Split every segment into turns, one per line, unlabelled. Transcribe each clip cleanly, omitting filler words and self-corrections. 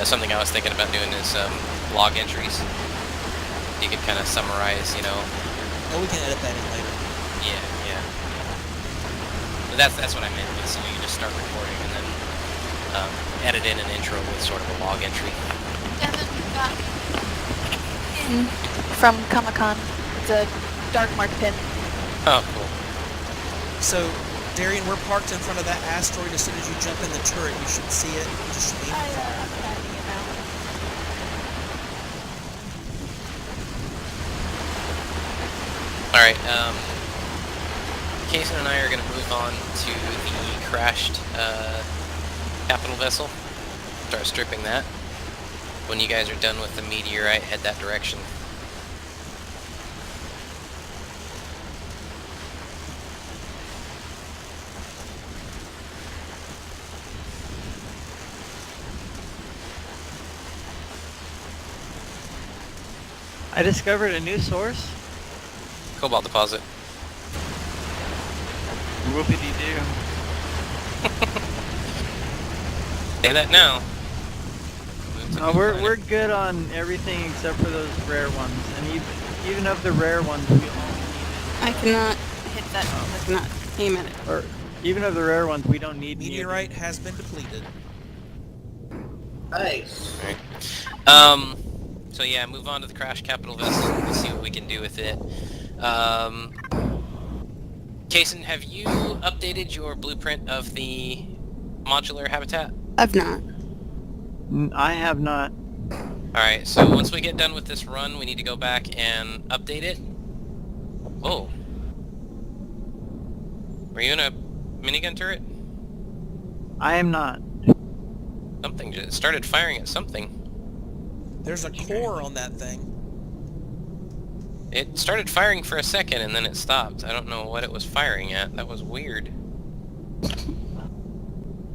Something I was thinking about doing is log entries. You could kind of summarize, you know.
Oh, we can edit that in later.
Yeah. But that's what I meant. So you can just start recording and then edit in an intro with sort of a log entry.
Devin got in from Comic-Con. It's a dark mark pin.
Oh, cool.
So, Darian, we're parked in front of that asteroid. As soon as you jump in the turret, you should see it. Just aim
I'm
for it.
finding it now.
Alright, Kason and I are going to move on to the crashed capital vessel. Start stripping that. When you guys are done with the meteorite, head that direction.
I discovered a new source.
Cobalt deposit.
Whoopity-doo.
Say that now.
We're good on everything except for those rare ones, and even of the rare ones, we only need.
I cannot hit that. I cannot aim at it.
Or even of the rare ones, we don't need.
Meteorite has been depleted.
Nice.
Alright. So yeah, move on to the crash capital vessel and see what we can do with it. Kason, have you updated your blueprint of the modular habitat?
I've not.
I have not.
Alright, so once we get done with this run, we need to go back and update it. Whoa. Were you in a minigun turret?
I am not.
Something just started firing at something.
There's a core on that thing.
It started firing for a second and then it stopped. I don't know what it was firing at. That was weird.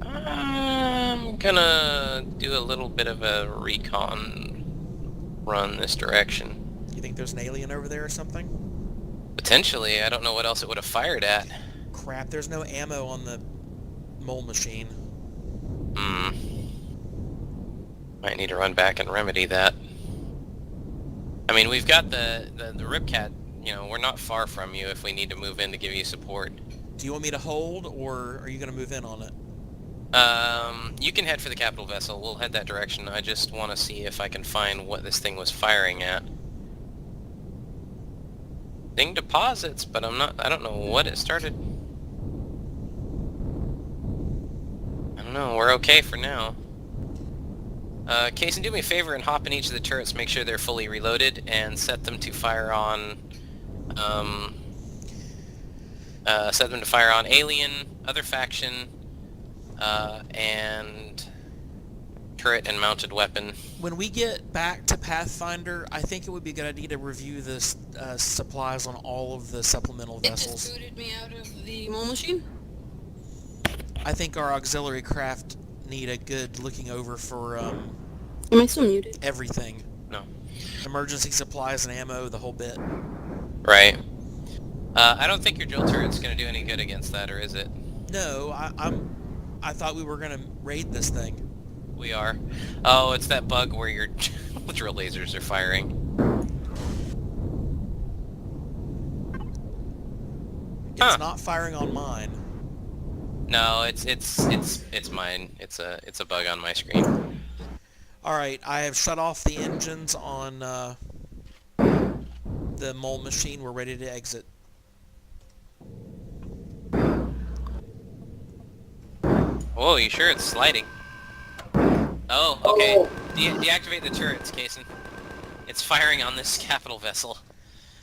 I'm gonna do a little bit of a recon run this direction.
You think there's an alien over there or something?
Potentially. I don't know what else it would have fired at.
Crap, there's no ammo on the mole machine.
Might need to run back and remedy that. I mean, we've got the Ripcat, you know, we're not far from you if we need to move in to give you support.
Do you want me to hold, or are you going to move in on it?
You can head for the capital vessel. We'll head that direction. I just want to see if I can find what this thing was firing at. Thing deposits, but I don't know what it started. I don't know, we're okay for now. Kason, do me a favor and hop in each of the turrets, make sure they're fully reloaded, and set them to fire on, alien, other faction, and turret and mounted weapon.
When we get back to Pathfinder, I think it would be a good idea to review the supplies on all of the supplemental
It
vessels.
just booted me out of the mole machine.
I think our auxiliary craft need a good looking over for
Am I still muted?
everything.
No.
Emergency supplies and ammo, the whole bit.
Right. I don't think your drill turret's gonna do any good against that, or is it?
No, I thought we were gonna raid this thing.
We are. Oh, it's that bug where your drill lasers are firing.
It's not firing on mine.
No, it's mine. It's a bug on my screen.
Alright, I have shut off the engines on the mole machine. We're ready to exit.
Whoa, you sure it's sliding? Oh, okay. Deactivate the turrets, Kason. It's firing on this capital vessel.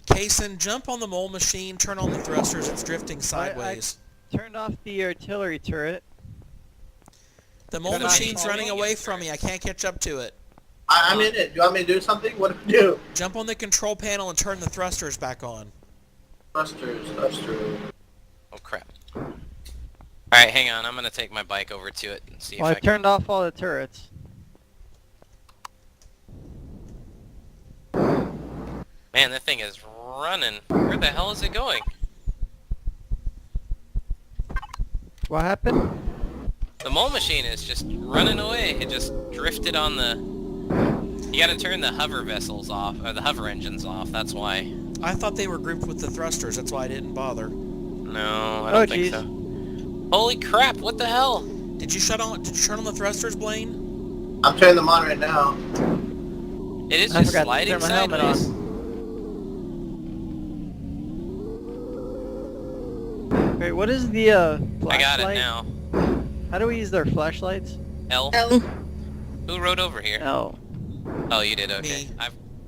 Kason, jump on the mole machine, turn on the thrusters, it's drifting sideways.
I turned off the artillery turret.
The mole
Gotta
machine's
be-
running away from me, I can't catch up to it.
I'm in it. Do you want me to do something? What do I do?
Jump on the control panel and turn the thrusters back on.
Thrusters, thruster.
Oh crap. Alright, hang on. I'm gonna take my bike over to it and see
Well, I
if I can...
turned off all the turrets.
Man, that thing is running. Where the hell is it going?
What happened?
The mole machine is just running away. It just drifted on the... You gotta turn the hover vessels off, or the hover engines off, that's why.
I thought they were grouped with the thrusters, that's why I didn't bother.
No, I don't think so. Holy crap, what the hell?
Did you turn on the thrusters, Blaine?
I'm turning them on right now.
It is
I
just
forgot to
sliding
turn my helmet
sideways.
Wait, what is the flashlight?
I got it now.
How do we use their flashlights?
L?
L.
Who rode over here?
Oh.
Oh, you did, okay.
Me.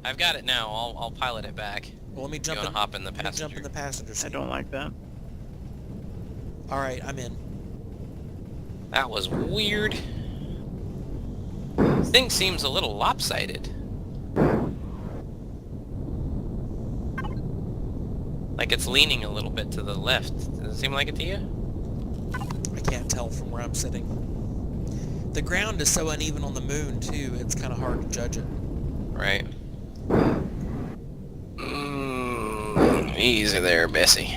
I've got it now, I'll pilot it back.
Well, let me jump
You wanna hop in the
let me
passenger?
jump in the passenger
I
seat.
don't like that.
Alright, I'm in.
That was weird. This thing seems a little lopsided. Like it's leaning a little bit to the left. Does it seem like it to you?
I can't tell from where I'm sitting. The ground is so uneven on the moon, too, it's kind of hard to judge it.
Right. Easy there, Bessie.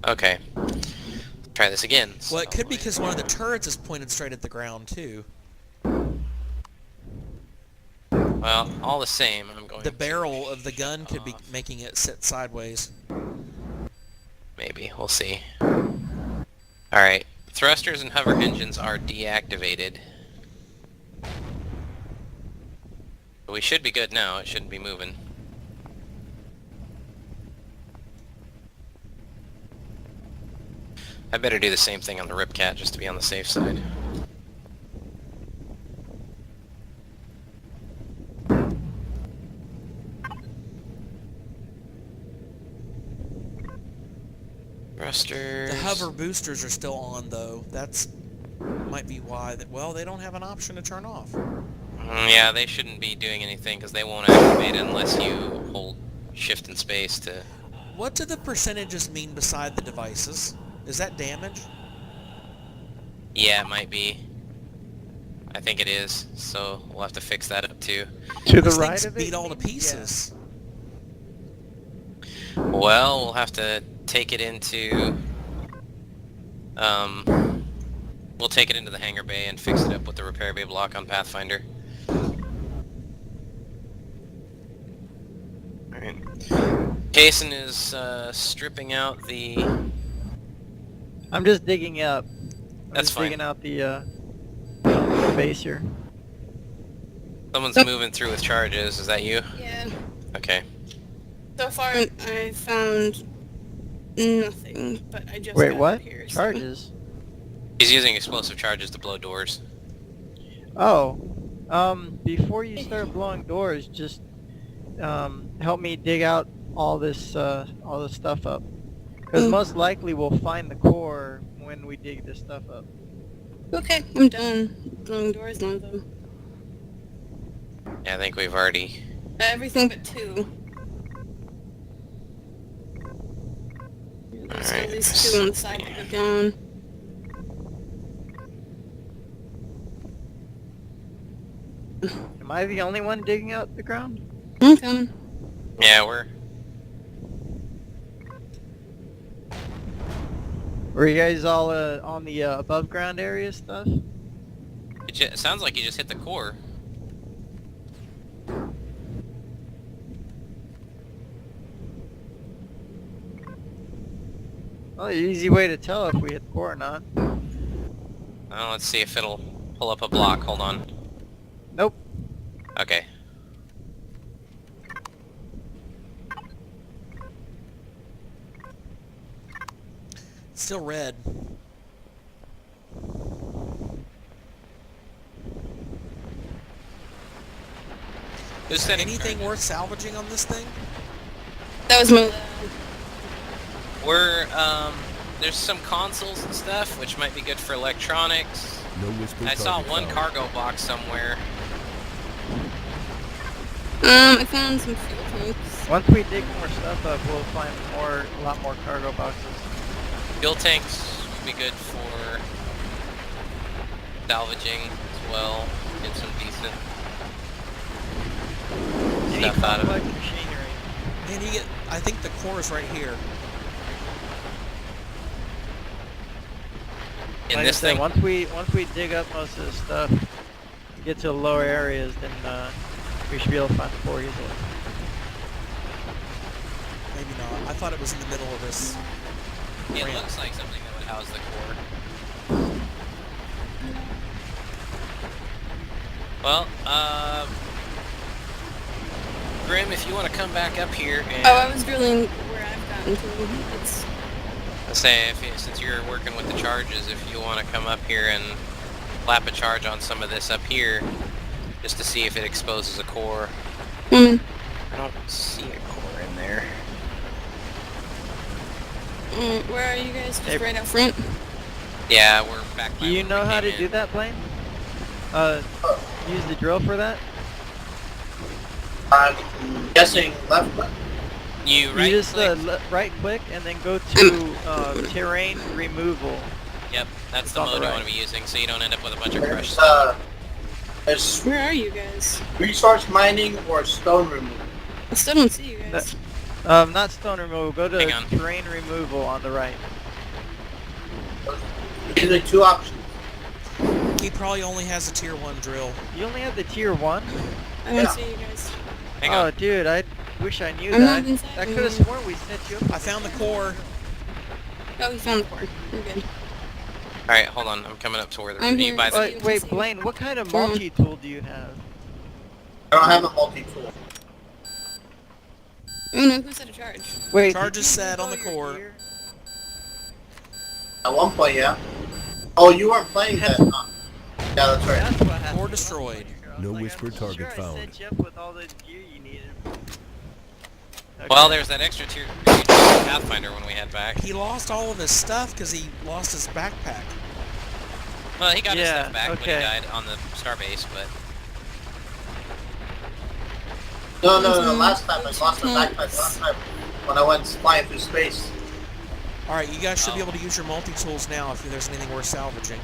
Okay. Try this again.
Well, it could be because one of the turrets is pointed straight at the ground, too.
Well, all the same, I'm going
The
to
barrel of the gun could be
off.
making it sit sideways.
Maybe, we'll see. Alright, thrusters and hover engines are deactivated. We should be good now, it shouldn't be moving. I better do the same thing on the Ripcat just to be on the safe side. Thrusters.
The hover boosters are still on, though. That's might be why. Well, they don't have an option to turn off.
Yeah, they shouldn't be doing anything because they won't activate unless you hold shift and space to...
What do the percentages mean beside the devices? Is that damage?
Yeah, it might be. I think it is, so we'll have to fix that up too.
To the
Those
right
things
of it?
beat all to pieces.
Well, we'll have to take it into... we'll take it into the hangar bay and fix it up with the repair bay block on Pathfinder. Alright. Jason is stripping out the...
I'm just digging up.
That's fine.
Digging out the base here.
Someone's moving through with charges, is that you?
Yeah.
Okay.
So far, I found nothing, but I just
Wait,
got
what?
here, so-
Charges?
He's using explosive charges to blow doors.
Oh. Before you start blowing doors, just help me dig out all this stuff up. Because most likely we'll find the core when we dig this stuff up.
Okay, I'm done blowing doors now, though.
Yeah, I think we've already...
Everything but two. There's
Alright,
at least two on the side that go down.
Am I the only one digging out the ground?
I'm coming.
Yeah, we're...
Were you guys all on the above ground area stuff?
It sounds like you just hit the core.
Well, the easy way to tell if we hit the core or not.
Well, let's see if it'll pull up a block. Hold on.
Nope.
Okay.
It's still red.
Who's
Is there
setting
anything
charges?
worth salvaging on this thing?
That was my...
We're, there's some consoles and stuff, which might be good for electronics.
No whisper
I saw
target
one
found.
cargo box somewhere.
I found some fuel tanks.
Once we dig more stuff up, we'll find a lot more cargo boxes.
Fuel tanks would be good for salvaging as well. Get some decent
Any
stuff out of
complex
it.
machinery.
And I think the core is right here.
In
Like
this
I said,
thing?
once we dig up most of the stuff, get to the lower areas, then we should be able to find the core easily.
Maybe not. I thought it was in the middle of this.
It
ramp.
looks like something that would house the core. Well, Grim, if you want to come back up here and...
Oh, I was drilling where I've gotten to. It's...
I say, since you're working with the charges, if you want to come up here and slap a charge on some of this up here, just to see if it exposes a core.
Mm.
I don't see a core in there.
Where are you guys? Just right out front?
Yeah, we're back by
Do you
where
know
we
how
came
to
in.
do that, Blaine? Use the drill for that?
I'm guessing left click.
You
You
right
just
click.
right click and then go to terrain removal.
Yep, that's
It's
the
on the
mode you
right.
want to be using, so you don't end up with a bunch of crushed
There's,
stuff.
there's
Where are you guys?
resource mining or stone removal.
I still don't see you guys.
Not stone removal. Go to
Hang on.
terrain removal on the right.
These are two options.
He probably only has a tier 1 drill.
You only have the tier 1?
I don't
Yeah.
see you guys.
Hang
Oh,
on.
dude, I wish I knew
I'm
that.
not inside
I could have
anymore.
sworn we set you up.
I found the core.
Oh, you found the core. We're good.
Alright, hold on. I'm coming up to where the...
I'm
you
here.
by the...
Wait.
Wait, Blaine, what kind of multi-tool do you have?
I don't have a multi-tool.
Oh no, who set a charge?
Wait,
Charge
did
is
you
set
use
on the
all your
core.
gear?
At one point, yeah. Oh, you weren't playing that, huh? Yeah, that's right.
That's what happened.
Core destroyed.
I was
No
like,
whispered
I'm
target
sure I
found.
set you up with all the gear you needed.
Well,
Okay.
there's that extra tier Pathfinder when we head back.
He lost all of his stuff because he lost his backpack.
Well, he got his
Yeah,
stuff back when
okay.
he died on the starbase, but...
No, last time I lost my backpack last time when I went flying through space.
Alright, you guys should be
Oh.
able to use your multi-tools now if there's anything worth salvaging.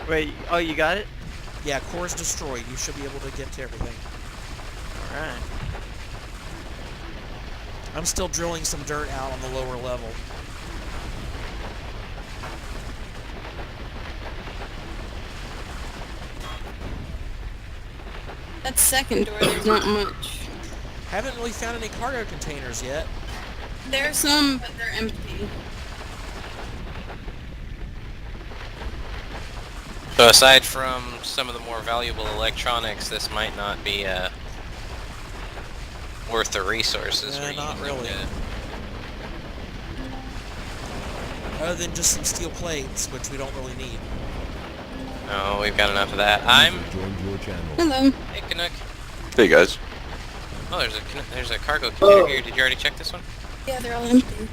Wait, oh, you got it?
Yeah, core's destroyed. You should be able to get to everything.
Alright.
I'm still drilling some dirt out on the lower level.
That second door, there's not much.
Haven't really found any cargo containers yet.
There's some, but they're empty.
So aside from some of the more valuable electronics, this might not be worth the resources.
Yeah,
we're
not
using
really.
to-
Other than just some steel plates, which we don't really need.
No, we've got enough of that. I'm...
Joined your channel.
Hello.
Hey, Canuck.
Hey guys.
Oh, there's a cargo container
Oh.
here. Did you already check this one?
Yeah, they're all empty.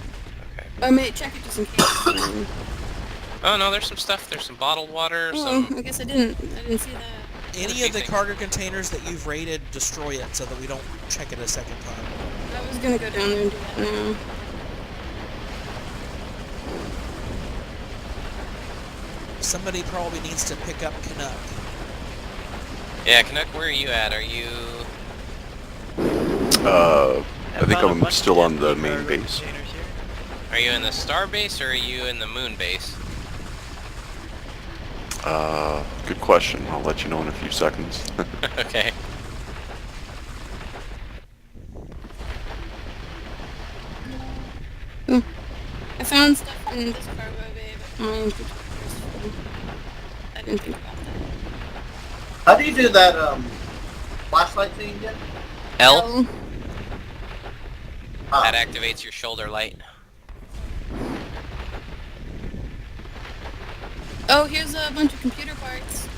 Okay.
I may check it just in case.
Oh no, there's some stuff. There's some bottled water,
Oh,
some...
I guess I didn't see that.
Any
do
of the
you think?
cargo containers that you've raided, destroy it so that we don't check it a second time.
I was gonna go down there and do that now.
Somebody probably needs to pick up Canuck.
Yeah, Canuck, where are you at? Are you...
I think
found a
I'm
bunch
still
of
on the
empty
main
cargo
base.
containers here.
Are you in the star base or are you in the moon base?
Good question. I'll let you know in a few seconds.
Okay.
I found stuff in this cargo bay, but my inventory is full. I didn't think about that.
How do you do that, flashlight thing again?
L,
Oh,
Ah,
that activates your shoulder light.
oh, here's a bunch of computer parts.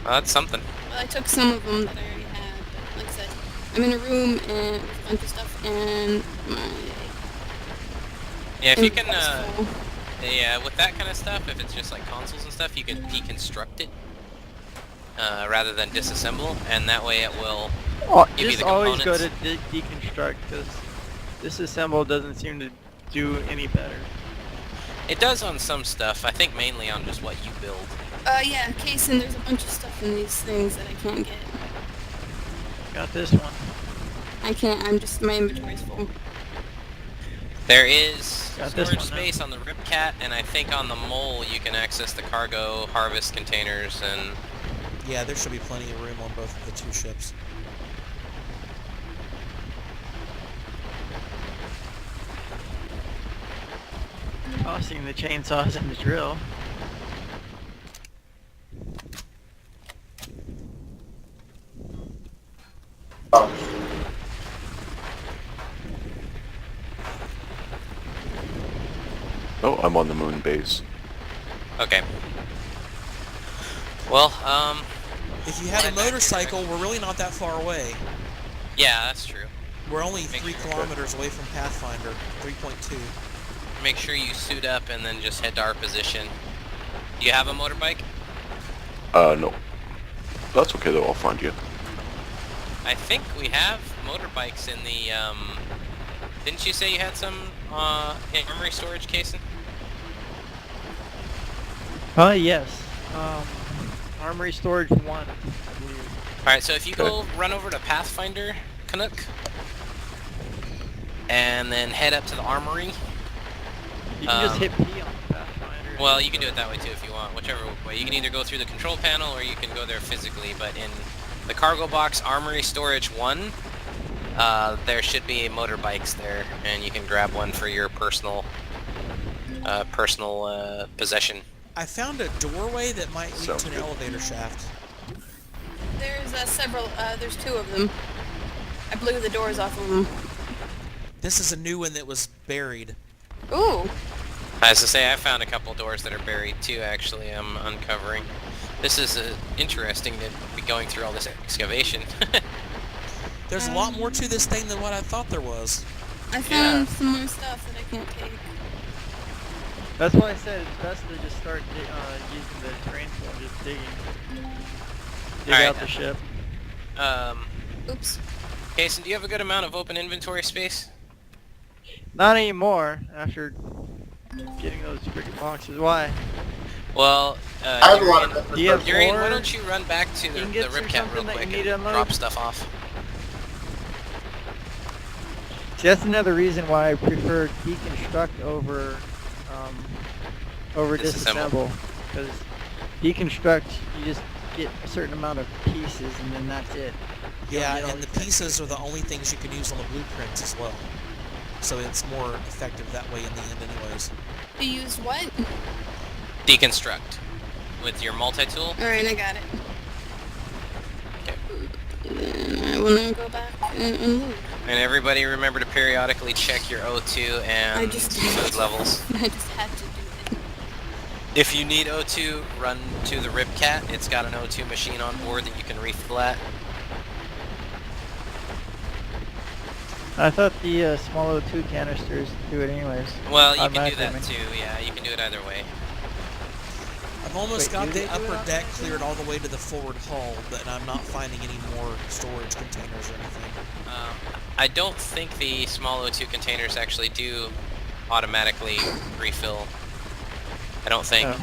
Well, that's something.
Well, I took some of them that I already had, but like I said, I'm in a room and with a bunch of stuff, and my
Yeah, if you can,
inventory's full.
yeah, with that kind of stuff, if it's just like consoles and stuff, you can deconstruct it rather than disassemble, and that way it will give you
Just
the
always go
components.
to deconstruct, because disassemble doesn't seem to do any better.
It does on some stuff. I think mainly on just what you build.
Yeah, Kason, there's a bunch of stuff in these things that I can't get.
Got this one.
I can't, my inventory's full.
There is
Got this
storage
one now.
space on the Ripcat, and I think on the Mole you can access the cargo harvest containers, and
Yeah, there should be plenty of room on both of the two ships.
Tossing the chainsaws and the drill.
Oh, I'm on the moon base.
okay. Well,
If you had a motorcycle, we're really not that far away.
yeah, that's true.
We're only
Make
3
sure-
kilometers away from Pathfinder, 3.2.
Make sure you suit up and then just head to our position. Do you have a motorbike?
No. That's okay though, I'll find you.
I think we have motorbikes in the, didn't you say you had some, in armory storage casing?
Yes. Armory storage 1, I believe.
Alright, so if you go run over to Pathfinder, Canuck, and then head up to the armory.
You can just hit P on the Pathfinder.
Well, you can do it that way too if you want, whichever way. You can either go through the control panel or you can go there physically, but in the cargo box Armory Storage 1, there should be motorbikes there, and you can grab one for your personal possession.
I found a doorway that might lead
Sounds
to an
good.
elevator shaft.
There's there's 2 of them. I blew the doors off of them.
This is a new one that was buried.
Ooh.
As I say, I found a couple doors that are buried too, actually, I'm uncovering. This is interesting to be going through all this excavation.
There's a lot more to this thing than what I thought there was.
I found some more stuff that I can't take.
That's why I said it's best to just start using the train tool and just dig
Alright.
out the ship.
Oops.
Kason, do you have a good amount of open inventory space?
Not anymore, after getting those freaking boxes. Why?
Well,
I have a lot of
Do you have
Durian, why
more
don't you run back to the
ingots or
Ripcat real
something that you
quick
need
and
to unload?
drop stuff off?
See, that's another reason why I prefer deconstruct over
Disassemble.
disassemble. Because deconstruct, you just get a certain amount of pieces and then that's it. You don't
Yeah,
get all
and the
these
pieces are the only things you can use on the blueprints as well. So it's more effective that way in the end anyways.
You used what?
Deconstruct with your multi-tool.
Alright, I got it.
Okay.
Then I wanna go back and loot.
And everybody remember to periodically check your O2
I
and
just
food levels.
I just had to do it.
If you need O2, run to the Ripcat. It's got an O2 machine on board that you can refill at.
I thought the small O2 canisters do it anyways.
Well, you can do that
Automatically.
too, yeah, you can do it either way.
I've almost
Wait,
got
do
the
they do it
upper
on
deck
this?
cleared all the way to the forward hull, but I'm not finding any more storage containers or anything.
I don't think the small O2 containers actually do automatically refill. I don't think.
Oh.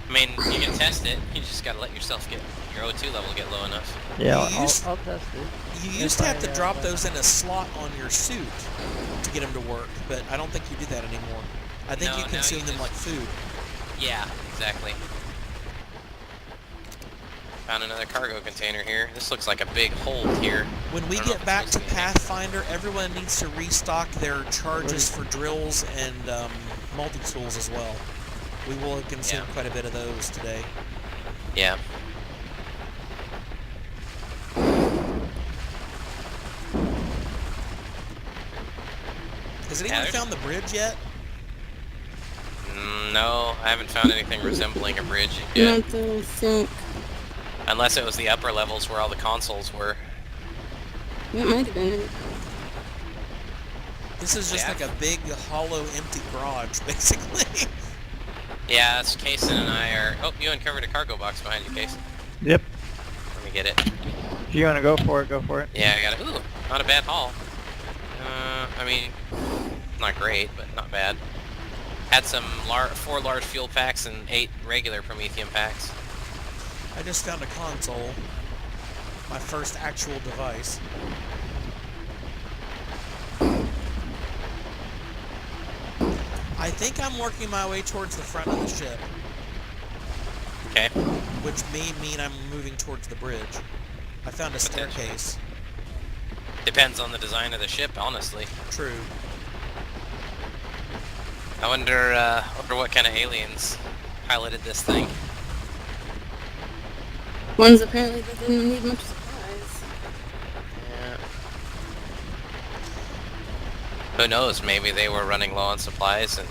I mean, you can test it, you just gotta let yourself get your O2 level get low enough.
Yeah,
You
I'll
used-
test it.
You
If
used to have
I,
to drop
uh,
those in a slot on your suit to get them to work, but I don't think you do that anymore. I think
No,
you
now
consume
you
them
just-
like food.
Yeah, exactly. Found another cargo container here. This looks like a big hold here.
When we
I don't know if
get
it's
back to
supposed to be anything.
Pathfinder, everyone needs to restock their charges for drills and multi-tools as well. We will have consumed
Yeah.
quite a bit of those today.
Yeah.
Has anyone
there's-
found the bridge yet?
No, I haven't found anything resembling a bridge yet.
Not that I think.
Unless it was the upper levels where all the consoles were.
That might have been it.
This is just
Yeah.
like a big, hollow, empty garage, basically.
Yeah, it's Kason and I are... Oh, you uncovered a cargo box behind you, Kason.
Yep.
Let me get it.
If you want to go for it, go for it.
Yeah, I got it. Ooh, not a bad haul. I mean, not great, but not bad. Had some 4 large fuel packs and 8 regular Prometheum packs.
I just found a console. My first actual device. think I'm working my way towards the front of the ship,
Okay.
which may mean I'm moving towards the bridge. I found a staircase.
Depends on the design of the ship, honestly.
True.
I wonder what kind of aliens piloted this thing.
Ones apparently that didn't need much supplies.
Yeah. Who knows? Maybe they were running low on supplies and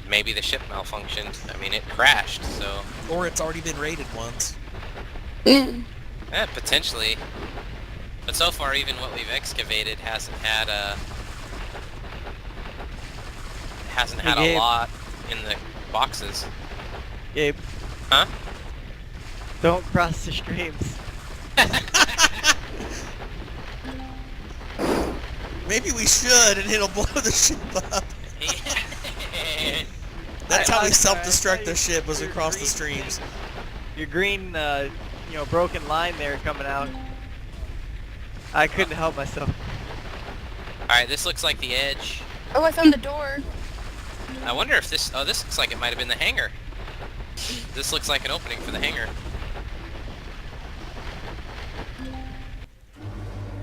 maybe the ship malfunctioned. I mean, it crashed, so...
Or it's already been raided once.
Yeah.
Potentially. But so far, even what we've excavated hasn't had a
Gabe.
lot in the boxes.
Gabe,
Huh?
don't cross the streams.
Maybe we should, and it'll blow the ship up. That's how we self-destruct the ship, was we cross the streams.
Your green, broken line there coming out. I couldn't help myself.
Alright, this looks like the edge.
Oh, I found a door.
I wonder if this... Oh, this looks like it might have been the hangar. This looks like an opening for the hangar.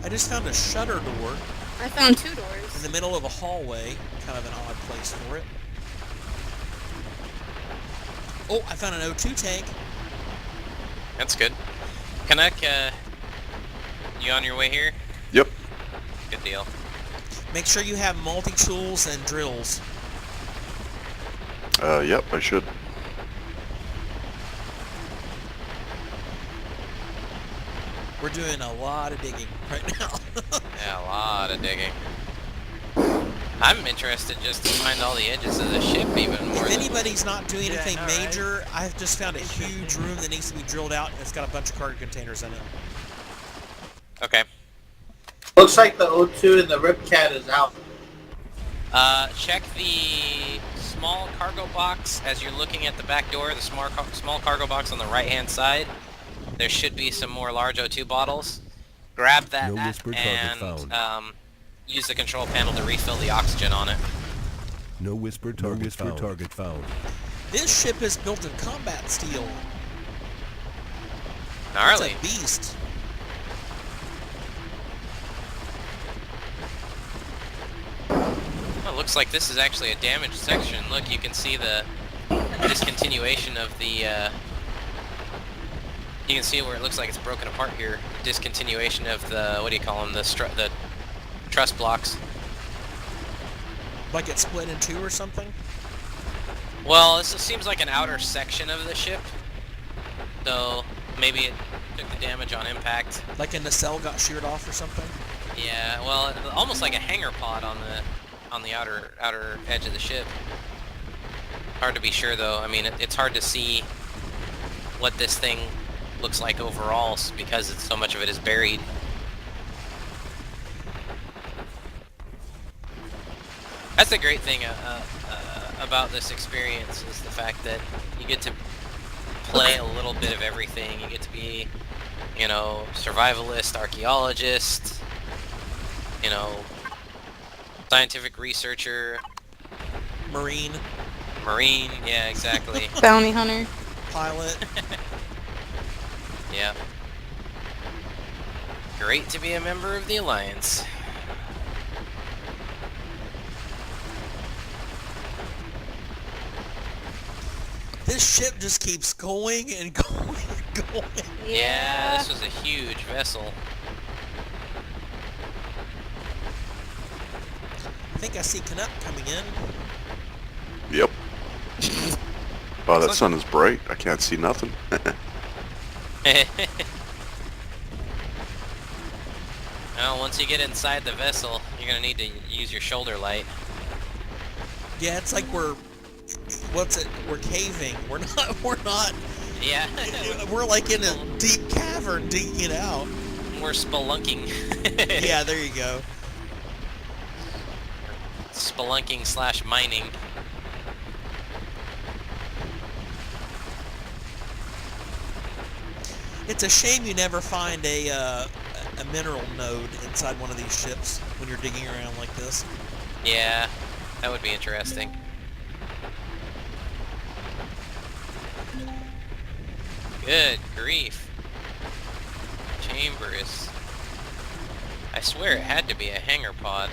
I just found a shutter door
I found 2
in
doors.
the middle of a hallway. Kind of an odd place for it. Oh, I found an O2 tank.
That's good. Canuck, you on your way here?
Yep.
Good deal.
Make sure you have multi-tools and drills.
Yep, I should.
We're doing a lot of digging right now.
Yeah, a lot of digging. I'm interested just to find all the edges of the ship even more.
If anybody's not doing
Yeah,
anything
I know, right?
major, I've just found a huge room that needs to be drilled out, and it's got a bunch of cargo containers in it.
Okay.
Looks like the O2 and the Ripcat is out.
Check the small cargo box as you're looking at the back door, the small cargo box on the right-hand side. There should be some more large O2 bottles. Grab that
No whisper target
and
found.
use the control panel to refill the oxygen on it.
No whisper target found.
This ship is built in combat steel.
Gnarly.
It's a beast.
Well, it looks like this is actually a damaged section. Look, you can see the discontinuation of the... you can see where it looks like it's broken apart here. The discontinuation of the... What do you call them? The truss blocks.
Like it split in two or something?
Well, this seems like an outer section of the ship. So, maybe it took the damage on impact.
Like a nacelle got sheared off or something?
Yeah, well, almost like a hangar pod on the outer edge of the ship. Hard to be sure, though. I mean, it's hard to see what this thing looks like overall because so much of it is buried. That's the great thing about this experience is the fact that you get to play a little bit of everything. You get to be, you know, survivalist, archaeologist, you know, scientific researcher,
Marine,
yeah, exactly.
Bounty hunter.
pilot.
Yeah. Great to be a member of the Alliance.
This ship just keeps going and going and going.
Yeah, this was a huge vessel.
I think I see Canuck coming in.
Yep. Wow, that sun is bright. I can't see nothing.
Well, once you get inside the vessel, you're gonna need to use your shoulder light.
Yeah, it's like we're caving. We're not,
Yeah.
we're like in a deep cavern digging it out.
We're spelunking.
Yeah, there you go.
Spelunking / mining.
It's a shame you never find a mineral node inside one of these ships when you're digging around like this.
Yeah, that would be interesting. Good grief. Chamber is... I swear it had to be a hangar pod.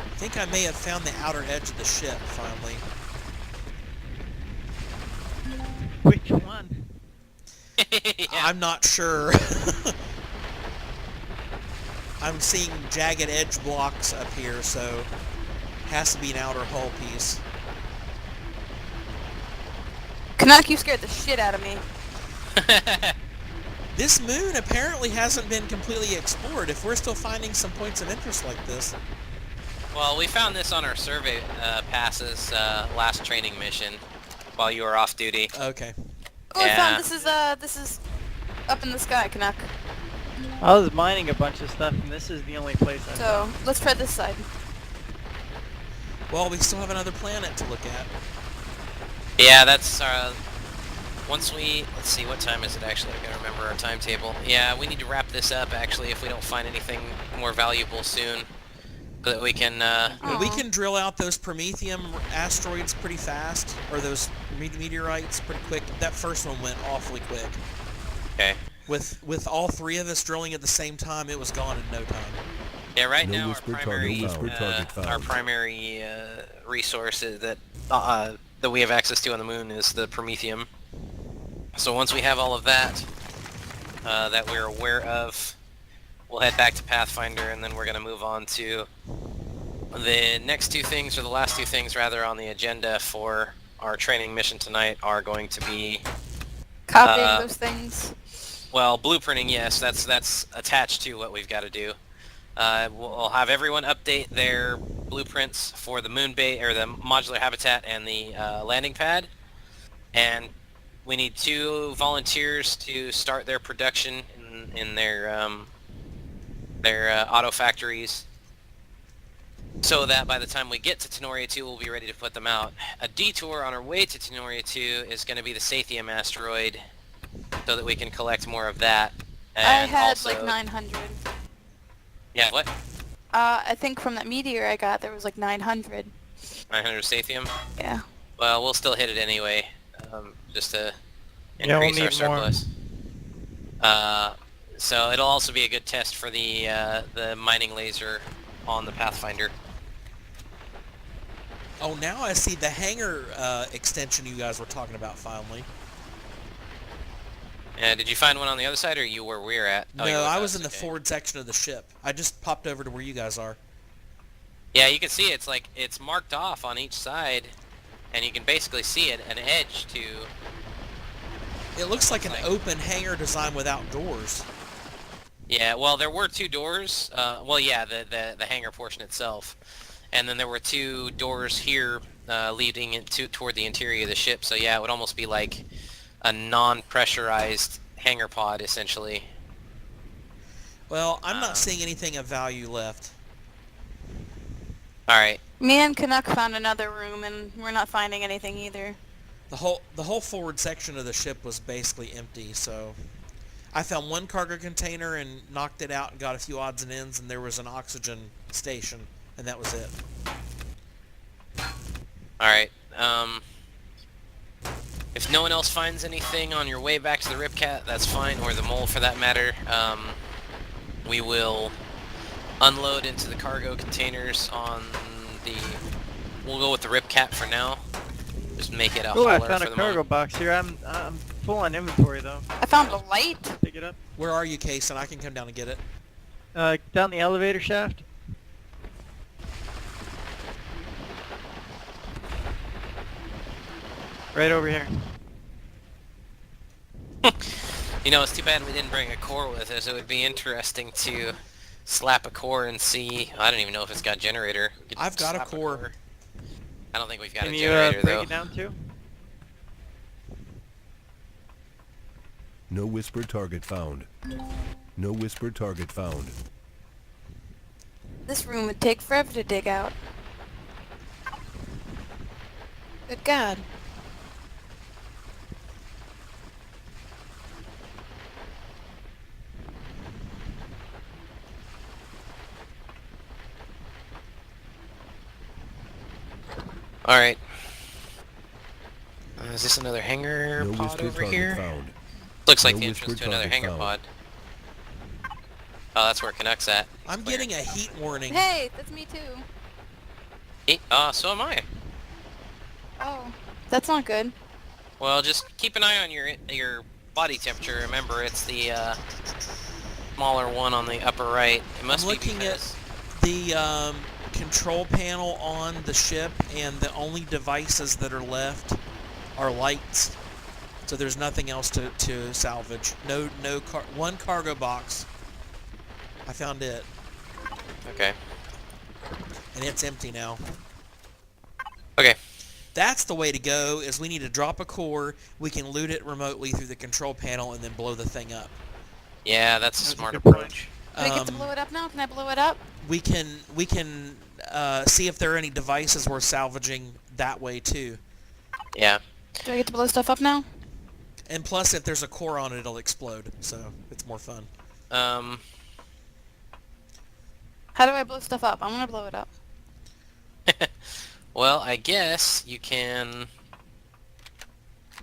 I think I may have found the outer edge of the ship, finally.
Which one?
Yeah.
I'm not sure. I'm seeing jagged edge blocks up here, so has to be an outer hull piece.
Canuck, you scared the shit out of me.
This moon apparently hasn't been completely explored if we're still finding some points of interest like this.
Well, we found this on our survey passes last training mission while you were off duty.
Okay.
Oh, I
Yeah.
found this is up in the sky, Canuck.
I was mining a bunch of stuff, and this is the only place I
So let's try this side.
Well, we still have another planet to look at.
Yeah, that's once we... Let's see, what time is it actually? I gotta remember our timetable. Yeah, we need to wrap this up actually if we don't find anything more valuable soon. So that we can...
We can drill out those Prometheum asteroids pretty fast, or those meteorites pretty quick. That first one went awfully quick.
Okay.
With all three of us drilling at the same time, it was gone in no time.
Yeah, right
No
now
whisper
our
target
primary resource that we have access to on the moon is the Prometheum. So once we have all of that that we're aware of, we'll head back to Pathfinder, and then we're going to move on to the next two things, or the last two things rather, on the agenda for our training mission tonight are going to be...
Copying those things.
Well, blueprinting, yes, that's attached to what we've got to do. We'll have everyone update their blueprints for the moon base, or the modular habitat, and the landing pad. And we need 2 volunteers to start their production in their auto factories, so that by the time we get to Tenoria 2, we'll be ready to put them out. A detour on our way to Tenoria 2 is going to be the Sathium asteroid, so that we can collect more of that. And
I had
also,
like 900.
Yeah, what?
I think from that meteor I got, there was like 900.
900 Sathium?
Yeah.
Well, we'll still hit it anyway, just to
Yeah, we'll
increase our
need more.
surplus. So it'll also be a good test for the mining laser on the Pathfinder.
Oh, now I see the hangar extension you guys were talking about finally.
Did you find one on the other side, or you were where we're at? Oh, you're
No,
with
I
us,
was in the
okay.
forward section of the ship. I just popped over to where you guys are.
Yeah, you can see it's like it's marked off on each side, and you can basically see it, an edge to...
It looks like an open hangar design without doors.
Yeah, well, there were 2 doors. Well, yeah, the hangar portion itself, and then there were 2 doors here leading into toward the interior of the ship. So yeah, it would almost be like a non-pressurized hangar pod, essentially.
Well, I'm not seeing anything of value left.
All right.
Me and Canuck found another room, and we're not finding anything either.
The whole forward section of the ship was basically empty, so I found one cargo container and knocked it out and got a few odds and ends, and there was an oxygen station, and that was it.
All right. If no one else finds anything on your way back to the Ripcat, that's fine, or the mole for that matter. We will unload into the cargo containers on the... We'll go with the Ripcat for now. Just make it a
Oh, I
hauler
found
for
a
the
cargo
moment.
box here. I'm full on inventory though.
I found a light.
Pick it up.
Where are you, Case? And I can come down and get it.
Down the elevator shaft. Right over here.
You know, it's too bad we didn't bring a core with us. It would be interesting to slap a core and see... I don't even know if it's got generator. We could
I've got a
slap
core.
I don't think we've got
Can
a
you
generator,
break
though.
it down too?
No whisper target found. No whisper target found.
This room would take forever to dig out. Good God.
Alright. Is this another hangar
No
pod
whisper
over
target
here?
found.
Looks like
No
the entrance
whisper
to another
target
hangar
found.
pod. Oh, that's where Canuck's at.
I'm
Clear.
getting a heat warning.
Hey, that's me too.
So am I.
Oh, that's not good.
Well, just keep an eye on your body temperature. Remember, it's the smaller one on the upper right. It must
I'm
be
looking
because...
at the control panel on the ship, and the only devices that are left are lights. So there's nothing else to salvage. One cargo box. I found it,
Okay.
and it's empty now.
Okay.
That's the way to go, is we need to drop a core, we can loot it remotely through the control panel, and then blow the thing up.
Yeah, that's a
That's a
smart
good point.
approach.
Do I get to blow it up now? Can I blow it up?
We can see if there are any devices worth salvaging that way too.
Yeah.
Do I get to blow stuff up now?
And plus, if there's a core on it, it'll explode, so it's more fun.
How do I blow stuff up? I'm gonna blow it up.
Well, I guess you can...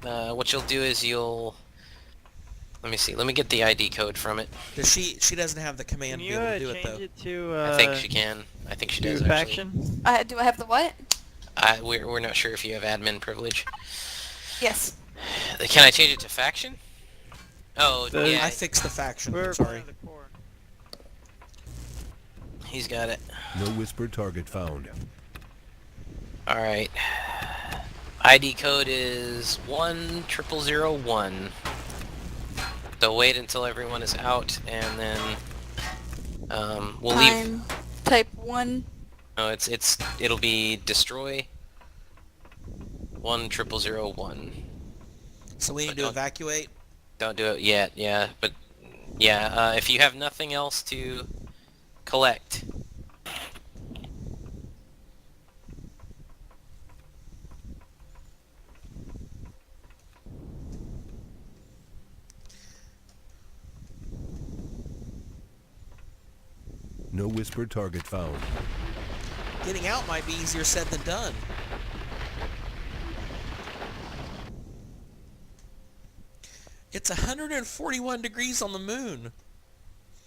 what you'll do is you'll... Let me see. Let me get the ID code from it.
Does she doesn't have the command
Can
to
you
be able to do it
change
though.
it to
I think she can. I think she
to
does, actually.
faction?
Do I have the what?
We're not sure if you have admin privilege.
Yes.
Can I change it to faction? Oh,
The-
yeah.
I fixed the faction.
We're
I'm sorry.
part of the core.
He's got it.
No whisper target found.
Alright. ID code is 10001. So wait until everyone is out, and then we'll leave.
Type 1.
No, it'll be destroy 10001.
So we need
But
to
don't-
evacuate.
Don't do it yet, yeah. But yeah, if you have nothing else to collect.
No whisper target found.
Getting out might be easier said than done. It's 141 degrees on the moon.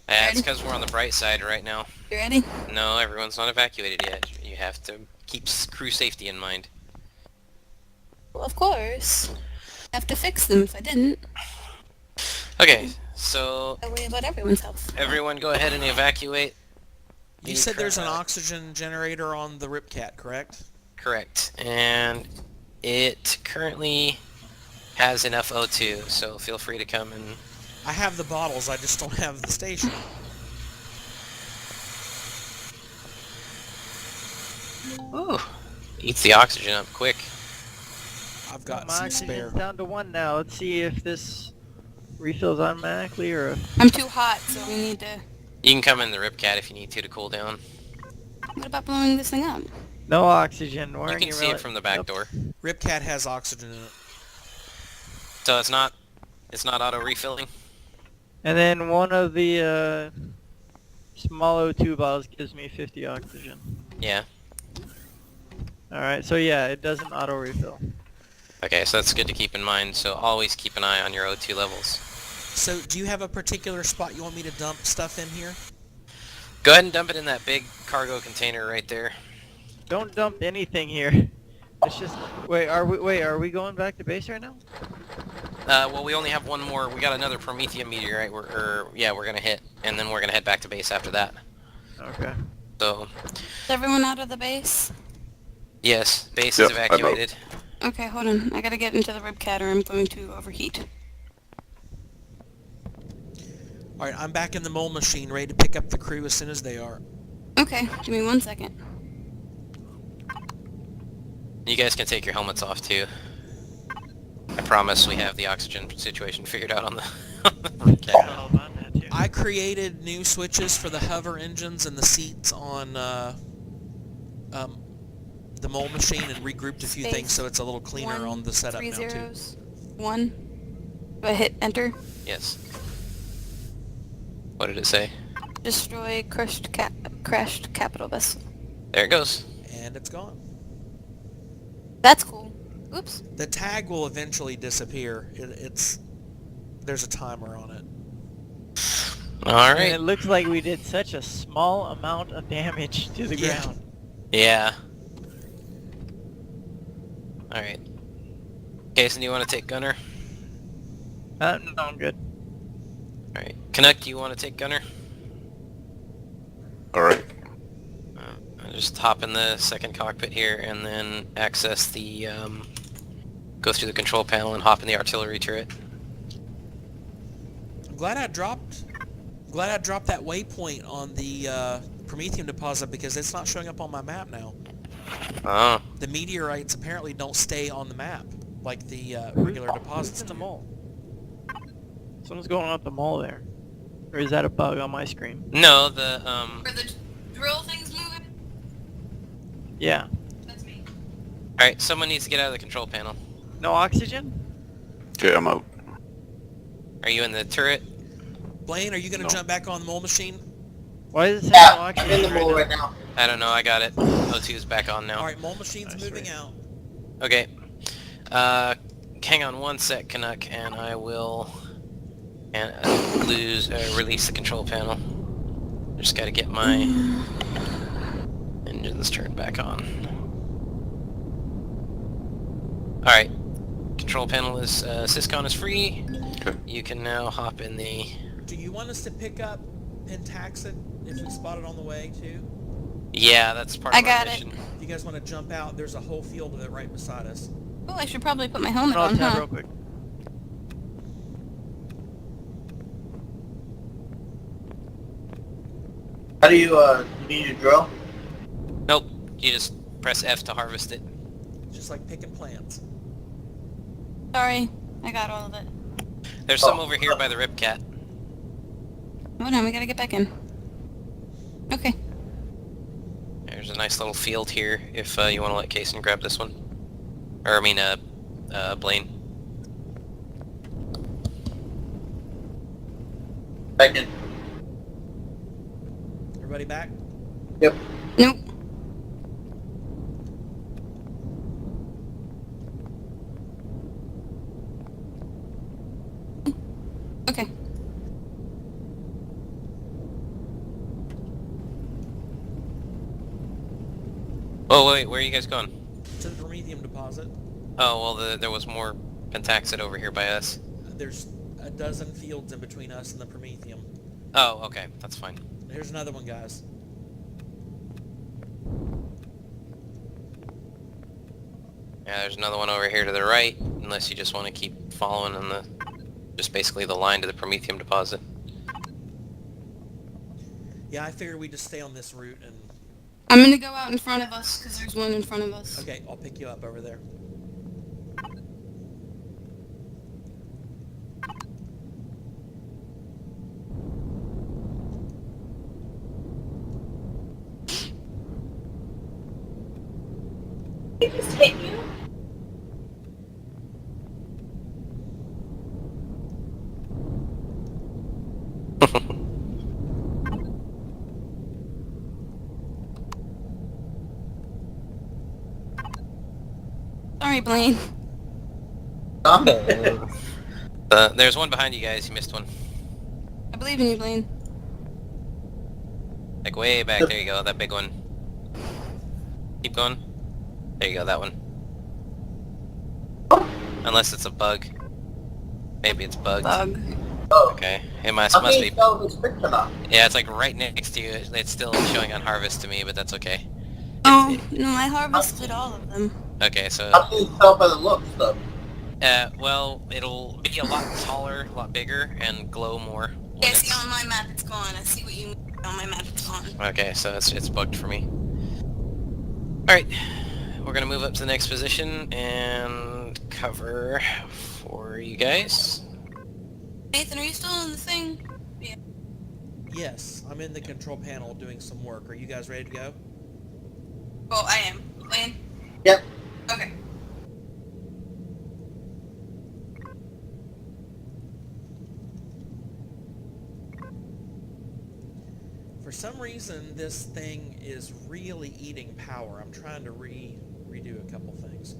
That's because we're on the bright side right now.
You ready?
No, everyone's not evacuated yet. You have to keep crew safety in mind.
Well, of course. I have to fix them if I didn't.
Okay, so
I worry about everyone's health.
everyone go ahead and evacuate.
You
the
said there's an
crowd.
oxygen generator on the Ripcat, correct?
Correct. And it currently has enough O2, so feel free to come and...
I have the bottles, I just don't have the station.
Ooh, eats the oxygen up quick.
I've got
My
some
oxygen's
spare.
down to 1 now. Let's see if this refills automatically or if...
I'm too hot, so we need to...
You can come in the Ripcat if you need to cool down.
What about blowing this thing up?
No oxygen.
You
Wearing
can
your
see it from the back
Yep.
door.
Ripcat has oxygen in it.
So it's not auto-refilling?
And then one of the small O2 bottles gives me 50 oxygen.
Yeah.
Alright, so yeah, it doesn't auto-refill.
Okay, so that's good to keep in mind, so always keep an eye on your O2 levels.
So, do you have a particular spot you want me to dump stuff in here?
Go ahead and dump it in that big cargo container right there.
Don't dump anything here. It's just... Wait, are we going back to base right now?
Well, we only have one more. We got another Promethean meteorite. We're gonna hit, and then we're gonna head back to base after that.
Okay.
So,
Is everyone out of the base?
yes, base
Yep,
is
I'm out.
evacuated.
Okay, hold on. I gotta get into the Ribcat or I'm going to overheat.
Alright, I'm back in the mole machine, ready to pick up the crew as soon as they are.
Okay, give me 1 second.
You guys can take your helmets off too. I promise we have the oxygen situation figured out on the, on the Ripcat.
I created new switches for the hover engines and the seats on the mole machine and regrouped a few
Space.
things so it's a little cleaner on the setup
3
now too.
zeros.
1. Do I hit enter?
Yes. What did it say?
Destroy crashed capital vessel.
There it goes.
And it's gone.
That's cool.
Oops.
The tag will eventually disappear. There's a timer on it.
All
And
right.
it looks like we did such a small amount of damage to the
Yeah.
ground.
Yeah. All right. Kason, do you want to take gunner?
No, I'm good.
All right. Canuck, do you want to take gunner?
Alright.
I'll just hop in the second cockpit here and then access the, go through the control panel and hop in the artillery turret.
I'm glad I dropped that waypoint on the Promethium deposit because it's not showing up on my map now.
Oh.
The meteorites apparently don't stay on the map like the regular deposits
Who's in the
do.
mall? Someone's going on at the mall there. Or is that a bug on my screen?
No, the,
Where the drill thing's moving?
Yeah.
That's me.
Alright, someone needs to get out of the control panel.
No oxygen?
Okay, I'm out.
Are you in the turret?
Blaine, are you going to
No.
jump back on the mole machine?
Why does it
Yeah,
have no
I'm
oxygen?
in the mall right now.
I don't know, I got it. O2 is back on now.
All right, mole machine's
Nice,
moving
right.
out.
Okay. Hang on one sec, Canuck, and I will release the control panel. Just gotta get my engines turned back on. Alright. Control panel is, Syscon is free.
Okay.
You can now hop in the...
Do you want us to pick up Pentaxid if we spot it on the way too?
Yeah, that's part
I
of our
got it.
mission.
If you guys want to jump out, there's a whole field of it right beside us.
Oh, I should probably put my helmet
I'll
on,
tab
huh?
real quick.
How do you need a drill?
Nope. You just press F to harvest it.
Just like picking plants.
Sorry, I got all of it.
There's some over here by the Ripcat.
Hold on, we gotta get back in. Okay.
There's a nice little field here if you want to let Kason grab this one. Or, I mean, Blaine.
Back in.
Everybody back?
Yep.
Nope. Okay.
Oh, wait, where are you guys going?
To the Promethium deposit.
Oh, well, there was more Pentaxid over here by us.
There's a dozen fields in between us and the Promethium.
Oh, okay, that's fine.
Here's another one, guys.
Yeah, there's another one over here to the right, unless you just want to keep following on the... just basically the line to the Promethium deposit.
Yeah, I figured we'd just stay on this route and...
I'm gonna go out in front of us, because there's one in front of us.
Okay, I'll pick you up over there.
Sorry, Blaine.
There's one behind you guys, you missed one.
I believe in you, Blaine.
Like way back, there you go, that big one. Keep going. There you go, that one. Unless it's a bug. Maybe it's bugged.
Bug.
Oh.
Okay, it must
How can
be...
you tell this picture now?
Yeah, it's like right next to you. It's still showing on harvest to me, but that's okay.
Oh, no, I harvested all of them.
Okay, so...
How can you tell by the looks, though?
well, it'll be a lot taller, a lot bigger, and glow more. when
Yeah, see,
it's-
on my map it's gone. I see what you mean. On my map it's gone.
Okay, so it's bugged for me. Alright, we're gonna move up to the next position and cover for you guys.
Nathan, are you still in the thing?
Yes, I'm in the control panel doing some work. Are you guys ready to go?
Well, I am. Blaine?
Yep.
Okay.
For some reason, this thing is really eating power. I'm trying to redo a couple things.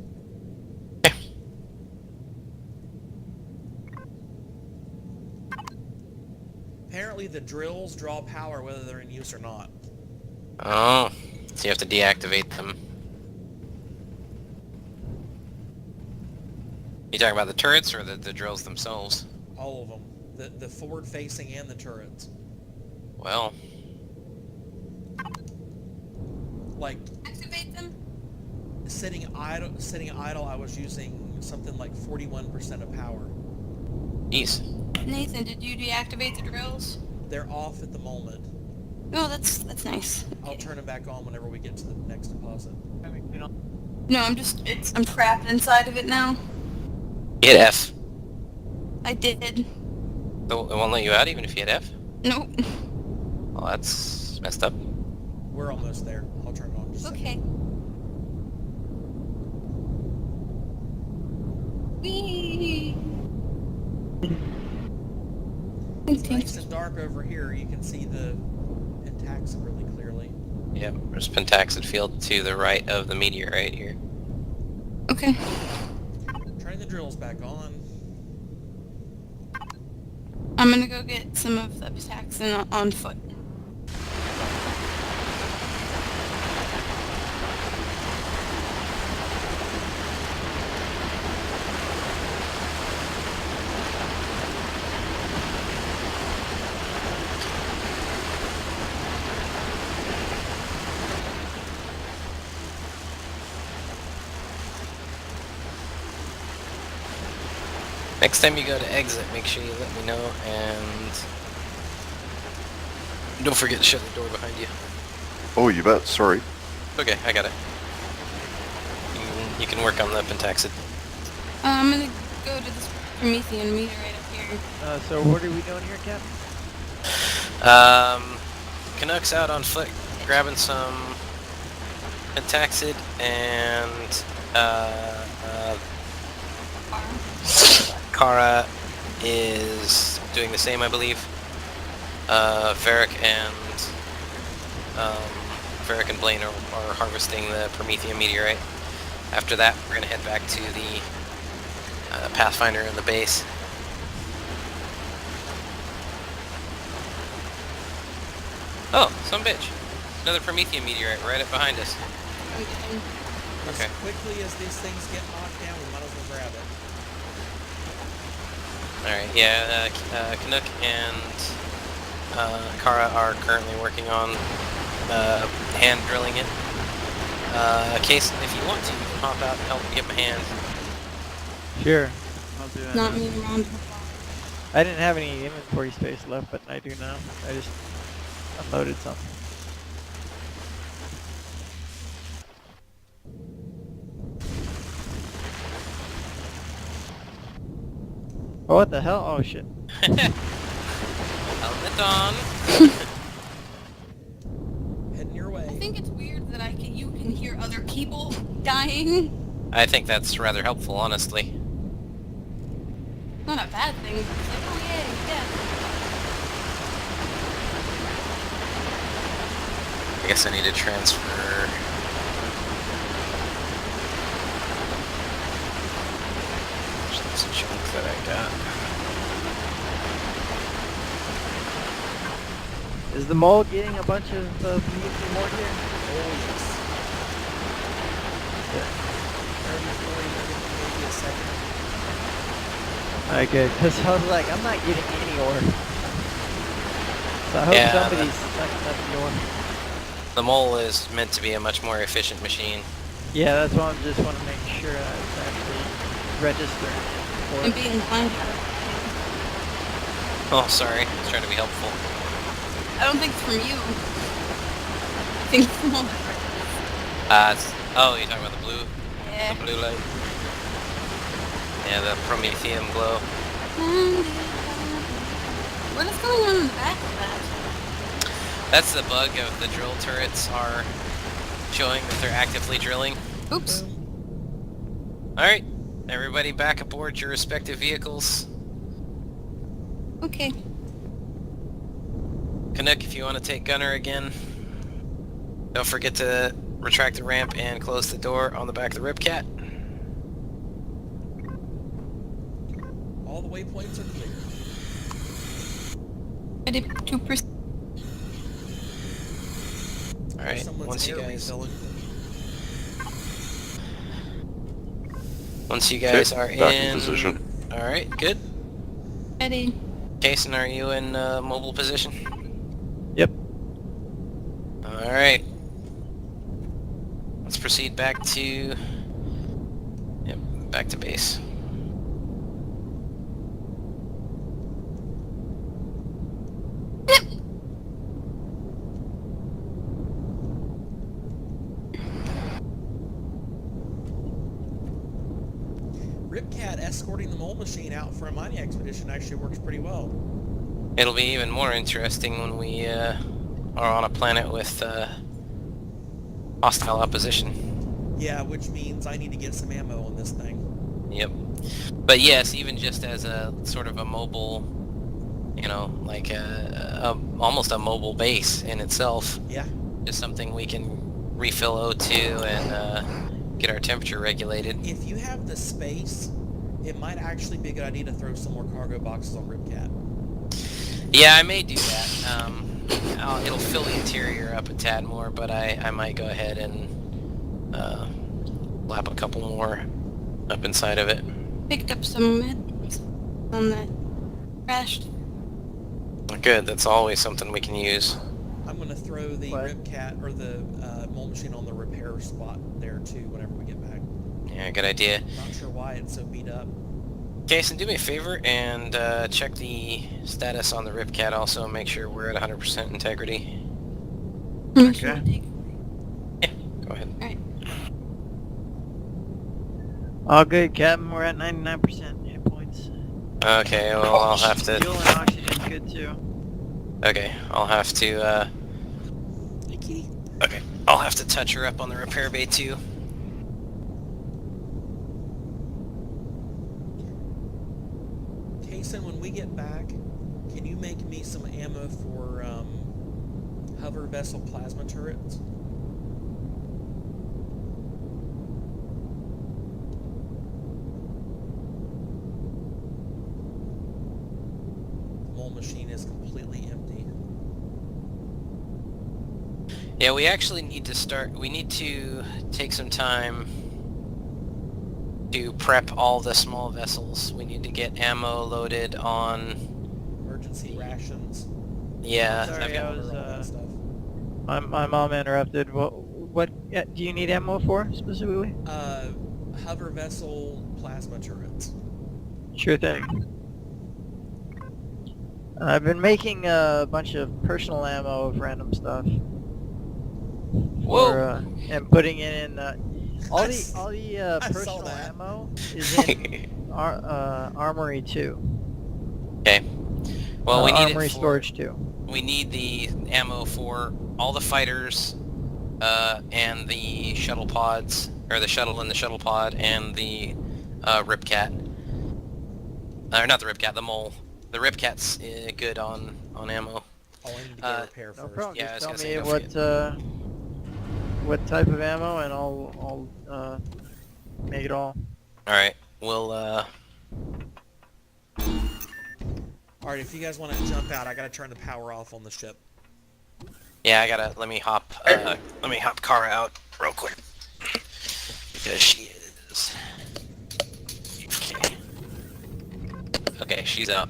Apparently the drills draw power whether they're in use or not.
Oh, so you have to deactivate them. You talking about the turrets or the drills themselves?
All of them. The forward facing and the turrets.
Well,
Like
Activate them?
sitting idle I was using something like 41% of power.
geez.
Nathan, did you deactivate the drills?
They're off at the moment.
Oh, that's nice.
I'll turn them back on whenever we get to the next deposit.
No, I'm trapped inside of it now.
You hit F.
I did.
So it won't let you out even if you hit F?
Nope.
Well, that's messed up.
We're almost there. I'll turn it on just a second.
Okay. Whee!
It's nice and dark over here. You can see the Pentax really clearly.
Yep, there's Pentaxid field to the right of the meteorite here.
Okay.
Turning the drills back on.
I'm gonna go get some of the Pentaxin on foot.
Next time you go to exit, make sure you let me know, and don't forget to shut the door behind you.
Oh, you bet. Sorry.
Okay, I got it. You can work on the Pentaxid.
I'm gonna go to this Promethean meter right up here.
So what are we doing here, Cap?
Canuck's out on foot, grabbing some Pentaxid, and Kara is doing the same, I believe. Varric and Blaine are harvesting the Promethean meteorite. After that, we're gonna head back to the Pathfinder in the base. Oh, some bitch! Another Promethean meteorite right up behind us.
I'm getting...
Okay.
As quickly as these things get knocked down, we might as well grab it.
Alright, yeah, Canuck and Kara are currently working on hand drilling it. Case, if you want to, you can hop out and help give him a hand.
Sure. I'll do that.
Not me around.
I didn't have any inventory space left, but I do now. I just unloaded something. Oh, what the hell? Oh shit.
Helmet on.
Heading your
I
way.
think it's weird that you can hear other people dying.
I think that's rather helpful, honestly.
Not a bad thing, but it's like, oh yay, yeah.
I guess I need to transfer. That's a chunk that I got.
Is the mole getting a bunch of mutant more here?
Oh yes. 30, 40, 50, maybe a second.
Alright, good. Because I was like, I'm not getting any ore. So I hope
Yeah,
somebody's sucking up the ore.
The mole is meant to be a much more efficient machine.
Yeah, that's why I just want to make sure that it's actually registering for
I'm
it.
being blind.
Oh, sorry. I was trying to be helpful.
I don't think it's from you. I think it's from all the
Oh, you're talking about the blue?
Yeah.
The blue light? Yeah, the Prometheum glow.
What is going on in the back of that?
That's the bug of the drill turrets are showing that they're actively drilling.
Oops.
Alright, everybody back aboard your respective vehicles.
Okay.
Canuck, if you want to take Gunner again, don't forget to retract the ramp and close the door on the back of the Ripcat.
All the waypoints are clear.
Ready to proceed.
Alright,
Someone's
once you
air
guys...
refilling.
Once you guys
Okay,
are
back in
in...
position.
Alright, good.
Ready.
Jason, are you in mobile position?
Yep.
Alright. Let's proceed back to... Yep, back to base.
Ripcat escorting the mole machine out for a mining expedition actually works pretty well.
It'll be even more interesting when we are on a planet with hostile opposition.
Yeah, which means I need to get some ammo on this thing.
Yep. But yes, even just as a sort of a mobile, you know, like almost a mobile base in itself.
Yeah.
Just something we can refill O2 and get our temperature regulated.
If you have the space, it might actually be a good idea to throw some more cargo boxes on Ripcat.
Yeah, I may do that. It'll fill the interior up a tad more, but I might go ahead and lap a couple more up inside of it.
Picked up some meds on that crashed.
Good, that's always something we can use.
I'm going to throw the
What?
Ripcat or the mole machine on the repair spot there too whenever we get back.
Yeah, good idea.
Not sure why it's so beat up.
Jason, do me a favor and check the status on the Ripcat also and make sure we're at 100% integrity.
Okay.
Yeah, go ahead.
Alright.
All good, Captain. We're at 99% hit points.
Okay, well I'll have to...
Fuel and oxygen's good too.
Okay, I'll have to,
Hey, kitty.
Okay, I'll have to touch her up on the repair bay too.
Kason, when we get back, can you make me some ammo for hover vessel plasma turrets? The mole machine is completely empty.
Yeah, we actually need to start... We need to take some time to prep all the small vessels. We need to get ammo loaded on...
Emergency rations.
Yeah,
Sorry,
I've got-
I was,
all that stuff.
My mom interrupted. What do you need ammo for specifically?
Hover vessel plasma turrets.
Sure thing. I've been making a bunch of personal ammo of random stuff.
Whoa!
And putting it in all the
I saw
personal
that.
ammo is in Armory 2.
Okay. Well, we need
Armory
it for...
Storage 2.
We need the ammo for all the fighters, and the shuttle pods, or the shuttle and the shuttle pod, and the Ripcat. Or not the Ripcat, the mole. The Ripcat's good on ammo.
Oh, I need to get repair
No
first.
problem.
Yeah, I was
Just
gonna
tell
say,
me
don't
what type of ammo, and I'll make it all.
Alright, we'll
Alright, if you guys want to jump out, I gotta turn the power off on the ship.
yeah, I gotta... Let me hop Kara out real quick. Because she is... Okay. Okay, she's out.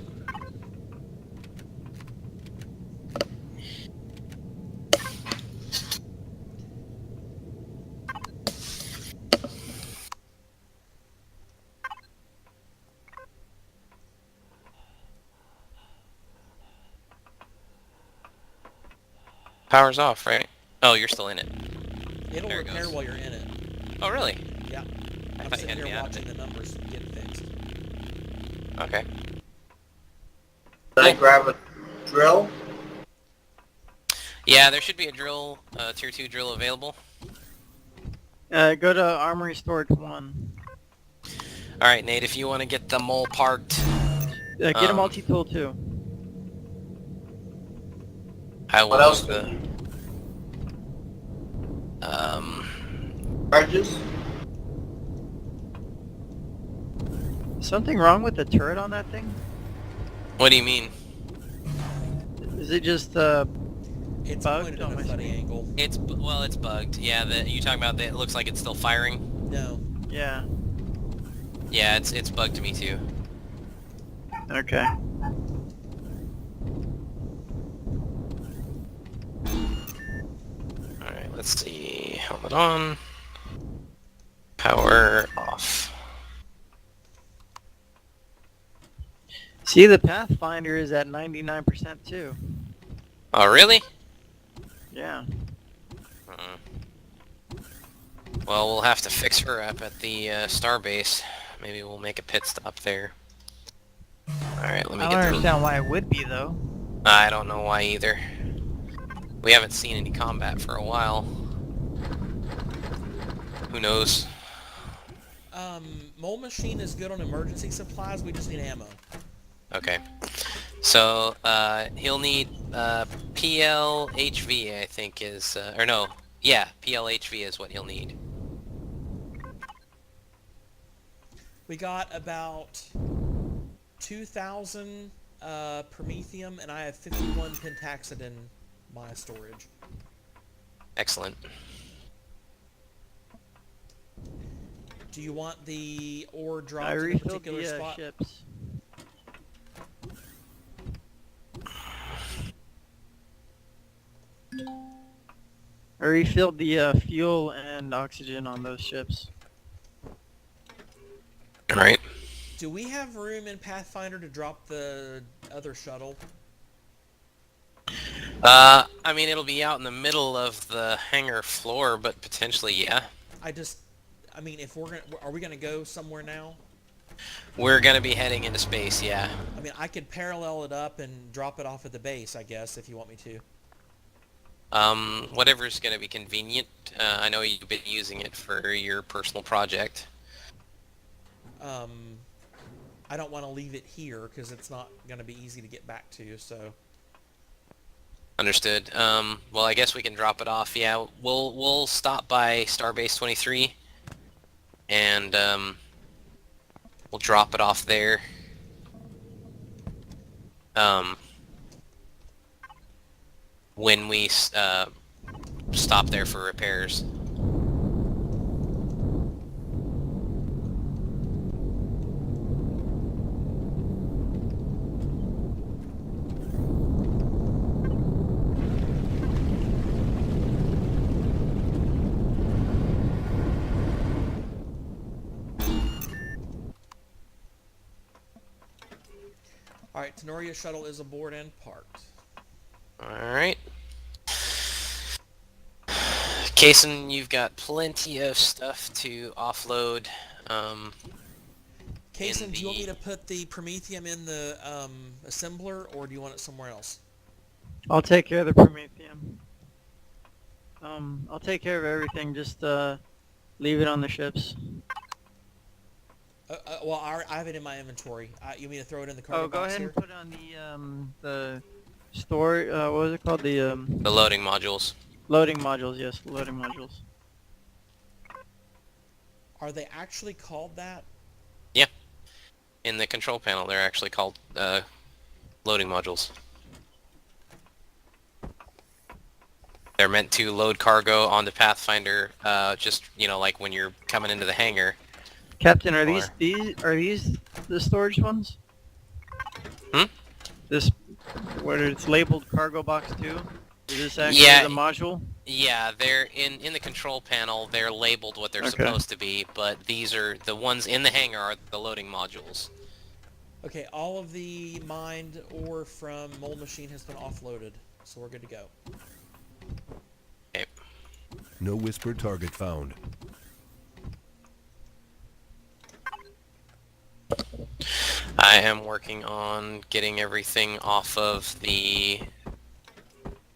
Power's off, right? Oh, you're still in it.
It'll
There it
repair
goes.
while you're in it.
Oh, really?
Yeah.
I
I'm
thought you
sitting
had
here
me out of
watching
it.
the numbers get fixed.
Okay.
Did I grab a drill?
Yeah, there should be a drill, tier 2 drill available.
Go to Armory Storage 1.
Alright, Nate, if you want to get the mole parked,
Get a multi-tool too.
I will...
What else? Charges?
Something wrong with the turret on that thing?
What do you mean?
Is it just
It's
bugged
pointed
on
at a
my
funny
screen?
angle.
It's bugged. Yeah, you talking about that? It looks like it's still firing.
No.
Yeah.
Yeah, it's bugged to me too.
Okay.
All right, let's see. Helmet on. Power off.
See, the Pathfinder is at 99% too.
Oh, really?
Yeah.
Well, we'll have to fix her up at the Starbase. Maybe we'll make a pit stop there. Alright, let me
I
get
don't
the...
understand why it would be though.
I don't know why either. We haven't seen any combat for a while. Who knows?
Mole Machine is good on emergency supplies. We just need ammo.
Okay. So, he'll need PLHV, I think is... or no. Yeah, PLHV is what he'll need.
We got about 2,000 promethium, and I have 51 pentaxid in my storage.
Excellent.
Do you want the ore dropped
I
in a
refilled
particular
the
spot?
ships. I refilled the fuel and oxygen on those ships.
Alright.
Do we have room in Pathfinder to drop the other shuttle?
I mean, it'll be out in the middle of the hangar floor, but potentially, yeah.
I mean, if we're gonna, are we gonna go somewhere now?
We're gonna be heading into space, yeah.
I mean, I could parallel it up and drop it off at the base, I guess, if you want me to.
Whatever's gonna be convenient. I know you've been using it for your personal project.
I don't want to leave it here because it's not gonna be easy to get back to, so.
Understood. Well, I guess we can drop it off. Yeah, we'll stop by Starbase 23, and we'll drop it off there. When we stop there for repairs.
Alright, Tenoria shuttle is aboard and parked.
Alright. Kason, you've got plenty of stuff to offload.
Kason, do you want me to put the promethium in the assembler, or do you want it somewhere else?
I'll take care of the promethium. I'll take care of everything. Just leave it on the ships.
Well, I have it in my inventory. You want me to throw it in the cargo
Go
box
ahead
here?
and put it on the store. What was it called? The
loading modules.
loading modules. Yes, loading modules.
Are they actually called that?
Yeah. In the control panel, they're actually called loading modules. They're meant to load cargo onto Pathfinder, just, you know, like when you're coming into the hangar.
Captain, are these the storage ones?
Hmm?
This, where it's labeled cargo box 2? Is this actually
Yeah.
the module?
Yeah, they're in the control panel. They're labeled what they're
Okay.
supposed to be, but these are the ones in the hangar are the loading modules.
Okay, all of the mined ore from Mole Machine has been offloaded, so we're good to go.
Okay.
No whisper target found.
I am working on getting everything off of the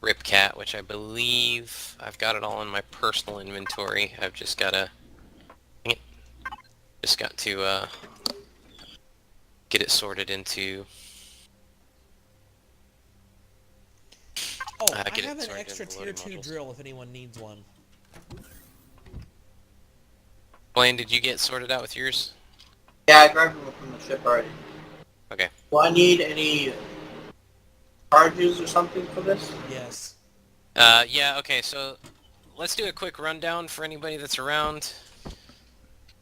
Ripcat, which I believe I've got it all in my personal inventory. I've just gotta get it sorted into.
Oh, I
get it
have an
sorted
extra
into
tier
loading
2
modules.
drill if anyone needs one.
Blaine, did you get sorted out with yours?
Yeah, I grabbed one from the ship already.
Okay.
Do I need any charges or something for this?
Yes.
Yeah, okay, so let's do a quick rundown for anybody that's around.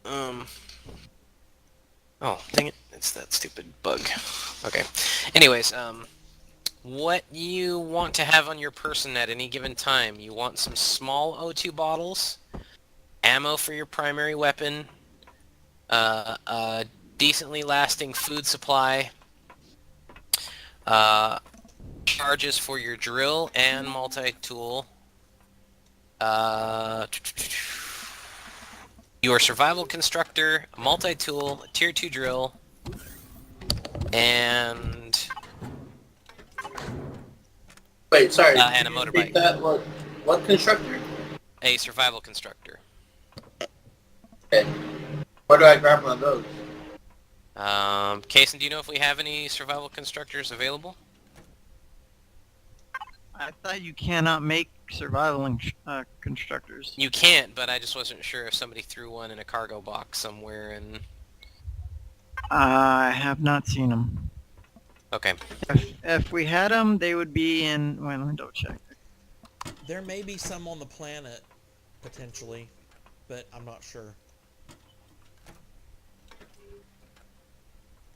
Oh, dang it, it's that stupid bug. Okay. Anyways, what you want to have on your person at any given time. You want some small O2 bottles, ammo for your primary weapon, a decently lasting food supply, charges for your drill and multi-tool, your survival constructor, a multi-tool, a tier 2 drill, and
Wait, sorry.
and a
can you
motorbike.
repeat that? What constructor?
A survival constructor.
Okay. Where do I grab one of those?
Kason, do you know if we have any survival constructors available?
I thought you cannot make survival constructors.
You can't, but I just wasn't sure if somebody threw one in a cargo box somewhere and...
I have not seen them.
Okay.
If we had them, they would be in... Wait, let me double check.
There may be some on the planet, potentially, but I'm not sure.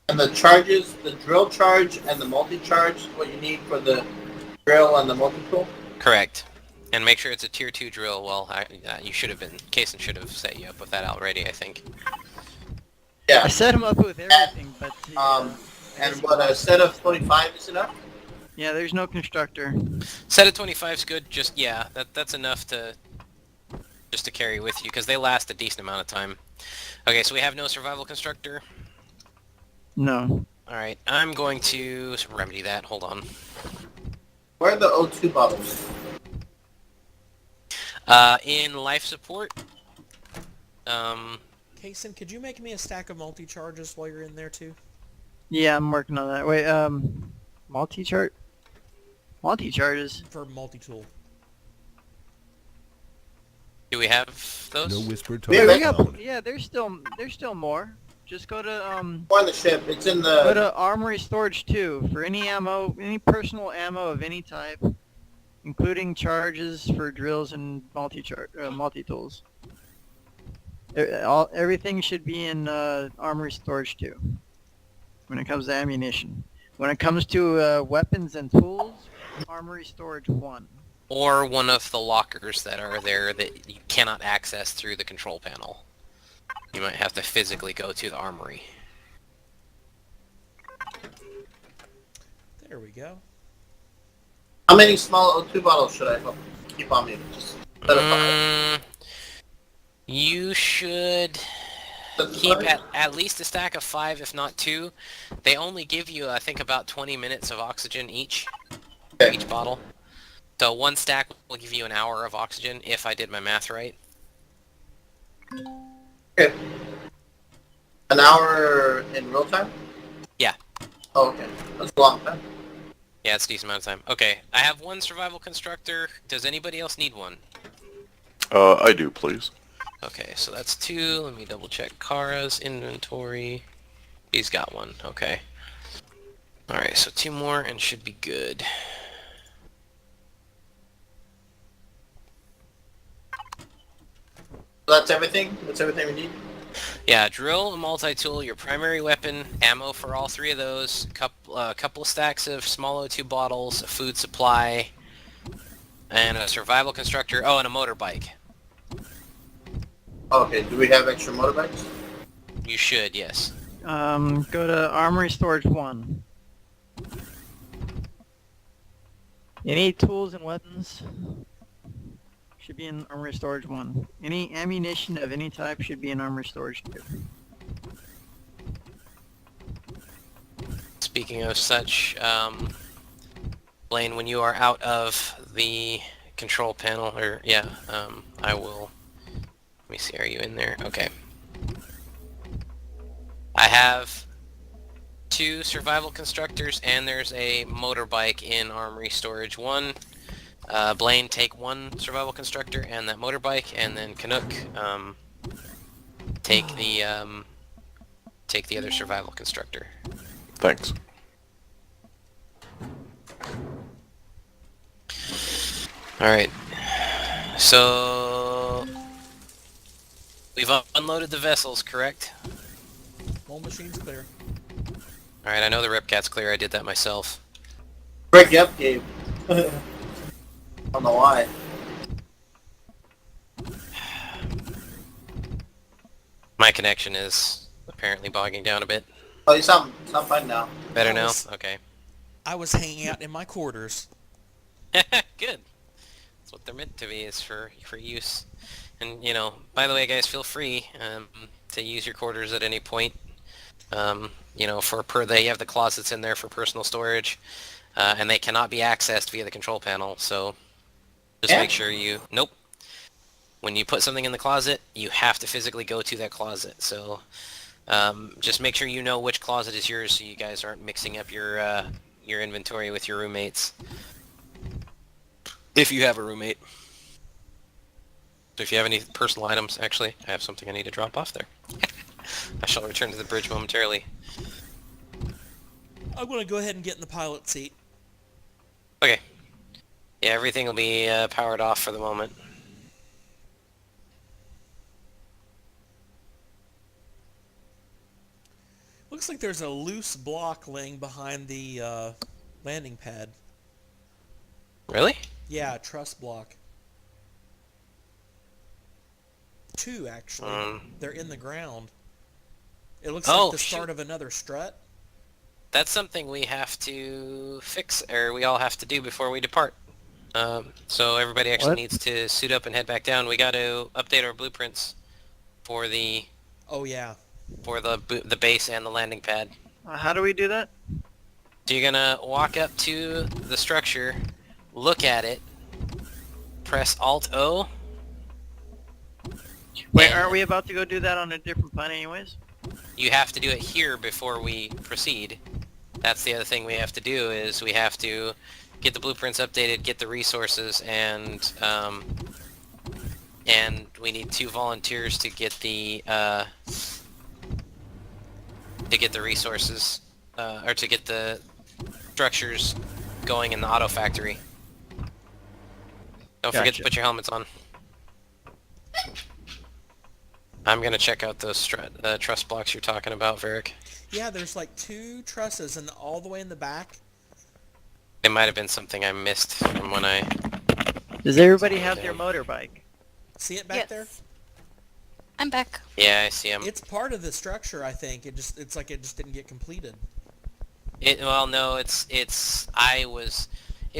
And the charges, the drill charge and the multi-charge, is what you need for the drill and the multi-tool?
Correct. And make sure it's a tier 2 drill. Well, you should have been... Kason should have set you up with that already, I think.
Yeah.
I set them up with everything, but...
And what, a set of 25 is enough?
Yeah, there's no constructor.
Set of 25 is good. Just, yeah, that's enough to... just to carry with you, because they last a decent amount of time. Okay, so we have no survival constructor.
No.
Alright, I'm going to remedy that. Hold on.
Where are the O2 bottles?
In life support.
Kason, could you make me a stack of multi-charges while you're in there, too?
Yeah, I'm working on that. Wait, multi-chart? Multi-charges?
For multi-tool.
Do we have those?
No whispered
Yeah,
target
we got,
found.
yeah, there's still more. Just go to,
Or on the ship. It's in
go
the...
to Armory Storage 2 for any ammo, any personal ammo of any type, including charges for drills and multi-tools. Everything should be in Armory Storage 2 when it comes to ammunition. When it comes to weapons and tools, Armory Storage 1.
Or one of the lockers that are there that you cannot access through the control panel. You might have to physically go to the armory.
There we go.
How many small O2 bottles should I keep on me? Just set of 5.
You should keep at least a stack of 5, if not 2. They only give you, I think, about 20 minutes of oxygen each,
Okay.
each bottle. So one stack will give you an hour of oxygen, if I did my math right.
Okay. An hour in real time?
Yeah.
Oh, okay. That's a long time.
Yeah, it's a decent amount of time. Okay, I have one survival constructor. Does anybody else need one?
I do, please.
Okay, so that's 2. Let me double check Kara's inventory. He's got one. Okay. Alright, so 2 more and should be good.
So that's everything? That's everything we need?
Yeah, drill, a multi-tool, your primary weapon, ammo for all 3 of those, couple of stacks of small O2 bottles, a food supply, and a survival constructor. Oh, and a motorbike.
Okay, do we have extra motorbikes?
You should, yes.
Go to Armory Storage 1. Any tools and weapons should be in Armory Storage 1. Any ammunition of any type should be in Armory Storage 2.
Speaking of such, Blaine, when you are out of the control panel, or, yeah, I will... Let me see, are you in there? Okay. I have 2 survival constructors, and there's a motorbike in Armory Storage 1. Blaine, take 1 survival constructor and that motorbike, and then Canuck, take the other survival constructor.
Thanks.
Alright. So... We've unloaded the vessels, correct?
Whole machine's clear.
Alright, I know the Ripcat's clear, I did that myself.
Break up, Gabe. I don't know why.
My connection is apparently bogging down a bit.
Oh, you sound fine now.
Better now?
Nice.
Okay.
I was hanging out in my quarters.
Good. That's what they're meant to be, is for use. And, you know, by the way, guys, feel free to use your quarters at any point. You know, they have the closets in there for personal storage, and they cannot be accessed via the control panel, so just
Yeah.
make sure you... Nope. When you put something in the closet, you have to physically go to that closet, so just make sure you know which closet is yours so you guys aren't mixing up your inventory with your roommates. If you have a roommate. So if you have any personal items, actually, I have something I need to drop off there. I shall return to the bridge momentarily.
I'm going to go ahead and get in the pilot seat.
Okay. Yeah, everything will be powered off for the moment.
Looks like there's a loose block laying behind the landing pad.
Really?
Yeah, a truss block. 2, actually. They're in the ground. It looks
Oh,
like the
shoot.
start of another strut.
That's something we have to fix, or we all have to do before we depart. So everybody actually
What?
needs to suit up and head back down. We got to update our blueprints for the
Oh, yeah.
the base and the landing pad.
How do we do that?
So you're gonna walk up to the structure, look at it, press Alt-O.
Wait,
and
aren't we about to go do that on a different planet anyways?
You have to do it here before we proceed. That's the other thing we have to do, is we have to get the blueprints updated, get the resources, and we need 2 volunteers to get the resources, or to get the structures going in the auto factory. Don't forget to
Gotcha.
put your helmets on. I'm gonna check out those truss blocks you're talking about, Varric.
Yeah, there's like 2 trusses and all the way in the back.
It might have been something I missed from when I...
Does everybody have their motorbike?
See it back
Yes.
there?
I'm back.
Yeah, I see them.
It's part of the structure, I think. It's like it just didn't get completed.
Well, no, it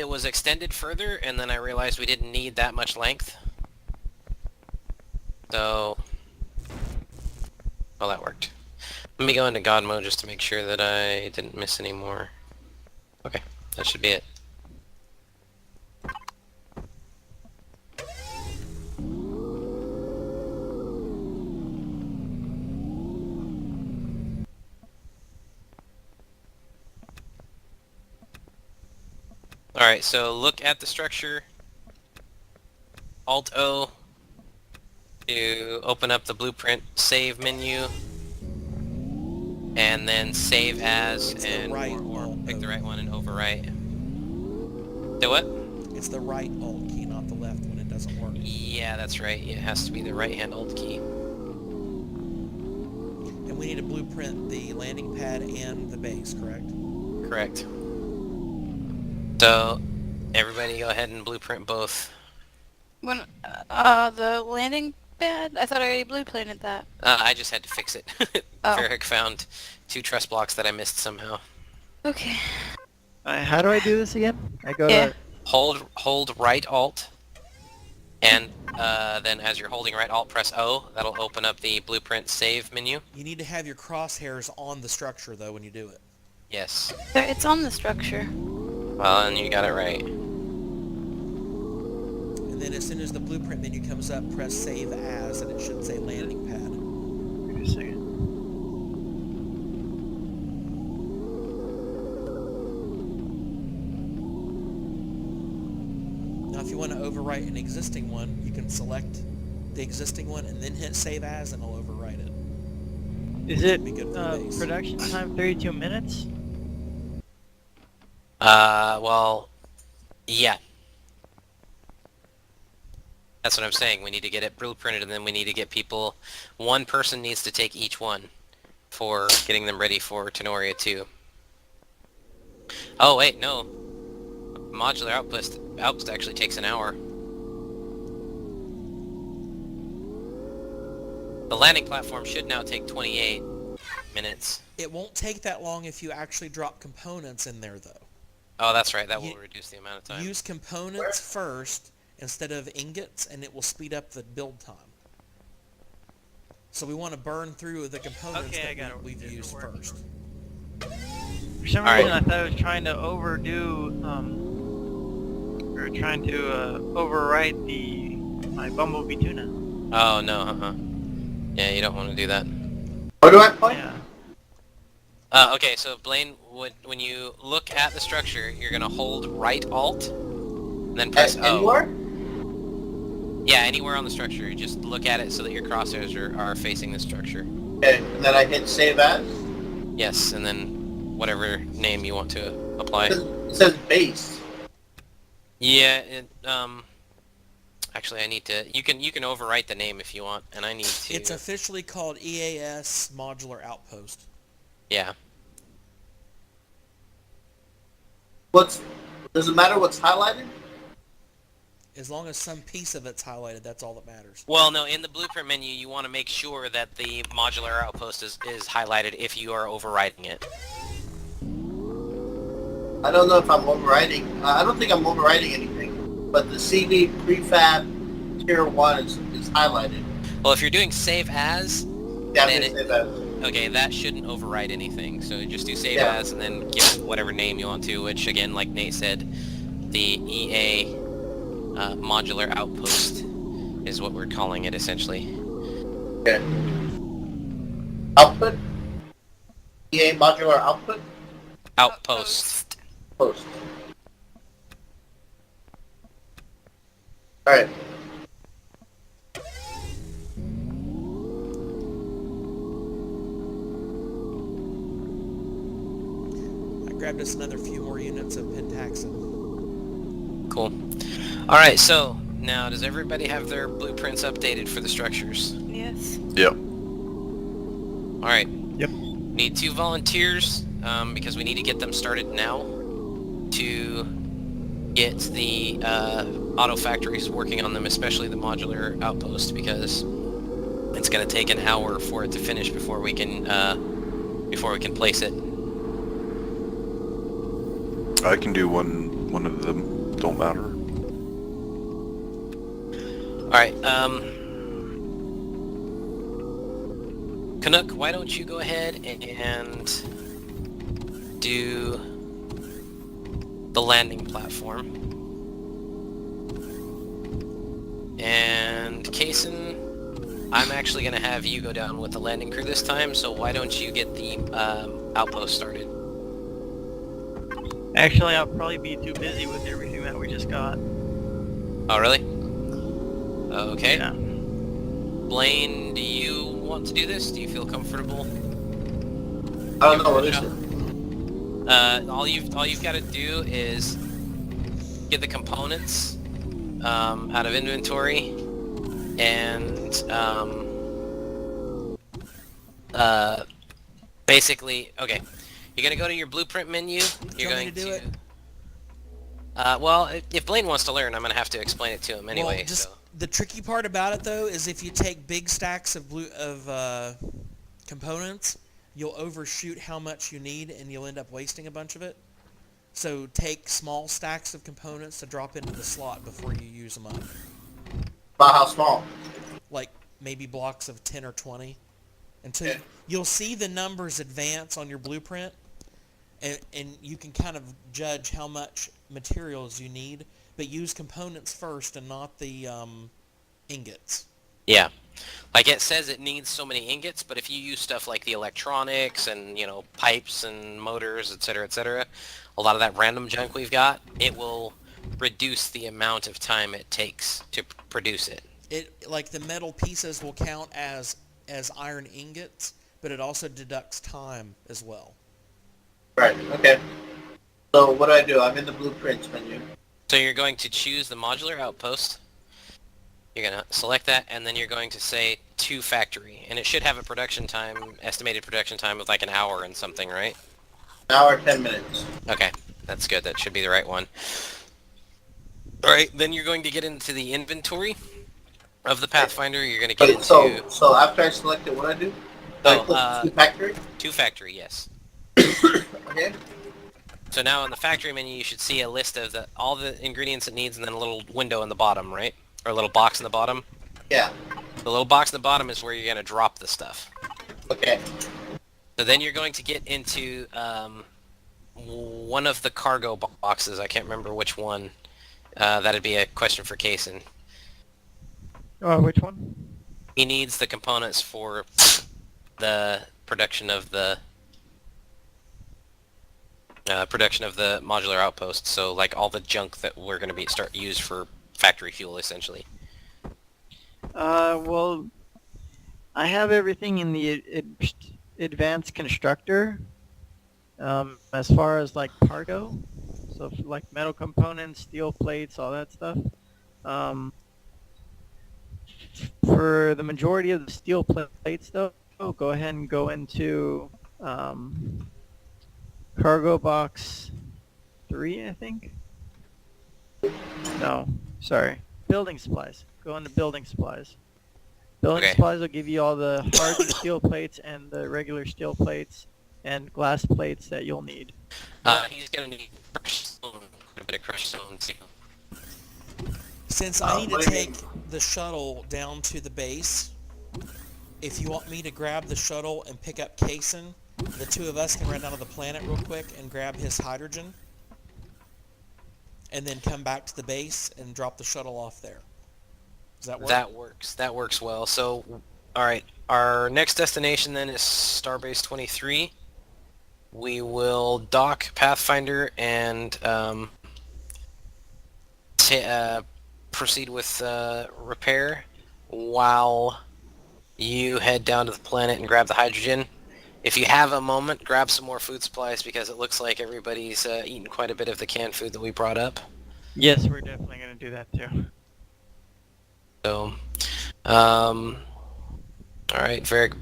was extended further, and then I realized we didn't need that much length. So... Well, that worked. Let me go into God mode just to make sure that I didn't miss any more. Okay, that should be it. Alright, so look at the structure. Alt-O to open up the blueprint save menu. And then save as,
It's the
and
right
or
alt,
pick the
though.
right one and overwrite. Do what?
It's the right alt key, not the left when it doesn't work.
Yeah, that's right. It has to be the right hand alt key.
And we need to blueprint the landing pad and the base, correct?
Correct. So, everybody go ahead and blueprint both.
When the landing pad, I thought I already blueprinted that.
I just had to fix it.
Oh.
Varric found 2 truss blocks that I missed somehow.
Okay.
How do I do this again? I go
Yeah.
to...
Hold right alt, and then as you're holding right alt, press O. That'll open up the blueprint save menu.
You need to have your crosshairs on the structure, though, when you do it.
Yes.
It's on the structure.
Well, and you got it right.
And then as soon as the blueprint menu comes up, press save as, and it should say landing pad.
Wait a second.
Now, if you want to overwrite an existing one, you can select the existing one and then hit save as, and it'll overwrite it.
Is it
Be good for the base.
production time 32 minutes?
Well, yeah. That's what I'm saying. We need to get it blueprinted, and then we need to get people... One person needs to take each one for getting them ready for Tenoria 2. Oh, wait, no. Modular outpost actually takes an hour. The landing platform should now take 28 minutes.
It won't take that long if you actually drop components in there, though.
Oh, that's right. That will reduce the amount of time.
Use components first instead of ingots, and it will speed up the build time. So we want to burn through the components that we've used first.
For some reason, I thought I was trying to overdo, or trying to overwrite my Bumblebee tuna.
Oh, no, Yeah, you don't want to do that.
Where do I point?
Yeah.
Okay, so Blaine, when you look at the structure, you're going to hold right Alt, and then press O.
Anywhere?
Yeah, anywhere on the structure. You just look at it so that your crosshairs are facing the structure.
Okay, and then I hit Save As.
Yes, and then whatever name you want to apply.
It says base.
Yeah, actually I need to... You can overwrite the name if you want, and I need to...
It's officially called EAS Modular Outpost.
Yeah.
Does it matter what's highlighted?
As long as some piece of it's highlighted, that's all that matters.
Well, no, in the blueprint menu, you want to make sure that the modular outpost is highlighted if you are overwriting it.
I don't know if I'm overwriting. I don't think I'm overwriting anything. But the CV prefab tier 1 is highlighted.
Well, if you're doing save as,
Yeah,
then
Save As.
okay, that shouldn't overwrite anything. So just do save as and then give it whatever name you want to, which again, like Nate said, the EA modular outpost is what we're calling it essentially.
Okay. Output? EA modular output?
Outpost.
Post. Alright.
I grabbed us another few more units of Pentaxin.
Cool. Alright, so now does everybody have their blueprints updated for the structures?
Yes.
Yep.
Alright.
Yep.
Need 2 volunteers, because we need to get them started now to get the auto factories working on them, especially the modular outpost, because it's going to take an hour for it to finish before we can place it.
I can do one of them. Don't matter.
Alright, Canuck, why don't you go ahead and do the landing platform. And Kaysen, I'm actually going to have you go down with the landing crew this time, so why don't you get the outpost started?
Actually, I'll probably be too busy with everything that we just got.
Oh, really? Okay.
Yeah.
Blaine, do you want to do this? Do you feel comfortable?
I don't know what is it.
All you've got to do is get the components out of inventory, and basically, okay, you're gonna go to your blueprint menu. You're going
to do it.
Well, if Blaine wants to learn, I'm gonna have to explain it to him anyway.
Well, just
so.
the tricky part about it though is if you take big stacks of components, you'll overshoot how much you need and you'll end up wasting a bunch of it. So take small stacks of components to drop into the slot before you use them up.
About how small?
Like maybe blocks of 10 or 20. Until you'll see the numbers advance on your blueprint, and you can kind of judge how much materials you need, but use components first and not the ingots.
Yeah. Like it says it needs so many ingots, but if you use stuff like the electronics and, pipes and motors, etc., a lot of that random junk we've got, it will reduce the amount of time it takes to produce it.
Like the metal pieces will count as iron ingots, but it also deducts time as well.
Right, okay. So what do? I'm in the blueprints menu.
So you're going to choose the modular outpost. You're going to select that, and then you're going to say to factory. And it should have a estimated production time of like an hour and something, right?
An hour, 10 minutes.
Okay, that's good. That should be the right one. Alright, then you're going to get into the inventory of the Pathfinder. You're going to get into...
So after I select it, what I do? I click to factory?
To factory, yes.
Okay.
So now in the factory menu, you should see a list of all the ingredients it needs, and then a little window in the bottom, right? Or a little box in the bottom.
Yeah.
The little box in the bottom is where you're going to drop the stuff.
Okay.
So then you're going to get into one of the cargo boxes. I can't remember which one. That'd be a question for Kaysen.
Oh, which one?
He needs the components for the production of the modular outpost. So like all the junk that we're going to start use for factory fuel, essentially.
Well, I have everything in the advanced constructor. As far as like cargo, so like metal components, steel plates, all that stuff. For the majority of the steel plates, though, go ahead and go into cargo box 3, I think. No, sorry, building supplies. Go into building supplies. Building supplies will give you all the hardened steel plates and the regular steel plates and glass plates that you'll need.
He's going to need crushed stone, quite a bit of crushed stone too.
Since I need to take the shuttle down to the base, if you want me to grab the shuttle and pick up Kaysen, the two of us can run down to the planet real quick and grab his hydrogen, and then come back to the base and drop the shuttle off there. Does that work?
That works. That works well. So, alright, our next destination then is Starbase 23. We will dock Pathfinder and proceed with repair while you head down to the planet and grab the hydrogen. If you have a moment, grab some more food supplies because it looks like everybody's eaten quite a bit of the canned food that we brought up.
Yes, we're definitely going to do that too.
So, alright, Varric,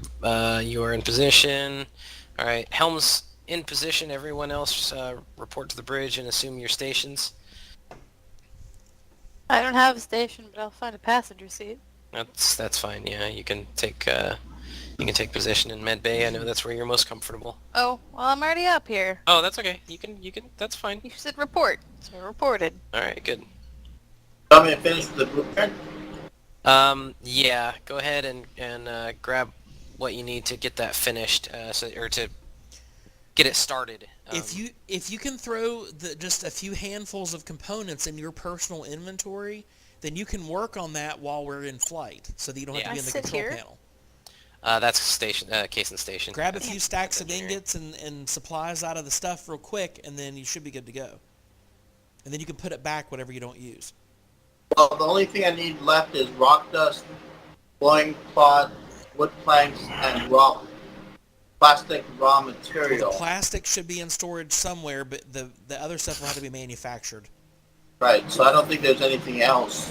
you are in position. Alright, Helm's in position. Everyone else report to the bridge and assume your stations.
I don't have a station, but I'll find a passenger seat.
That's fine, yeah. You can take position in med bay. I know that's where you're most comfortable.
Oh, well, I'm already up here.
Oh, that's okay. You can that's fine.
You said report, so I reported.
Alright, good.
Want me to finish the blueprint?
Yeah, go ahead and grab what you need to get that finished, or to get it started.
If you can throw just a few handfuls of components in your personal inventory, then you can work on that while we're in flight, so that you don't have to be in the control panel.
That's station, Kaysen station.
Grab a few stacks of ingots and supplies out of the stuff real quick, and then you should be good to go. And then you can put it back whatever you don't use.
Well, the only thing I need left is rock dust, blowing cloth, wood planks, and plastic raw material.
Well, the plastic should be in storage somewhere, but the other stuff will have to be manufactured.
Right, so I don't think there's anything else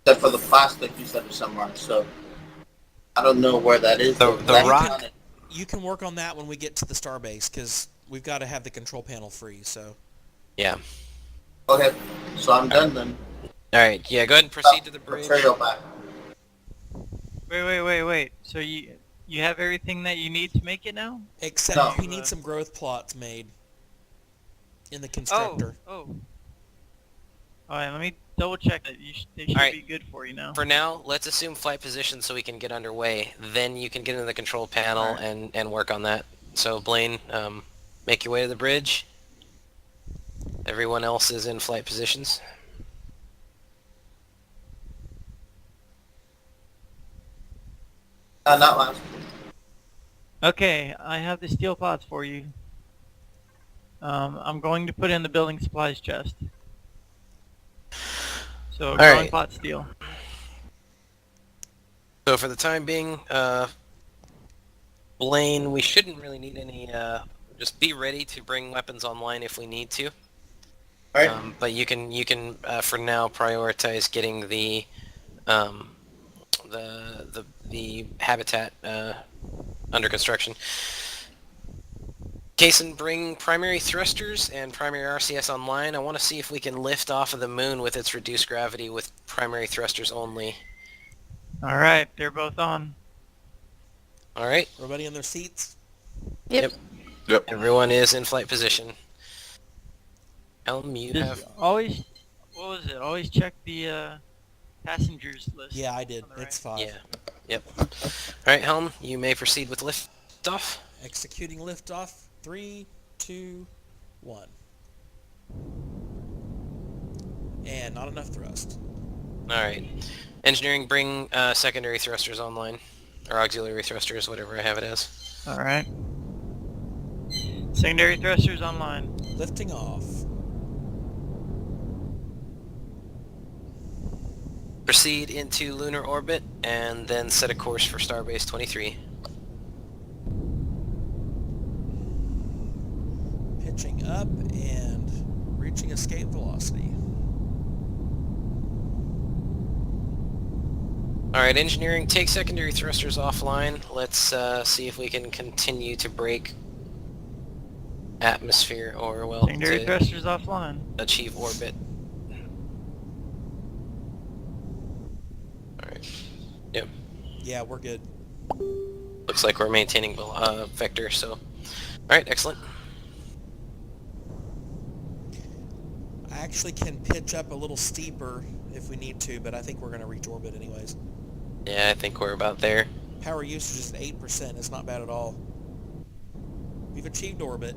except for the plastic you said is somewhere. So I don't know where that is.
The rock.
You can work on that when we get to the starbase, because we've got to have the control panel free. So.
Yeah.
Okay, so I'm done then.
All right. Yeah. Go ahead and proceed to the bridge.
Material back.
Wait. So you have everything that you need to make it now?
Except we need some growth plots made in the constructor.
Oh. Alright, let me double check that. They should be good for you now.
For now, let's assume flight position so we can get underway. Then you can get into the control panel and work on that. So Blaine, make your way to the bridge. Everyone else is in flight positions.
Not last.
Okay, I have the steel pots for you. I'm going to put in the building supplies chest. So, growing pot steel.
So for the time being, Blaine, we shouldn't really need any, just be ready to bring weapons online if we need to.
Alright.
But you can for now prioritize getting the the habitat under construction. Kason, bring primary thrusters and primary RCS online. I want to see if we can lift off of the moon with its reduced gravity with primary thrusters only.
All right, they're both on.
All right.
Everybody in their seats?
Yep.
Yep.
Everyone is in flight position. Helm, you
Just
have...
always, what was it? Always check the passengers list.
Yeah, I did.
on the right.
It's 5.
Yeah. Yep. All right, Helm, you may proceed with liftoff.
Executing liftoff. 3, 2, 1. And not enough thrust.
All right. Engineering, bring secondary thrusters online. Or auxiliary thrusters, whatever I have it as.
All right. Secondary thrusters online.
Lifting off.
Proceed into lunar orbit, and then set a course for Starbase 23.
Pitching up and reaching escape velocity.
Alright, engineering, take secondary thrusters offline. Let's see if we can continue to break atmosphere, or, well,
Secondary
to
thrusters offline.
achieve orbit. Alright. Yep.
Yeah, we're good.
Looks like we're maintaining vector, so... Alright, excellent.
I actually can pitch up a little steeper if we need to, but I think we're going to reach orbit anyways.
Yeah, I think we're about there.
Power usage is at 8%. It's not bad at all. We've achieved orbit.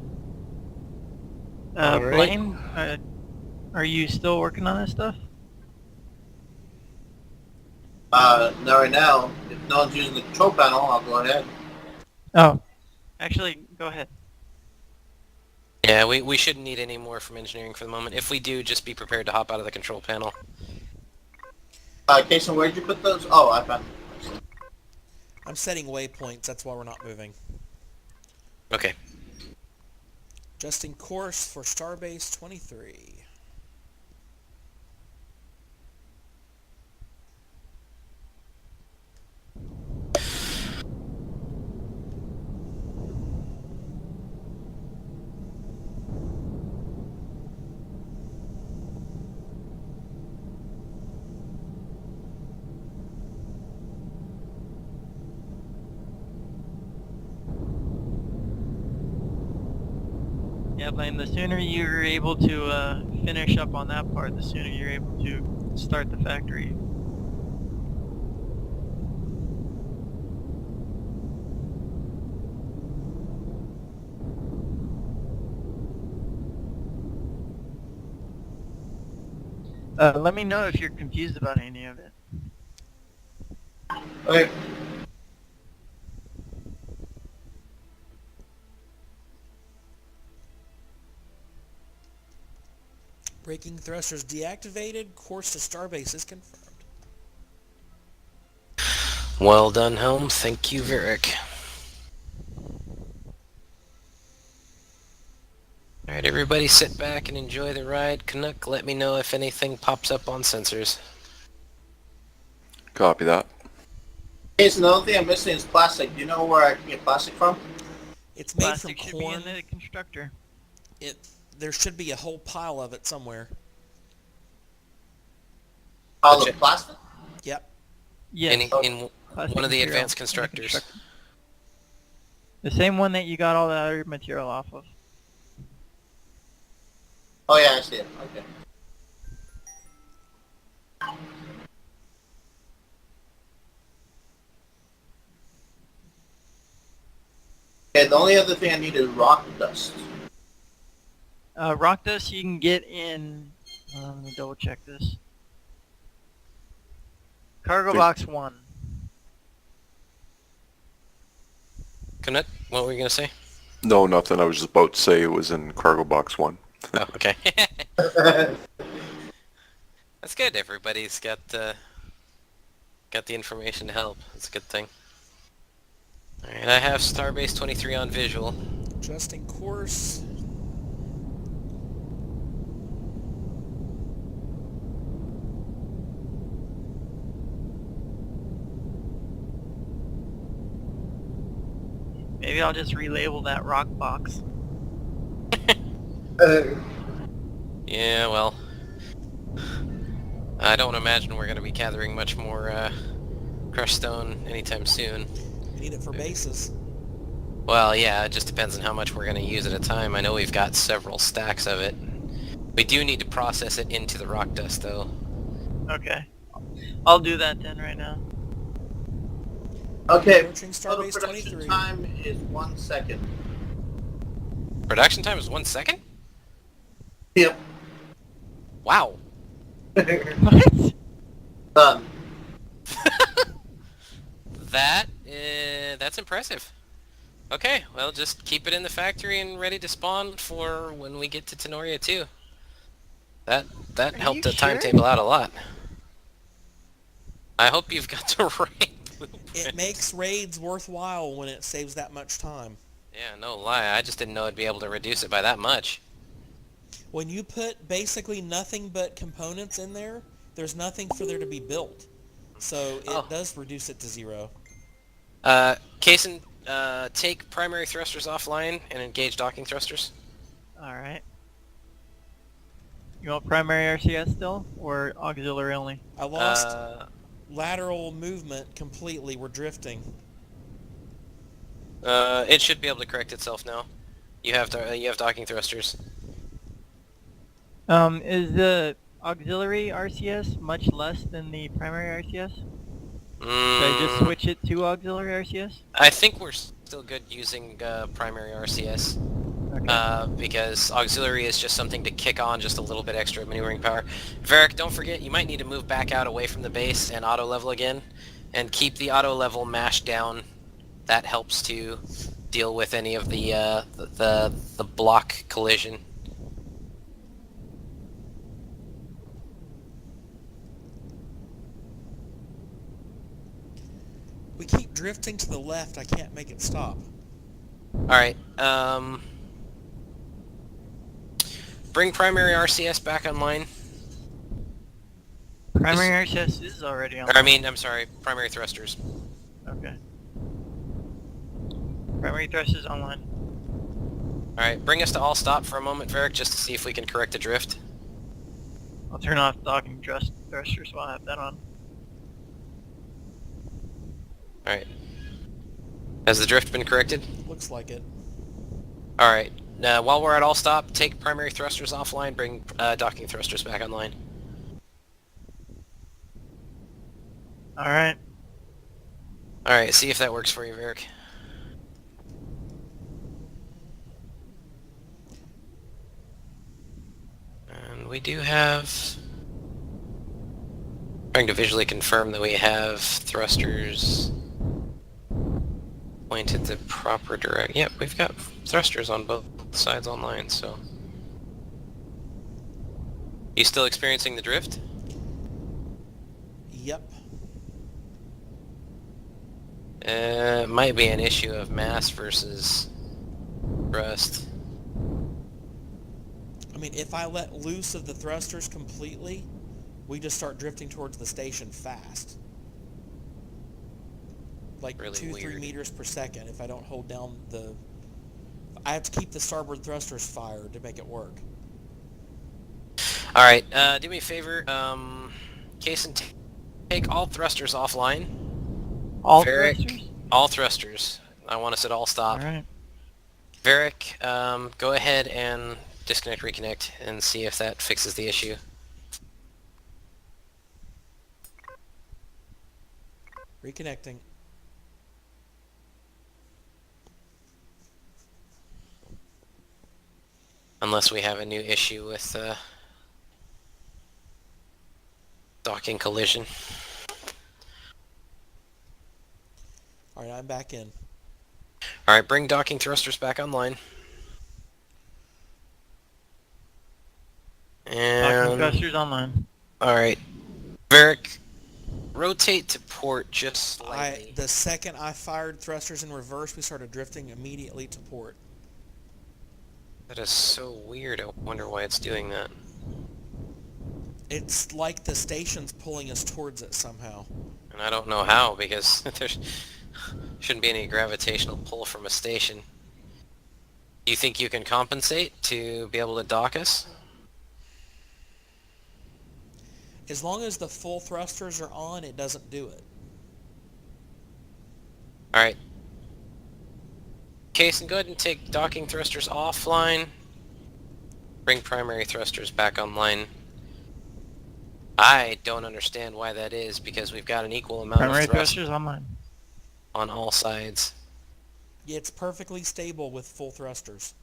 All right.
Blaine, are you still working on this stuff?
Not right now. If no one's using the control panel, I'll go ahead.
Oh, actually, go ahead.
Yeah, we shouldn't need any more from engineering for the moment. If we do, just be prepared to hop out of the control panel.
Kason, where'd you put those? Oh, I found them.
I'm setting waypoints. That's why we're not moving.
Okay.
Adjusting course for Starbase 23.
Yeah, Blaine, the sooner you're able to finish up on that part, the sooner you're able to start the factory. Let me know if you're confused about any of it.
Okay.
Braking thrusters deactivated. Course to Starbase is confirmed.
Well done, Helm. Thank you, Varric. Alright, everybody sit back and enjoy the ride. Canuck, let me know if anything pops up on sensors.
Copy that.
Kason, the only thing I'm missing is plastic. Do you know where I can get plastic from?
It's made
Plastic
from
should be
corn.
in the constructor.
There should be a whole pile of it somewhere.
All
Legit.
the plastic?
Yep.
Yes.
In
Plastic
one of the
material
advanced
in the
constructors.
constructor. The same one that you got all the other material off of.
Oh yeah, I see it. Okay. Okay, the only other thing I need is rock dust.
Rock dust you can get in. Let me double check this. Cargo
Good.
box 1.
Canuck, what were you going to say?
No, nothing. I was just about to say it was in cargo box 1.
Oh, okay. That's good. Everybody's got the information to help. That's a good thing. Alright, I have Starbase 23 on visual.
Adjusting course.
Maybe I'll just relabel that rock box.
Yeah, well, I don't imagine we're going to be gathering much more crushed stone anytime soon.
We need it for bases.
Well, yeah, it just depends on how much we're going to use at a time. I know we've got several stacks of it. We do need to process it into the rock dust, though.
Okay. I'll do that then right now.
Okay,
Approaching
total
Starbase
production
23.
time is 1 second.
Production time is 1 second?
Yep.
Wow.
What?
Done.
That's impressive. Okay, well, just keep it in the factory and ready to spawn for when we get to Tenoria 2. That
Are
helped
you
the
sure?
timetable out a lot. I hope you've got the right blueprint.
It makes raids worthwhile when it saves that much time.
Yeah, no lie. I just didn't know I'd be able to reduce it by that much.
When you put basically nothing but components in there, there's nothing for there to be built. So it does reduce it to 0.
Kason, take primary thrusters offline and engage docking thrusters.
Alright. You want primary RCS still, or auxiliary only?
I lost lateral movement completely. We're drifting.
It should be able to correct itself now. You have docking thrusters.
Is the auxiliary RCS much less than the primary RCS? Should I just switch it to auxiliary RCS?
I think we're still good using primary RCS.
Okay.
Because auxiliary is just something to kick on just a little bit extra maneuvering power. Varric, don't forget, you might need to move back out away from the base and auto level again, and keep the auto level mashed down. That helps to deal with any of the block collision.
We keep drifting to the left. I can't make it stop.
Alright, bring primary RCS back online.
Primary RCS is already on.
Or, I'm sorry, primary thrusters.
Okay. Primary thrusters online.
Alright, bring us to all stop for a moment, Varric, just to see if we can correct the drift.
I'll turn off docking thrusters while I have that on.
Alright. Has the drift been corrected?
Looks like it.
Alright. Now, while we're at all stop, take primary thrusters offline, bring docking thrusters back online.
Alright.
Alright, see if that works for you, Varric. And we do have... Trying to visually confirm that we have thrusters pointed the proper direction. Yep, we've got thrusters on both sides online, so... You still experiencing the drift?
Yep.
It might be an issue of mass versus thrust.
I mean, if I let loose of the thrusters completely, we just start drifting towards the station fast. Like
Really
2-3
weird.
meters per second if I don't hold down the... I have to keep the starboard thrusters fired to make it work.
Alright, do me a favor, Kason, take all thrusters offline.
All
Varric,
thrusters?
all thrusters. I want us at all stop.
Alright.
Varric, go ahead and disconnect, reconnect, and see if that fixes the issue.
Reconnecting.
Unless we have a new issue with docking collision.
Alright, I'm back in.
Alright, bring docking thrusters back online.
Docking
And...
thrusters online.
Alright. Varric, rotate to port just slightly.
The second I fired thrusters in reverse, we started drifting immediately to port.
That is so weird. I wonder why it's doing that.
It's like the station's pulling us towards it somehow.
And I don't know how, because there's Shouldn't be any gravitational pull from a station. Do you think you can compensate to be able to dock us?
As long as the full thrusters are on, it doesn't do it.
Alright. Kason, go ahead and take docking thrusters offline. Bring primary thrusters back online. I don't understand why that is, because we've got an equal amount
Primary
of thrust
thrusters online.
on all sides.
Yeah, it's perfectly stable with full thrusters.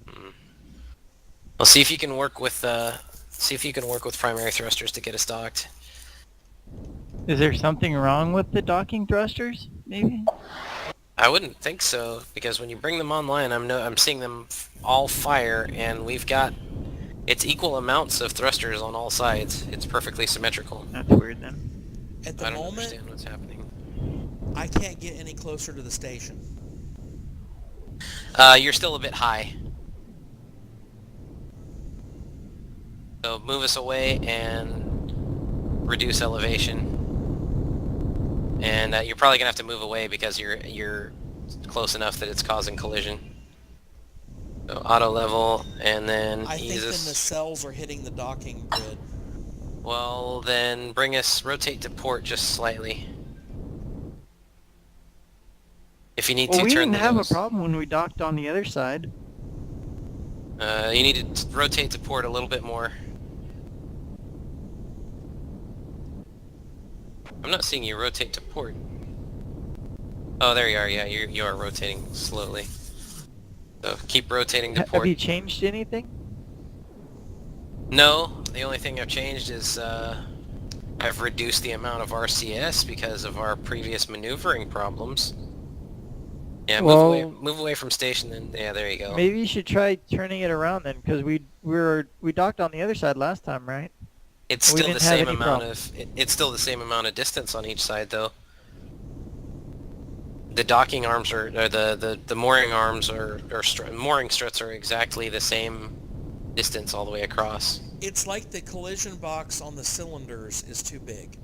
Well, see if you can work with primary thrusters to get us docked.
Is there something wrong with the docking thrusters? Maybe.
I wouldn't think so, because when you bring them online, I'm seeing them all fire, and we've got it's equal amounts of thrusters on all sides. It's perfectly symmetrical.
That's weird then.
At the
I don't
moment,
understand what's happening.
I can't get any closer to the station.
You're still a bit high. So move us away and reduce elevation. And you're probably gonna have to move away because you're close enough that it's causing collision. So auto level, and then
I think
ease
the
us.
nacelles are hitting the docking grid.
Well, then rotate to port just slightly. If you need
Well,
to
we
turn
didn't
the
have
nose.
a problem when we docked on the other side.
You need to rotate to port a little bit more. I'm not seeing you rotate to port. Oh, there you are. Yeah, you are rotating slowly. So keep rotating to
Have
port.
you changed anything?
No, the only thing I've changed is I've reduced the amount of RCS because of our previous maneuvering problems. Yeah,
Well,
move away from station, and yeah, there you go.
Maybe you should try turning it around then, because we docked on the other side last time, right?
It's
we
still the
didn't have
same
any
amount
problems.
it's still the same amount of distance on each side, though. The docking arms or the mooring arms mooring struts are exactly the same distance all the way across.
It's like the collision box on the cylinders is too big.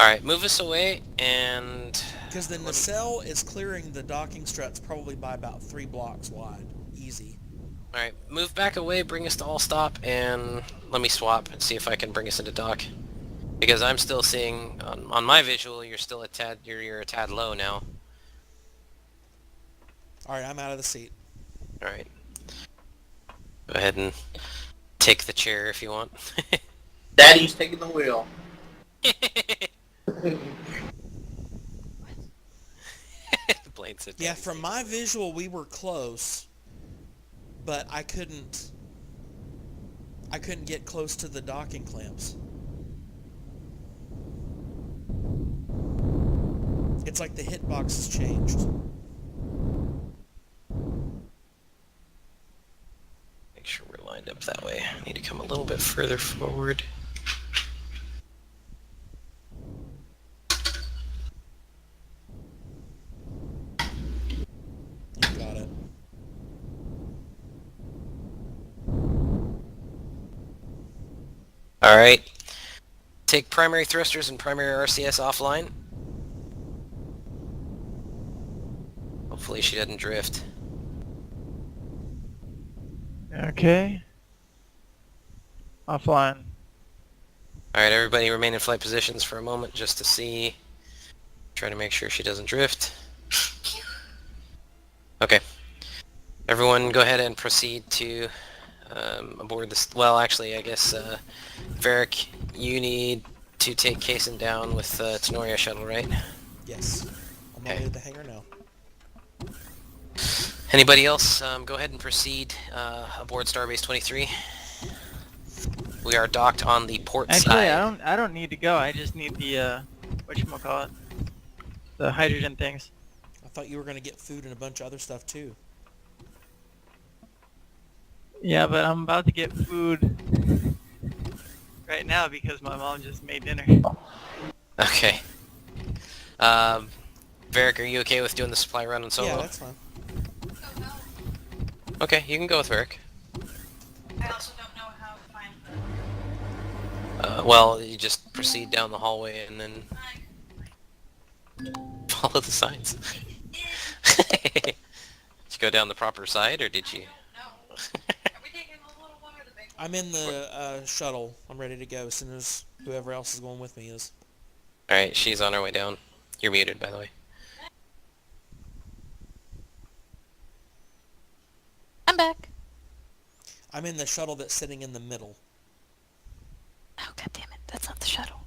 Alright, move us away, and...
Because the nacelle is clearing the docking struts probably by about 3 blocks wide. Easy.
Alright, move back away, bring us to all stop, and let me swap and see if I can bring us into dock. Because I'm still seeing, on my visual, you're still you're a tad low now.
Alright, I'm out of the seat.
Alright. Go ahead and take the chair if you want.
Daddy's taking the wheel.
Blaine said
Yeah,
Daddy's
from
taking
my
the wheel.
visual, we were close. But I couldn't get close to the docking clamps. It's like the hitbox has changed.
Make sure we're lined up that way. I need to come a little bit further forward.
You got it.
Alright. Take primary thrusters and primary RCS offline. Hopefully she doesn't drift.
Okay. Offline.
Alright, everybody remain in flight positions for a moment just to see. Try to make sure she doesn't drift. Okay. Everyone go ahead and proceed to aboard this. Well, actually, I guess Varric, you need to take Kason down with the Tenoria shuttle, right?
Yes. I'm
Okay.
already at the hangar now.
Anybody else? Go ahead and proceed aboard Starbase 23. We are docked on the port
Actually,
side.
I don't need to go. I just need the whatchamacallit, the hydrogen things.
I thought you were going to get food and a bunch of other stuff too.
Yeah, but I'm about to get food right now because my mom just made dinner.
Okay. Varric, are you okay with doing the supply run on solo?
Yeah, that's fine.
Okay, you can go with Varric.
I also don't know how to find
Well, you just proceed down the hallway and then...
the...
follow the signs. Did you go down the proper side, or did you?
I'm in the shuttle. I'm ready to go as soon as whoever else is going with me is.
Alright, she's on her way down. You're muted, by the way.
I'm back.
I'm in the shuttle that's sitting in the middle.
Oh, god damn it. That's not the shuttle.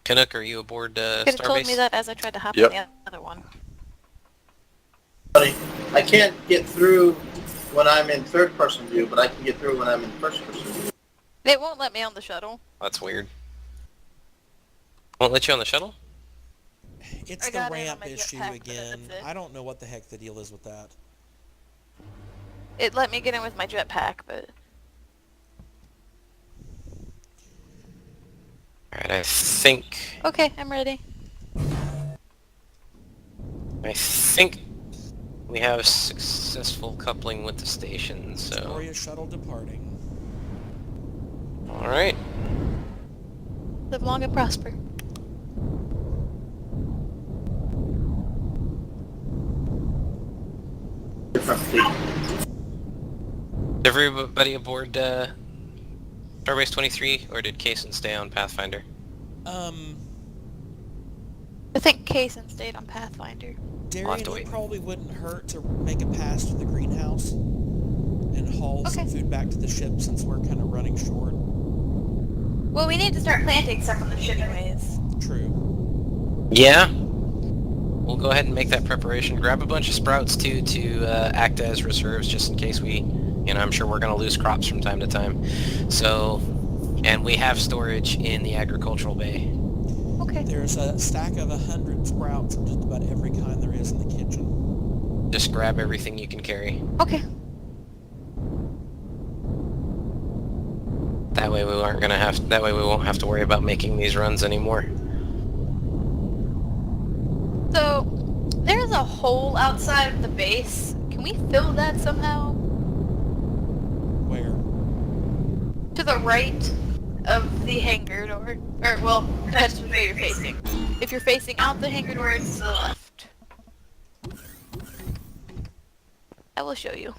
Canuck, are you aboard
You could have told me
Starbase?
that as I tried to hop
Yep.
on the other one.
Buddy, I can't get through when I'm in third-person view, but I can get through when I'm in first-person view.
It won't let me on the shuttle.
That's weird. Won't let you on the shuttle?
It's
I
the
got in on
ramp
my
issue
jetpack, but
again.
that's it.
I don't know what the heck the deal is with that.
It let me get in with my jetpack, but...
Alright, I think
Okay, I'm ready.
we have successful coupling with the station, so...
Tenoria shuttle departing.
Alright.
Live long and prosper.
Different fleet.
Everybody aboard Starbase 23, or did Kaysen stay on Pathfinder?
I think Kaysen stayed on Pathfinder.
I'll have to
Darian,
wait.
it probably wouldn't hurt to make a pass to the greenhouse and haul some
Okay.
food back to the ship since we're kind of running short.
Well, we need to start planting stuff on the ship anyways.
True.
Yeah. We'll go ahead and make that preparation. Grab a bunch of sprouts too to act as reserves just in case we, I'm sure we're going to lose crops from time to time. So, and we have storage in the agricultural bay.
Okay.
There's a stack of 100 sprouts of just about every kind there is in the kitchen.
Just grab everything you can carry.
Okay.
That way we aren't gonna have. That way we won't have to worry about making these runs anymore.
So, there's a hole outside of the base. Can we fill that somehow?
Where?
To the right of the hangar door. Or, well, that's where you're facing. If you're facing out the hangar door, it's to the left. I will show you.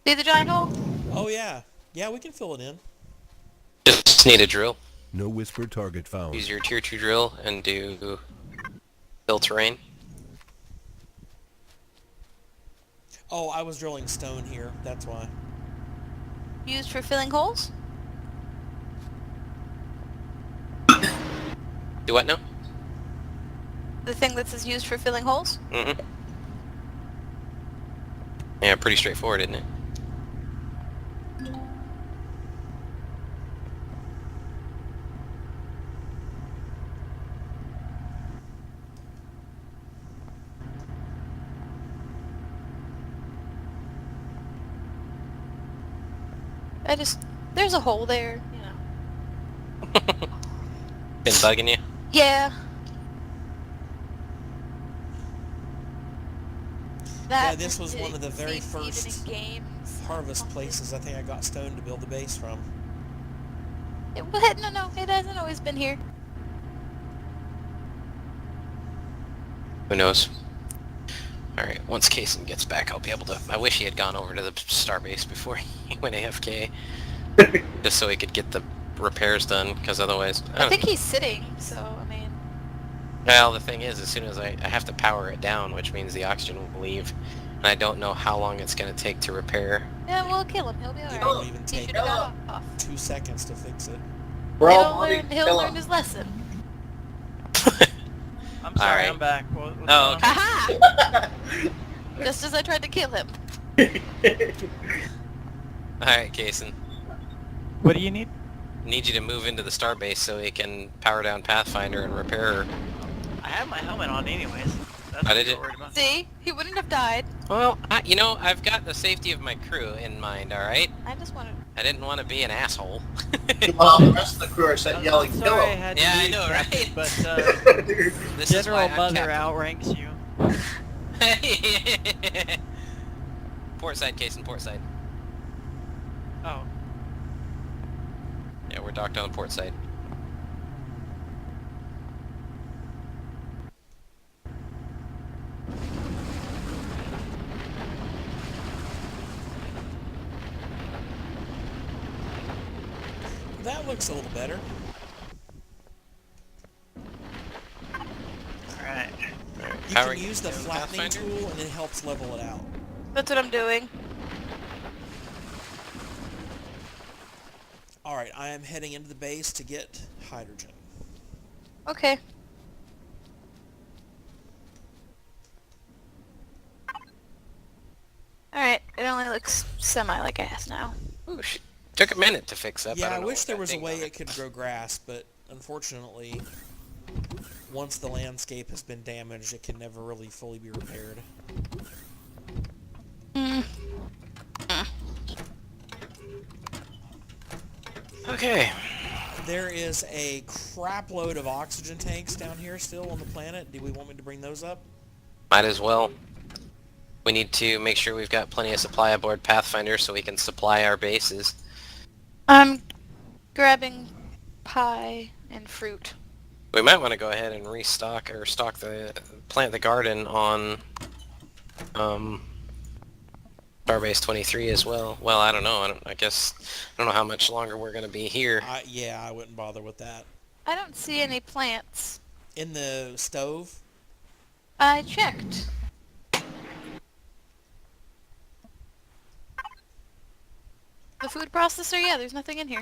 See the giant hole?
Oh yeah. Yeah, we can fill it in.
Just need a drill.
No whisper target found.
Use your tier 2 drill and do fill terrain.
Oh, I was drilling stone here. That's why.
Used for filling holes?
Do what now?
The thing that says used for filling holes?
Mm-hmm. Yeah, pretty straightforward, isn't it?
There's a hole there,
Been bugging you?
Yeah.
Yeah, this was one of the
it
very
seems even
first
in games.
harvest places I think I got stone to build the base from.
No, it hasn't always been here.
Who knows? Alright, once Kaysen gets back, I'll be able to... I wish he had gone over to the starbase before he went AFK. Just so he could get the repairs done, because otherwise...
I think he's sitting, so, I mean...
Well, the thing is, as soon as I have to power it down, which means the oxygen will leave, and I don't know how long it's going to take to repair.
Yeah, we'll kill him. He'll be
It
alright.
won't even
He
take
should have got off.
2 seconds to fix it.
We're all bloody
He'll learn his lesson.
I'm sorry,
Alright.
I'm back. What's
Oh,
going on?
okay.
Haha! Just as I tried to kill him.
Alright, Kaysen.
What do you need?
Need you to move into the starbase so he can power down Pathfinder and repair her.
I have my helmet on anyways. That's
How did it-
See? He wouldn't have died.
Well, I've got the safety of my crew in mind, alright?
I just wanted...
I didn't want to be an asshole.
Well, the rest of the crew are set yelling,
I'm
kill
sorry I
him.
had to
Yeah, I
leave,
know, right?
But
This is why
General
I'm
Mother
captain.
outranks you.
Port side, Kaysen, port side.
Oh.
Yeah, we're docked on the port side.
That looks a little better.
Alright.
You
Powering
can use the
down
flattening
Pathfinder?
tool and it helps level it out.
That's what I'm doing.
Alright, I am heading into the base to get hydrogen.
Okay. Alright, it only looks semi like ass now.
Ooh, took a minute to fix up.
Yeah, I
don't know
wish
what
there
that
was a
ding
way
on
it could grow grass, but unfortunately, once the landscape has been damaged, it can never really fully be repaired.
Okay.
There is a crap load of oxygen tanks down here still on the planet. Do we want me to bring those up?
Might as well. We need to make sure we've got plenty of supply aboard Pathfinder so we can supply our bases.
I'm grabbing pie and fruit.
We might want to go ahead and restock or plant the garden on Starbase 23 as well. Well, I don't know. I don't know how much longer we're going to be here.
Yeah, I wouldn't bother with that.
I don't see any plants.
In the stove?
I checked. The food processor, yeah, there's nothing in here.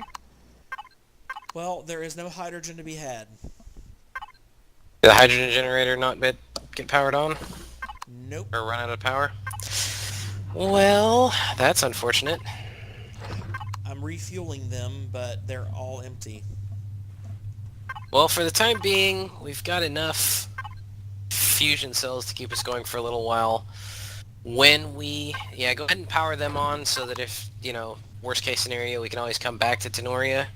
Well, there is no hydrogen to be had.
Did the hydrogen generator not get powered on?
Nope.
Or run out of power? Well, that's unfortunate.
I'm refueling them, but they're all empty.
Well, for the time being, we've got enough fusion cells to keep us going for a little while. When we... Yeah, go ahead and power them on so that if, worst case scenario, we can always come back to Tenoria.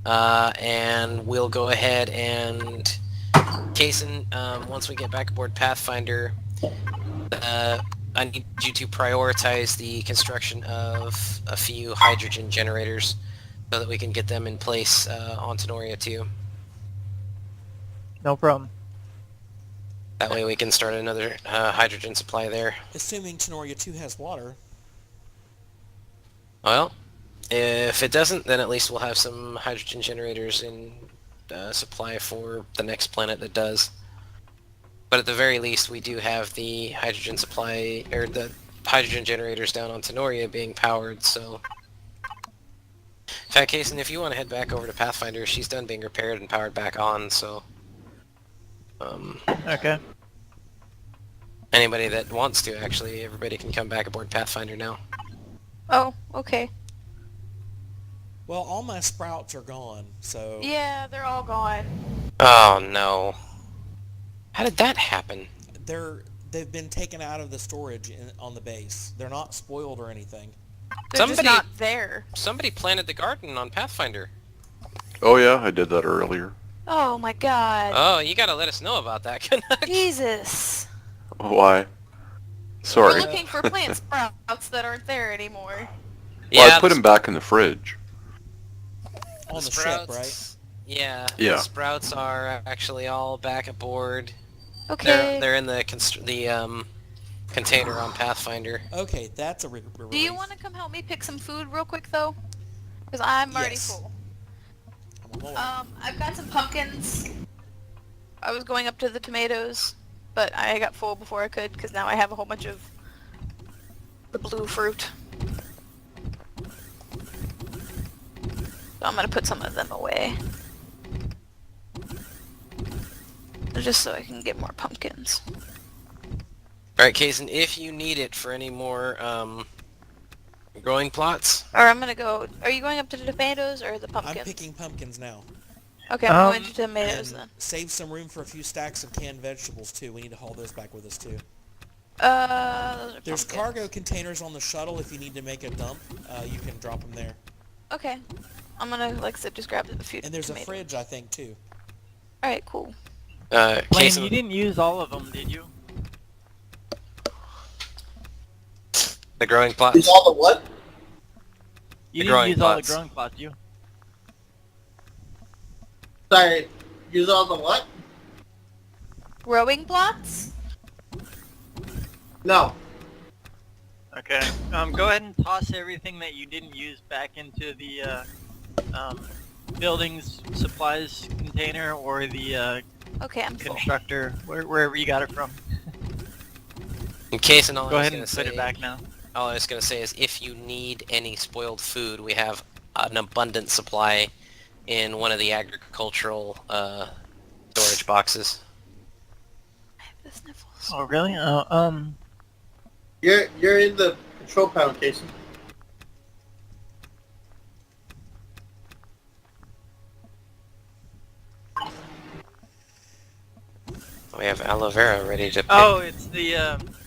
And we'll go ahead and... Kaysen, once we get back aboard Pathfinder, I need you to prioritize the construction of a few hydrogen generators so that we can get them in place on Tenoria too.
No problem.
That way we can start another hydrogen supply there.
Assuming Tenoria 2 has water.
Well, if it doesn't, then at least we'll have some hydrogen generators in supply for the next planet that does. But at the very least, we do have the hydrogen supply, or the hydrogen generators down on Tenoria being powered, so... In fact, Kaysen, if you want to head back over to Pathfinder, she's done being repaired and powered back on, so...
Okay.
Anybody that wants to, actually, everybody can come back aboard Pathfinder now.
Oh, okay.
Well, all my sprouts are gone, so...
Yeah, they're all gone.
Oh, no. How did that happen?
They've been taken out of the storage on the base. They're not spoiled or anything.
They're just not there.
Somebody planted the garden on Pathfinder.
Oh yeah, I did that earlier.
Oh my god.
Oh, you gotta let us know about that, Canuck.
Jesus.
Why?
We're
Sorry.
looking for plant sprouts that aren't there anymore.
Well,
Yeah,
I put him back in the fridge.
On the ship, right?
Yeah.
Yeah.
The sprouts are actually all back aboard.
Okay.
They're in the container on Pathfinder.
Okay, that's a relief.
Do you want to come help me pick some food real quick though? Because I'm already
Yes.
full.
I'm on board.
I've got some pumpkins. I was going up to the tomatoes, but I got full before I could because now I have a whole bunch of the blue fruit. So I'm gonna put some of them away. Just so I can get more pumpkins.
Alright, Kaysen, if you need it for any more growing plots,
Or I'm gonna go... Are you going up to the tomatoes or the pumpkins?
I'm picking pumpkins now.
Okay, I'm going to tomatoes
And
then.
save some room for a few stacks of canned vegetables too. We need to haul those back with us too.
Those are
There's
pumpkins.
cargo containers on the shuttle if you need to make a dump. You can drop them there.
Okay. I'm gonna, like I said, just grab a few
And there's
tomatoes.
a fridge, I think, too.
Alright, cool.
Blaine,
Kaysen,
you didn't use all of them, did you?
the growing
Use
plots.
all the what?
You
The
didn't
growing
use all the
plots.
growing plots, you?
Sorry, use all the what?
Growing plots?
No.
Okay. Go ahead and toss everything that you didn't use back into the buildings supplies container or the
Okay, I'm full.
constructor, wherever you got it from.
In case, and all
Go
I was
ahead
gonna
and put
say,
it back now.
all I was gonna say is, if you need any spoiled food, we have an abundant supply in one of the agricultural storage boxes.
I have the sniffles.
Oh really?
You're in the control panel, Casey.
We have aloe vera ready to pick.
Oh, it's the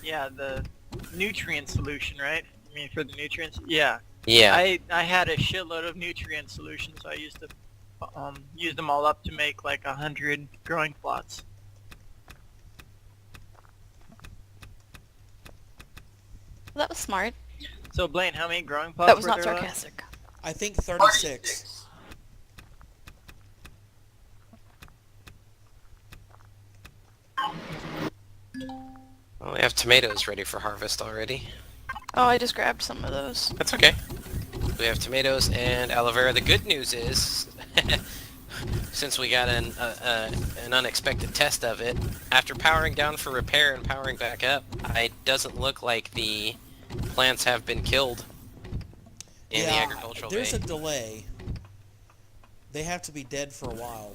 the nutrient solution, right? I mean, for the nutrients. Yeah.
Yeah.
I had a shitload of nutrient solutions, so I used to use them all up to make like 100 growing plots.
Well, that was smart.
So Blaine, how many growing plots
That was
were
not
there left?
sarcastic.
I think 36.
Well, we have tomatoes ready for harvest already.
Oh, I just grabbed some of those.
That's okay. We have tomatoes and aloe vera. The good news is, since we got an unexpected test of it, after powering down for repair and powering back up, it doesn't look like the plants have been killed in the agricultural
there's
bay.
a delay. They have to be dead for a while.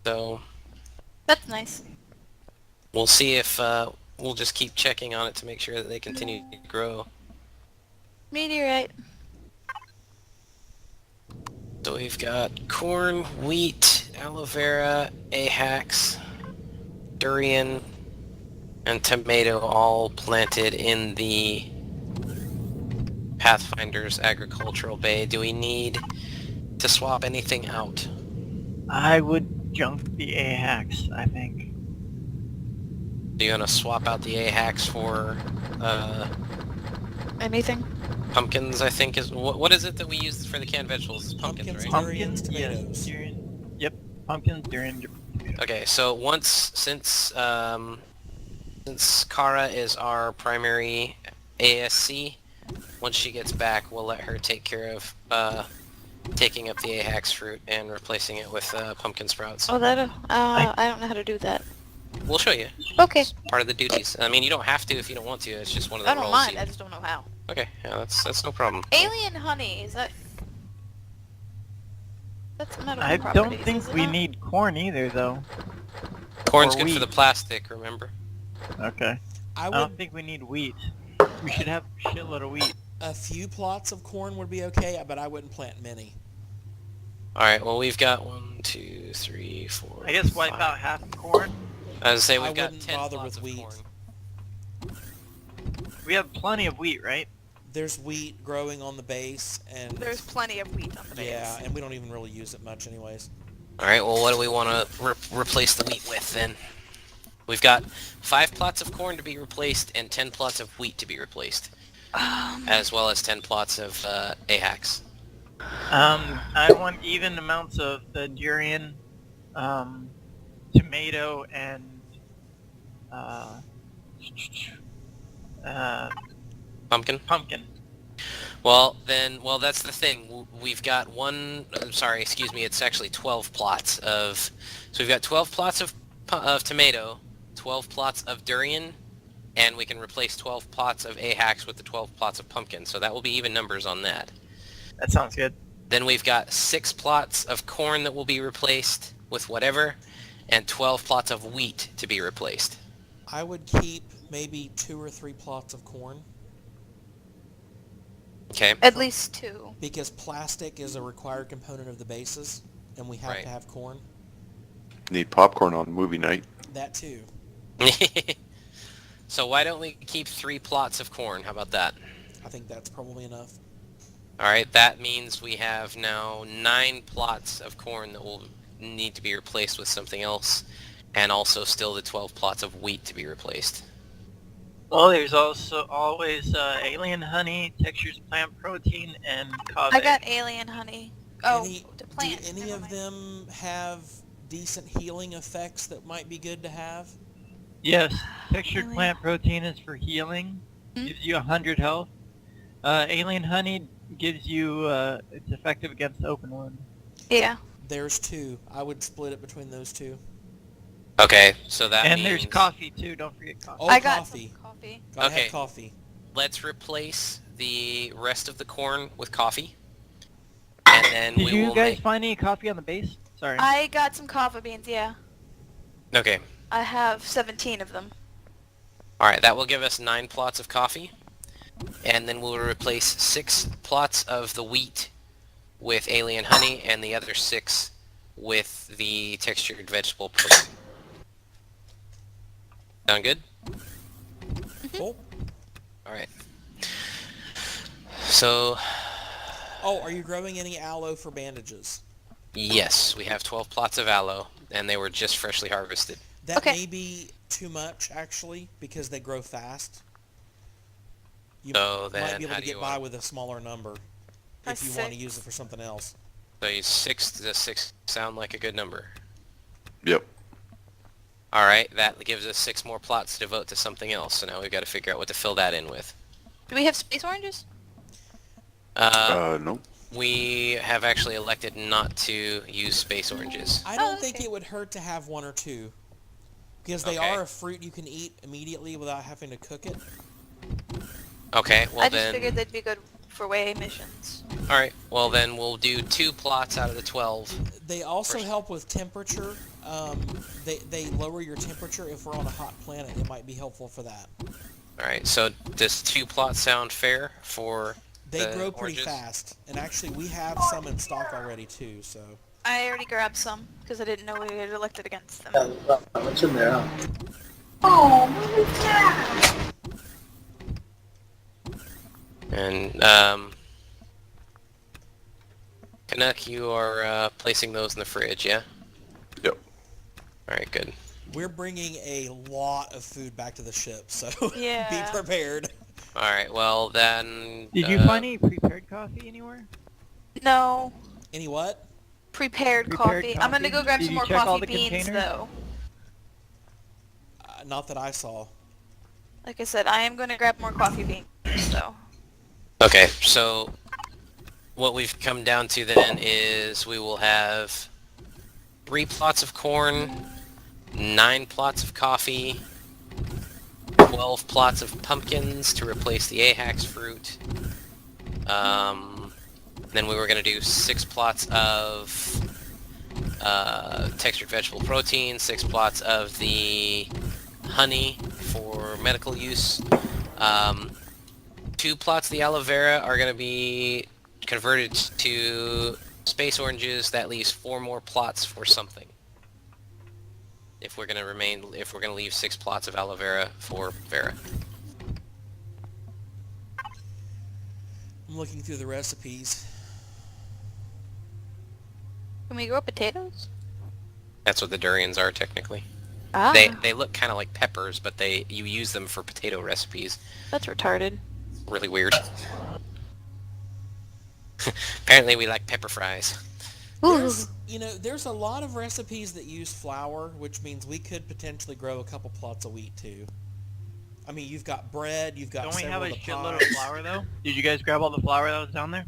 So
That's nice.
we'll see if we'll just keep checking on it to make sure that they continue to grow.
Meteorite.
So we've got corn, wheat, aloe vera, ahax, durian, and tomato all planted in the Pathfinder's agricultural bay. Do we need to swap anything out?
I would junk the ahax, I think.
Do you want to swap out the ahax for
Anything?
pumpkins? I think is what is it that we use for the canned vegetables? It's pumpkins, right?
Durians,
yes,
tomatoes.
durian. Yep, pumpkins, durian.
Okay, so since Kara is our primary ASC, once she gets back, we'll let her take care of taking up the ahax fruit and replacing it with pumpkin sprouts.
Oh, that. I don't know how to do that.
We'll show you.
Okay.
It's part of the duties. I mean, you don't have to if you don't want to. It's just one of the
I don't
roles.
mind. I just don't know how.
Okay, yeah, that's no problem.
Alien honey. Is that? That's medical
I
properties,
don't think
is it
we
not?
need corn either, though.
Corn's
or
good for
wheat.
the plastic, remember?
Okay.
I
I
would.
don't think we need wheat. We should have a shitload of wheat.
A few plots of corn would be okay, but I wouldn't plant many.
Alright, well we've got 1, 2, 3, 4.
I guess wipe
5.
out half the corn.
I was say
I
we've got
wouldn't
10
bother
plots
with
of
wheat.
corn.
We have plenty of wheat, right?
There's wheat growing on the base, and
There's plenty of wheat on the base.
yeah, and we don't even really use it much, anyways.
Alright, well what do we want to replace the wheat with then? We've got 5 plots of corn to be replaced and 10 plots of wheat to be replaced. As well as 10 plots of ahax.
I want even amounts of the durian, tomato, and
Pumpkin?
pumpkin.
Well, that's the thing. We've got it's actually 12 plots of... So we've got 12 plots of tomato, 12 plots of durian, and we can replace 12 plots of ahax with the 12 plots of pumpkin. So that will be even numbers on that.
That sounds good.
Then we've got 6 plots of corn that will be replaced with whatever, and 12 plots of wheat to be replaced.
I would keep maybe 2 or 3 plots of corn,
Okay?
At least 2.
because plastic is a required component of the bases, and we have
Right.
to have corn.
Need popcorn on movie night.
That too.
So why don't we keep 3 plots of corn? How about that?
I think that's probably enough.
Alright, that means we have now 9 plots of corn that will need to be replaced with something else, and also still the 12 plots of wheat to be replaced.
Well, there's also always alien honey, textures plant protein, and kave.
I got alien honey. Oh,
any,
to plant.
do any
Never
of
mind.
them have decent healing effects that might be good to have?
Yes, textured
Alien-
plant protein is for healing.
Hmm?
Gives you 100 health. Alien honey gives you, it's effective against open wound.
Yeah.
There's 2. I would split it between those 2.
Okay, so that
And
means...
there's coffee too, don't forget coffee.
Oh,
I got
coffee.
some coffee.
Gotta
Okay.
have coffee.
Let's replace the rest of the corn with coffee. And then
Did
we
you
will
guys
make...
find any coffee on the base? Sorry.
I got some coffee beans, yeah.
Okay.
I have 17 of them.
Alright, that will give us 9 plots of coffee. And then we'll replace 6 plots of the wheat with alien honey, and the other 6 with the textured vegetable protein. Sound good?
Cool.
Alright. So,
Oh, are you growing any aloe for bandages?
yes, we have 12 plots of aloe, and they were just freshly harvested.
That
Okay.
may be too much, actually, because they grow fast. You
So then,
might be able
how
to
do you
get by
want...
with a smaller number
Or
if you want to
6.
use it for something else.
So 6 to 6 sound like a good number.
Yep.
Alright, that gives us 6 more plots to devote to something else, so now we've got to figure out what to fill that in with.
Do we have space oranges?
Nope.
We have actually elected not to use space oranges.
I don't
Oh,
think
okay.
it would hurt to have 1 or 2. Because they
Okay.
are a fruit you can eat immediately without having to cook it.
Okay, well
I just
then...
figured they'd be good for way missions.
Alright, well then we'll do 2 plots out of the 12.
They also
First-
help with temperature. They lower your temperature if we're on a hot planet. It might be helpful for that.
Alright, so does 2 plots sound fair for
They
the
grow pretty
oranges?
fast. And actually, we have some in stock already, too, so...
I already grabbed some, because I didn't know we had elected against them.
What's in there, huh?
And, Canuck, you are placing those in the fridge, yeah?
Yep.
Alright, good.
We're bringing a lot of food back to the ship, so
Yeah.
be prepared.
Alright, well then...
Did you find any prepared coffee anywhere?
No.
Any what?
Prepared
Prepared
coffee. I'm gonna
coffee?
go grab
Did
some
you
more
check all
coffee
the
beans,
containers?
though.
Not that I saw.
Like I said, I am gonna grab more coffee beans, though.
Okay, so what we've come down to then is we will have 3 plots of corn, 9 plots of coffee, 12 plots of pumpkins to replace the Ahax fruit. Then we were going to do 6 plots of textured vegetable protein, 6 plots of the honey for medical use. 2 plots of the aloe vera are going to be converted to space oranges. That leaves 4 more plots for something. If we're going to leave 6 plots of aloe vera for Vera.
I'm looking through the recipes.
Can we grow potatoes?
That's what the durians are technically.
Ah,
They look kind of like peppers, but you use them for potato recipes.
that's retarded.
Really weird. Apparently we like pepper fries.
Ooh.
There's a lot of recipes that use flour, which means we could potentially grow a couple plots of wheat too. I mean, you've got bread, you've got
Don't we
several
have a
of the
shitload of
pies.
flour though? Did you guys grab all the flour that was down there?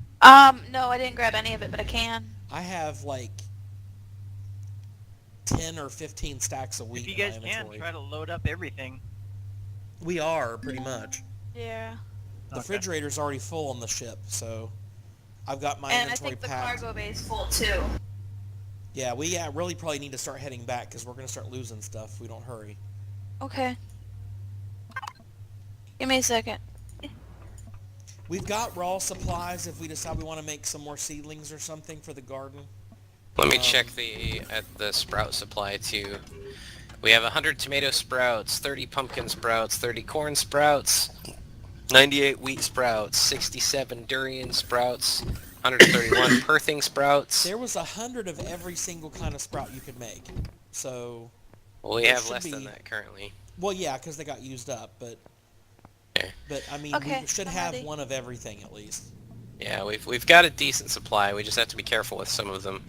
No, I didn't grab any of it, but I can.
I have like 10 or 15 stacks of wheat
If you
in
guys
my
can,
inventory.
try to load up everything.
We are, pretty much.
Yeah.
The
Okay.
refrigerator's already full on the ship, so I've got my
And I
inventory
think the
packed.
cargo bay is full, too.
Yeah, we really probably need to start heading back because we're going to start losing stuff if we don't hurry.
Okay. Give me a second.
We've got raw supplies if we decide we want to make some more seedlings or something for the garden.
Let me check at the sprout supply too. We have 100 tomato sprouts, 30 pumpkin sprouts, 30 corn sprouts, 98 wheat sprouts, 67 durian sprouts, 131 perthing sprouts.
There was 100 of every single kind of sprout you could make. So,
Well, we
there
have
should
less
be-
than that currently.
well, yeah, because they got used up, but
Okay.
I mean,
Okay,
we should
I'm
have
ready.
one of everything at least.
Yeah, we've got a decent supply. We just have to be careful with some of them.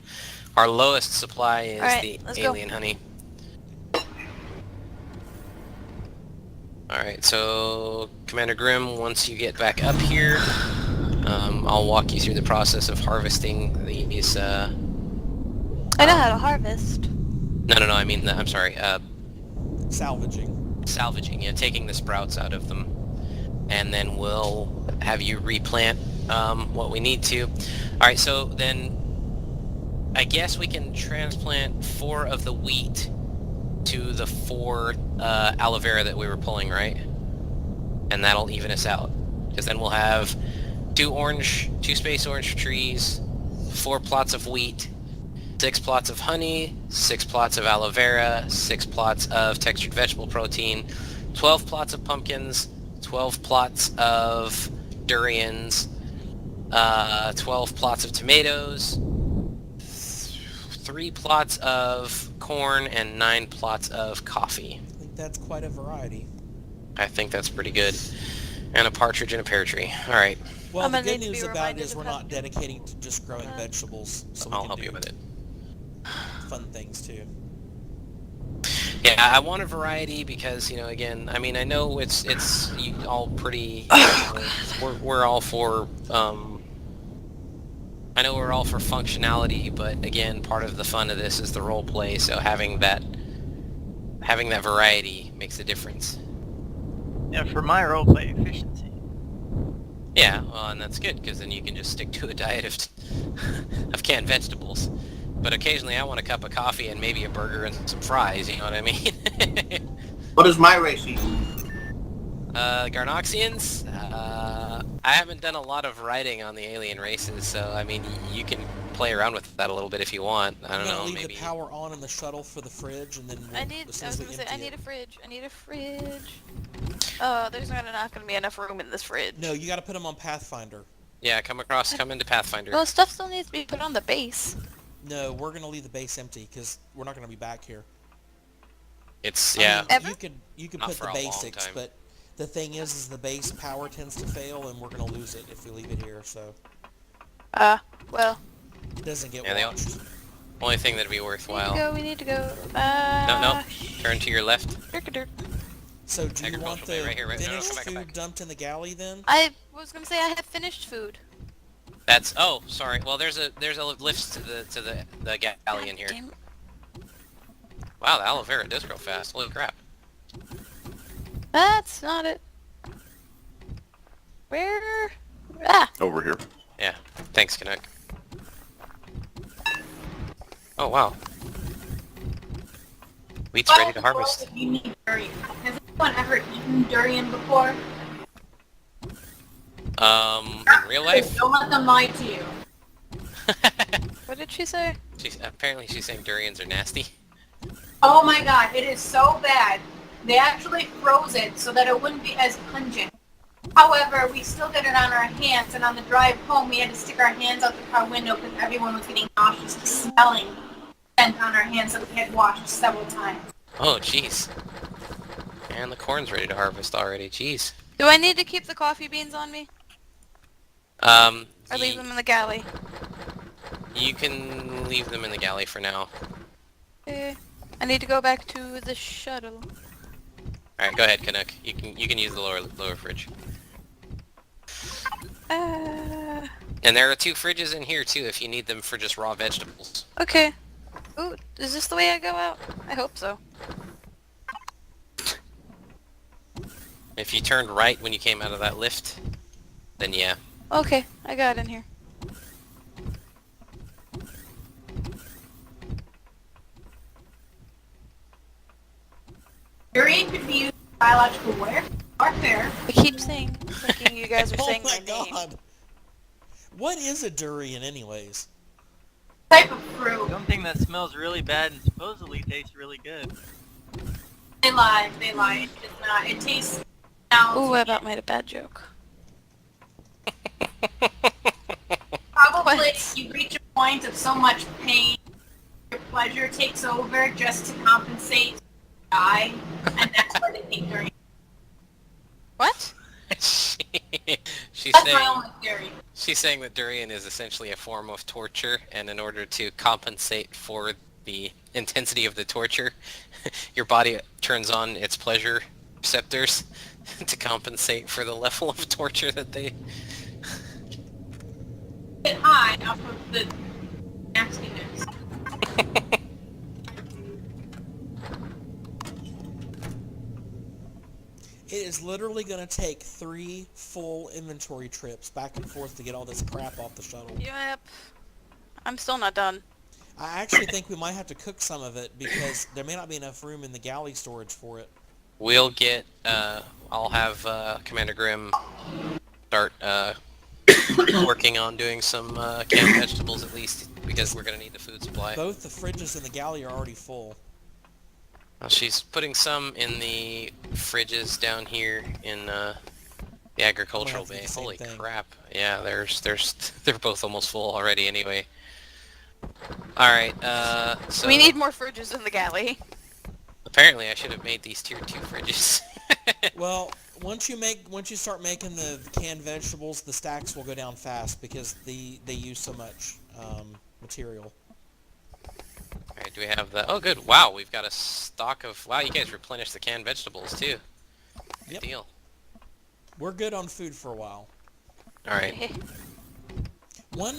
Our lowest supply is
Alright,
the
let's go.
alien honey. Alright, so Commander Grimm, once you get back up here, I'll walk you through the process of harvesting these.
I know how to harvest.
No, I mean, I'm sorry.
Salvaging.
Salvaging. Yeah, taking the sprouts out of them, and then we'll have you replant what we need to. All right. So then, I guess we can transplant 4 of the wheat to the 4 aloe vera that we were pulling, right? And that'll even us out. Because then we'll have 2 space orange trees, 4 plots of wheat, 6 plots of honey, 6 plots of aloe vera, 6 plots of textured vegetable protein, 12 plots of pumpkins, 12 plots of durians, 12 plots of tomatoes, 3 plots of corn, and 9 plots of coffee.
I think that's quite a variety.
I think that's pretty good. And a partridge and a pear tree. All right.
Well,
I'm
the
gonna
good
need to
news
be
about it
reminded
is
of
we're
how
not
to-
dedicating to just growing vegetables, so we
I'll
can
help
do
you with it.
fun things too.
Yeah, I want a variety because, again, I mean, I know it's you all pretty. We're all for. I know we're all for functionality, but again, part of the fun of this is the role play. So having that variety makes a difference.
Yeah, for my roleplay efficiency.
Yeah, well, and that's good because then you can just stick to a diet of of canned vegetables. But occasionally, I want a cup of coffee and maybe a burger and some fries. You know what I mean?
What is my race eat?
Garnoxians. I haven't done a lot of writing on the alien races, so I mean, you can play around with that a little bit if you want. I
I'm
don't
gonna
know,
leave
maybe.
the power on in the shuttle for the fridge, and then
I
we'll, as soon
was
as we
gonna say, I
empty
need
it.
a fridge. I need a fridge. Oh, there's not gonna be enough room in this fridge.
No, you got to put them on Pathfinder.
Yeah, come into Pathfinder.
Well, stuff still needs to be put on the base.
No, we're gonna leave the base empty because we're not gonna be back here.
It's
I
yeah.
mean,
Ever?
you could
Not
put
for
the
a long
basics,
time.
but the thing is the base power tends to fail, and we're gonna lose it if we leave it here. So
Well,
it doesn't get
Yeah, they
watched.
Only thing that'd be worthwhile.
we need to go.
No. Turn to your left.
Dirk-a-dirk.
So do you want
Agricultural
the
bay right here, right- no,
finished
come back, come
food
back.
dumped in the galley then?
I was gonna say I have finished food.
That's sorry. Well, there's a lift to the galley in here.
Damn it.
Wow, the aloe vera does grow fast. Holy crap.
That's not it. Where? Ah!
Over here.
Yeah. Thanks, Canuck. Oh wow. Wheat's ready to harvest.
You need durian. Has anyone ever eaten durian before?
In real life?
Don't let them lie to you.
What did she say?
Apparently she's saying durians are nasty.
Oh my god, it is so bad. They actually froze it so that it wouldn't be as pungent. However, we still get it on our hands, and on the drive home, we had to stick our hands out the car window because everyone was getting nauseous, smelling scent on our hands that we had washed several times.
Oh jeez. And the corn's ready to harvest already. Jeez.
Do I need to keep the coffee beans on me? Or leave them in the galley?
You can leave them in the galley for now.
Okay. I need to go back to the shuttle.
All right, go ahead, Canuck. You can use the lower fridge. And there are 2 fridges in here too, if you need them for just raw vegetables.
Okay. Ooh, is this the way I go out? I hope so.
If you turned right when you came out of that lift, then yeah.
Okay, I got in here.
Durian could be used for biological warfare.
I keep thinking you guys are
Oh
saying
my
my name.
god! What is a durian anyways?
Type of fruit.
Something that smells really bad and supposedly tastes really good.
They lie. It's just not. It tastes.
Ooh, I about made a bad joke.
Probably
What?
you reach a point of so much pain, your pleasure takes over just to compensate, die, and that's why they take durian.
What?
she's
That's my
saying
only theory.
she's saying that durian is essentially a form of torture, and in order to compensate for the intensity of the torture, your body turns on its pleasure receptors to compensate for the level of torture that they...
get high off of the nastiness.
It is literally going to take 3 full inventory trips back and forth to get all this crap off the shuttle.
Yep. I'm still not done.
I actually think we might have to cook some of it because there may not be enough room in the galley storage for it.
We'll get, I'll have Commander Grimm start working on doing some canned vegetables at least, because we're going to need the food supply.
Both the fridges in the galley are already full.
Well, she's putting some in the fridges down here in the agricultural
We'll have to do
bay.
the same
Holy
thing.
crap. Yeah, they're both almost full already anyway. Alright, so...
We need more fridges in the galley.
Apparently I should have made these tier 2 fridges.
Well, once you start making the canned vegetables, the stacks will go down fast because they use so much material.
Alright, do we have the... Oh, good. Wow, we've got a stock of... Wow, you guys replenished the canned vegetables, too. Good
Yep.
deal.
We're good on food for a while.
Alright.
One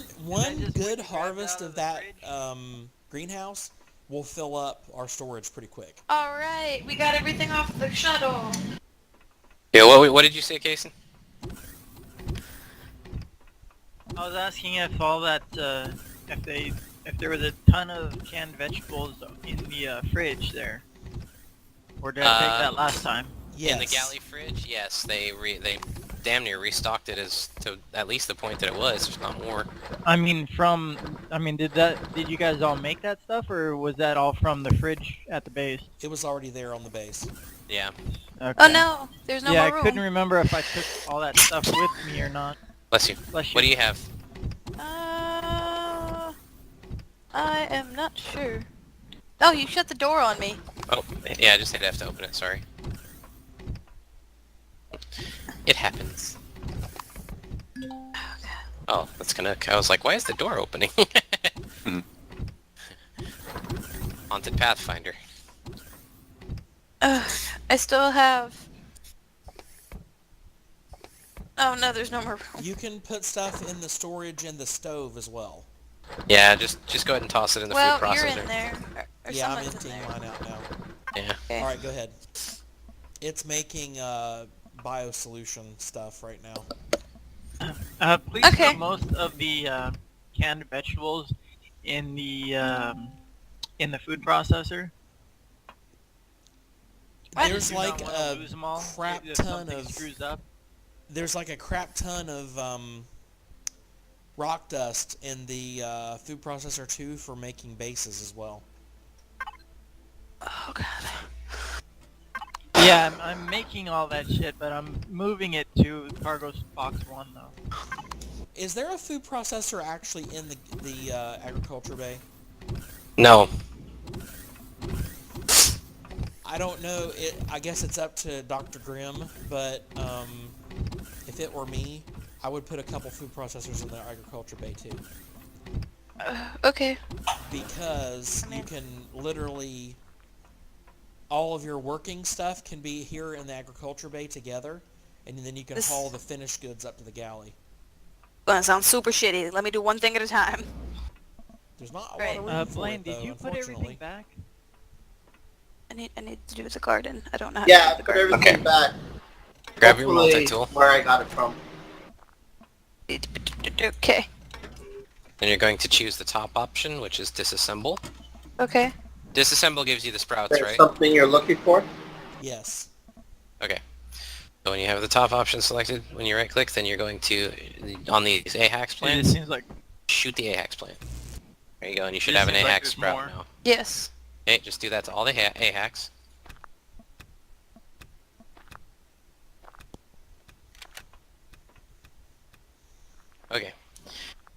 just
good
grab
harvest
out of
of
the
that
fridge?
greenhouse will fill up our storage pretty quick.
Alright, we got everything off the shuttle.
Yeah, what did you say, Kason?
I was asking if all that, if there was a ton of canned vegetables in the fridge there, or did I take that last time?
Yes.
In the galley fridge, yes, they damn near restocked it as to at least the point that it was, if not more.
I mean, did you guys all make that stuff, or was that all from the fridge at the base?
It was already there on the base.
Yeah.
Okay.
Oh no, there's no
Yeah,
more
I couldn't
room.
remember if I took all that stuff with me or not.
Bless you.
Bless you.
What do you have?
I am not sure. Oh, you shut the door on me.
Oh, yeah, I just hit F to open it, sorry. It happens. Oh, that's gonna... I was like, why is the door opening? Haunted Pathfinder.
I still have... Oh no, there's no more room.
You can put stuff in the storage in the stove as well.
Yeah, just go ahead and toss it in the
Well,
food processor.
you're in there. Or
Yeah, I'm
someone's in
emptying
there.
mine out now.
Yeah.
Okay.
Alright, go ahead. It's making biosolution stuff right now.
Please
Okay.
put most of the canned vegetables in the food processor.
There's
Do
like
not wanna
a
lose 'em all
crap
if
ton
something
of...
screws up.
There's like a crap ton of rock dust in the food processor too for making bases as well.
Oh god.
Yeah, I'm making all that shit, but I'm moving it to cargo box 1 though.
Is there a food processor actually in the agriculture bay?
No.
I don't know. I guess it's up to Dr. Grimm, but if it were me, I would put a couple food processors in the agriculture bay too.
Okay.
Because you can literally... All of your working stuff can be here in the agriculture bay together, and then you can
This-
haul the finished goods up to the galley.
Gonna sound super shitty. Let me do one thing at a time.
There's not a
Right.
lot of room for
Blaine,
it,
did
though,
you put everything
unfortunately.
back?
I need to do the garden. I don't know how
Yeah,
to do the
put
garden.
everything back.
Grab your
Hopefully
multi-tool.
where I got it from.
Okay.
Then you're going to choose the top option, which is disassemble.
Okay.
Disassemble gives you the sprouts,
There's
right?
something you're looking for?
Yes.
Okay. So when you have the top option selected, when you right-click, then you're going to, on these AHAX
It
plants,
seems like
shoot the AHAX plant. There you go, and you should
It
have an
seems like
AHAX
there's
sprout
more.
now.
Yes.
Okay, just do that to all the AHAX. Okay.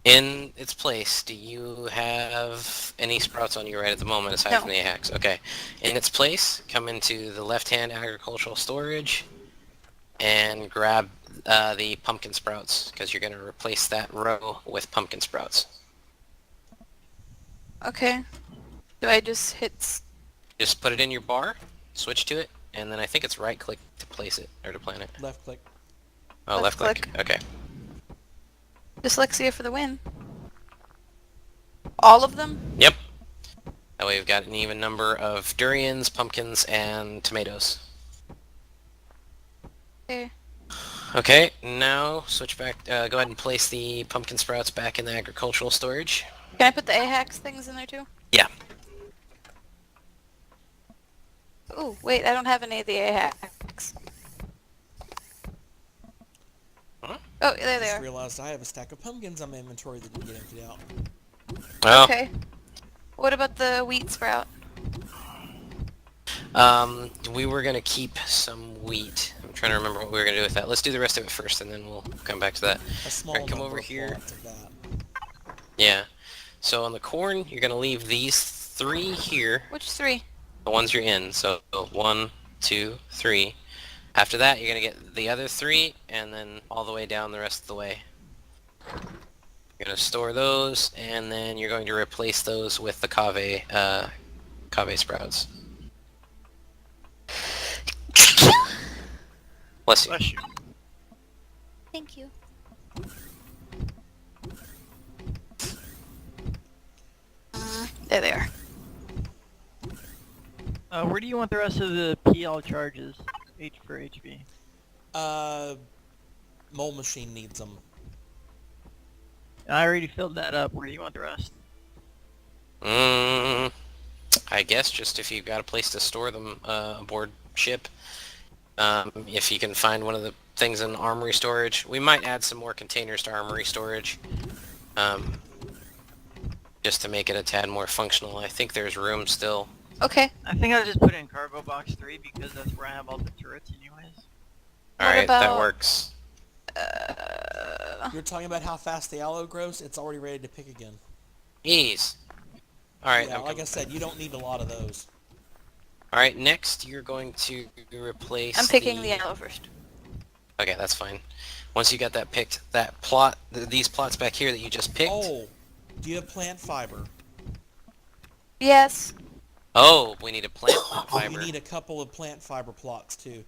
In its place, do you have any sprouts on you right at the moment aside
No.
from the AHAX? Okay. In its place, come into the left-hand agricultural storage and grab the pumpkin sprouts, because you're going to replace that row with pumpkin sprouts.
Okay. Do I just hit...
Just put it in your bar, switch to it, and then I think it's right-click to place it, or to plant it.
Left click.
Oh,
Left
left-click. Okay.
Dyslexia for the win. all of them?
Yep. That way we've got an even number of durians, pumpkins, and tomatoes.
Okay.
Okay, now switch back. Go ahead and place the pumpkin sprouts back in the agricultural storage.
Can I put the AHAX things in there too?
Yeah.
Ooh, wait, I don't have any of the AHAX.
Huh?
Oh, there
I
they
just
are.
realized I have a stack of pumpkins on my inventory that didn't get emptied out.
Well,
Okay. What about the wheat sprout?
we were gonna keep some wheat. I'm trying to remember what we were gonna do with that. Let's do the rest of it first, and then we'll come back to that.
A small
Alright, come
number
over
of
here.
plots of that.
Yeah. So on the corn, you're gonna leave these 3 here,
Which 3?
the ones you're in. So 1, 2, 3. After that, you're gonna get the other 3, and then all the way down the rest of the way. You're gonna store those, and then you're going to replace those with the kave sprouts. Bless you.
Bless you.
Thank you. There they are.
Where do you want the rest of the PL charges? H for HB.
Mole machine needs them.
I already filled that up. Where do you want the rest?
I guess just if you've got a place to store them aboard ship. If you can find one of the things in armory storage. We might add some more containers to armory storage. Just to make it a tad more functional. I think there's room still.
Okay.
I think I'll just put it in cargo box 3 because that's where I have all the turrets anyways.
Alright, that
about-
works.
You're talking about how fast the aloe grows? It's already ready to pick again.
Ease. Alright,
Yeah, like I said, you don't need a lot of those.
Alright, next you're going to replace
I'm picking the yellow first.
Okay, that's fine. Once you got that picked, that plot, these plots back here that you just picked.
Oh, do you have plant fiber?
Yes.
Oh, we need a plant fiber.
We need a couple of plant fiber plots too.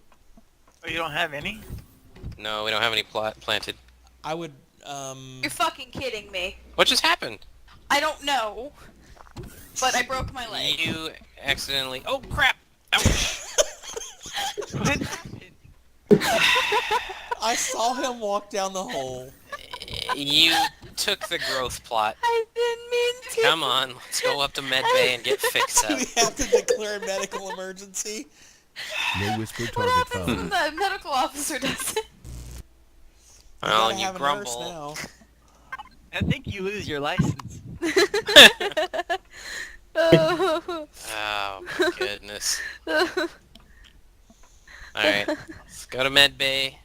Oh, you don't have any?
No, we don't have any planted.
I would,
You're fucking kidding me.
What just happened?
I don't know. But I broke my leg.
You accidentally... Oh, crap! Ouch.
What happened?
I saw him walk down the hole.
You took the growth plot.
I didn't mean to.
Come on, let's go up to med bay and get fixed
Do
up.
we have to declare a medical emergency?
No whispered
What
target
happens when
found.
the medical officer does it?
Well,
gotta
you
have a nurse
grumble.
now.
I think you lose your license.
Oh.
Oh, my goodness. Alright, let's go to med bay.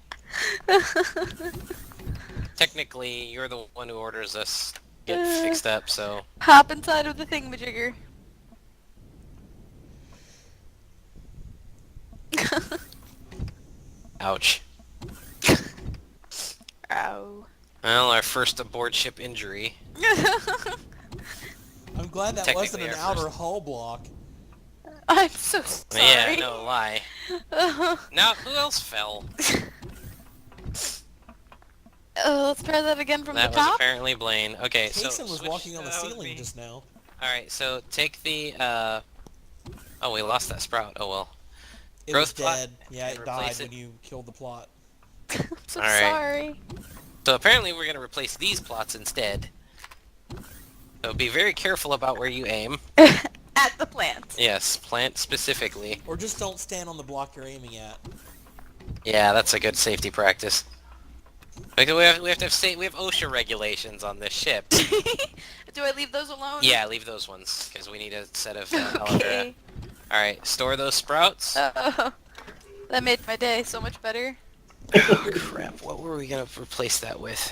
Technically, you're the one who orders us get fixed up, so...
Hop inside of the thingamajigger.
Ouch.
Ow.
Well, our first aboard ship injury.
I'm glad that wasn't
Technically
an
our
outer
first-
hull block.
I'm so sorry.
Yeah, no lie. Now, who else fell?
Let's try that again from
That
the
was
top.
apparently Blaine. Okay, so
Kason was
switch-
walking on the
that was
ceiling
me.
just now.
Alright, so take the, Oh, we lost that sprout. Oh well.
It
Growth
was
plot.
dead. Yeah, it
Replace
died
it.
when you killed the plot.
I'm so
All right.
sorry.
So apparently we're going to replace these plots instead. So be very careful about where you aim.
At the plant.
Yes, plant specifically.
Or just don't stand on the block you're aiming at.
Yeah, that's a good safety practice. Like, we have to have we have OSHA regulations on this ship.
Do I leave those alone?
Yeah, leave those ones because we need a set of
Okay.
Alright, store those sprouts.
That made my day so much better.
Oh crap, what were we gonna replace that with?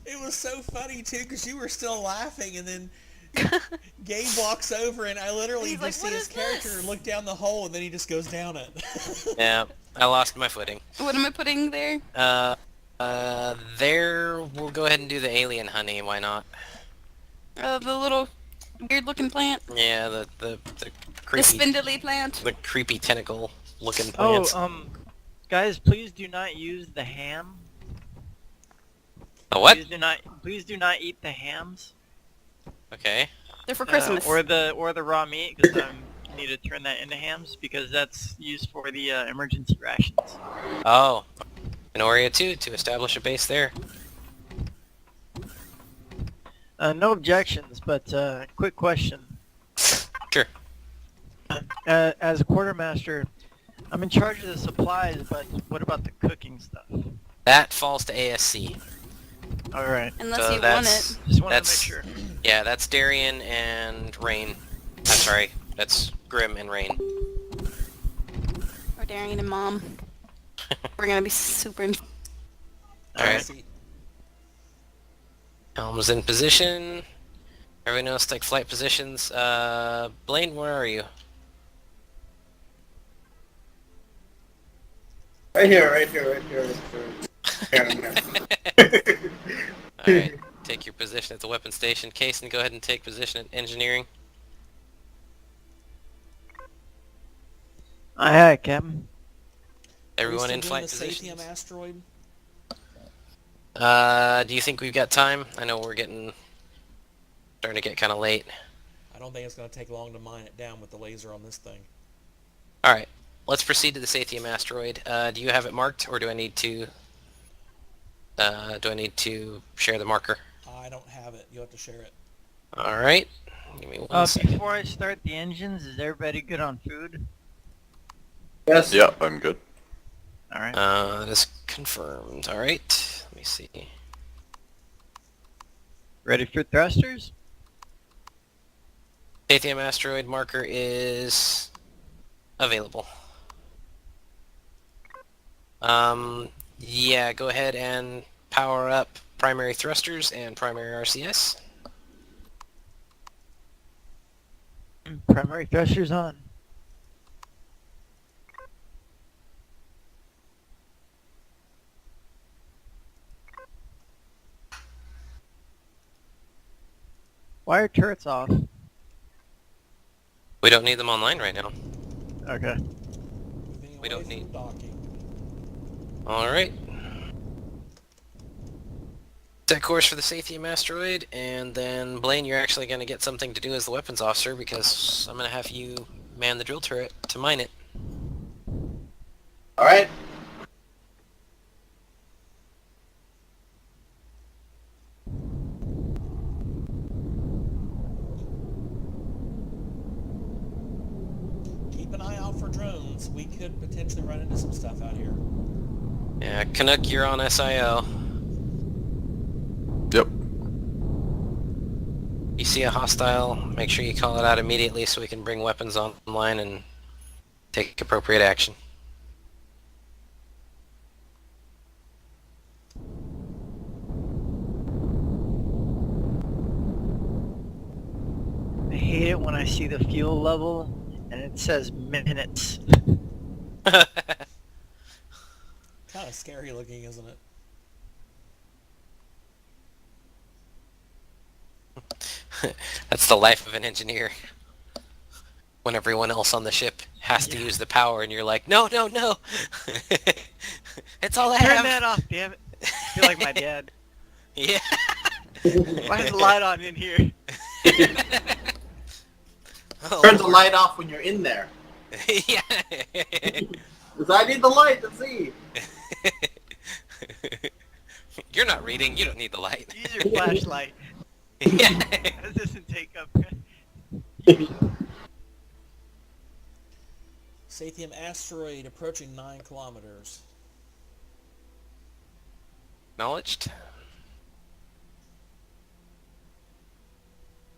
It was so funny too, because you were still laughing, and then Gabe walks over, and I literally
He's
just
like,
see
"What
his
is
character
this?"
look down the hole, and then he just goes down it.
Yeah, I lost my footing.
What am I putting there?
There, we'll go ahead and do the alien honey, why not?
The little weird-looking plant.
Yeah, the
The
creepy,
spindly plant.
the creepy tentacle looking
Oh,
plants.
guys, please do not use the ham.
The what?
Please do not eat the hams.
Okay.
They're for Christmas.
Or the raw meat, because I need to turn that into hams, because that's used for the emergency rations.
Oh. Tenoria 2 to establish a base there.
No objections, but quick question.
Sure.
As a quartermaster, I'm in charge of the supplies, but what about the cooking stuff?
That falls to ASC.
All right.
Unless
So
you want
that's-
it.
Just want to make
That's-
sure.
Yeah, that's Darien and Rain. I'm sorry, that's Grim and Rain.
Or Darian and Mom. We're gonna be super...
Alright.
See,
Helm's in position. Everyone else take flight positions. Blaine, where are you?
Right here, right here, right here, right here.
Alright, take your position at the weapon station. Kason, go ahead and take position at engineering.
Aye, aye, Captain.
are we
Everyone
still
in
doing
flight
the
positions.
Sathium asteroid?
Do you think we've got time? I know we're starting to get kind of late.
I don't think it's going to take long to mine it down with the laser on this thing.
Alright, let's proceed to the Sathium asteroid. Do you have it marked, or do I need to share the marker?
I don't have it. You'll have to share it.
Alright, give me 1 second.
Before I start the engines, is everybody good on food?
Yes.
Yeah, I'm good.
All right.
That is confirmed. Alright, let me see.
Ready for thrusters?
Sathium asteroid marker is available. Yeah, go ahead and power up primary thrusters and primary RCS.
Primary thrusters on. Why are turrets off?
We don't need them online right now.
Okay.
Moving
We
away
don't
from
need-
docking.
Alright. Set course for the Sathium asteroid, and then Blaine, you're actually going to get something to do as the weapons officer, because I'm going to have you man the drill turret to mine it.
All right.
Keep an eye out for drones. We could potentially run into some stuff out here.
Yeah, Canuck, you're on SIO.
Yep.
You see a hostile, make sure you call it out immediately so we can bring weapons online and take appropriate action.
I hate it when I see the fuel level and it says minutes.
Kind of scary looking, isn't it?
That's the life of an engineer. When everyone else on the ship has to use the power and you're like, no, no, no! It's all I
Turn
have!
that off, damn it. I feel like my dad.
Yeah!
Why is the light on in here?
Oh,
Turn the light off when you're in there.
Yeah!
Because I need the light to see.
You're not reading, you don't need the light.
Use your flashlight.
Yeah!
That doesn't take up.
Sathium asteroid approaching 9 kilometers.
Acknowledged.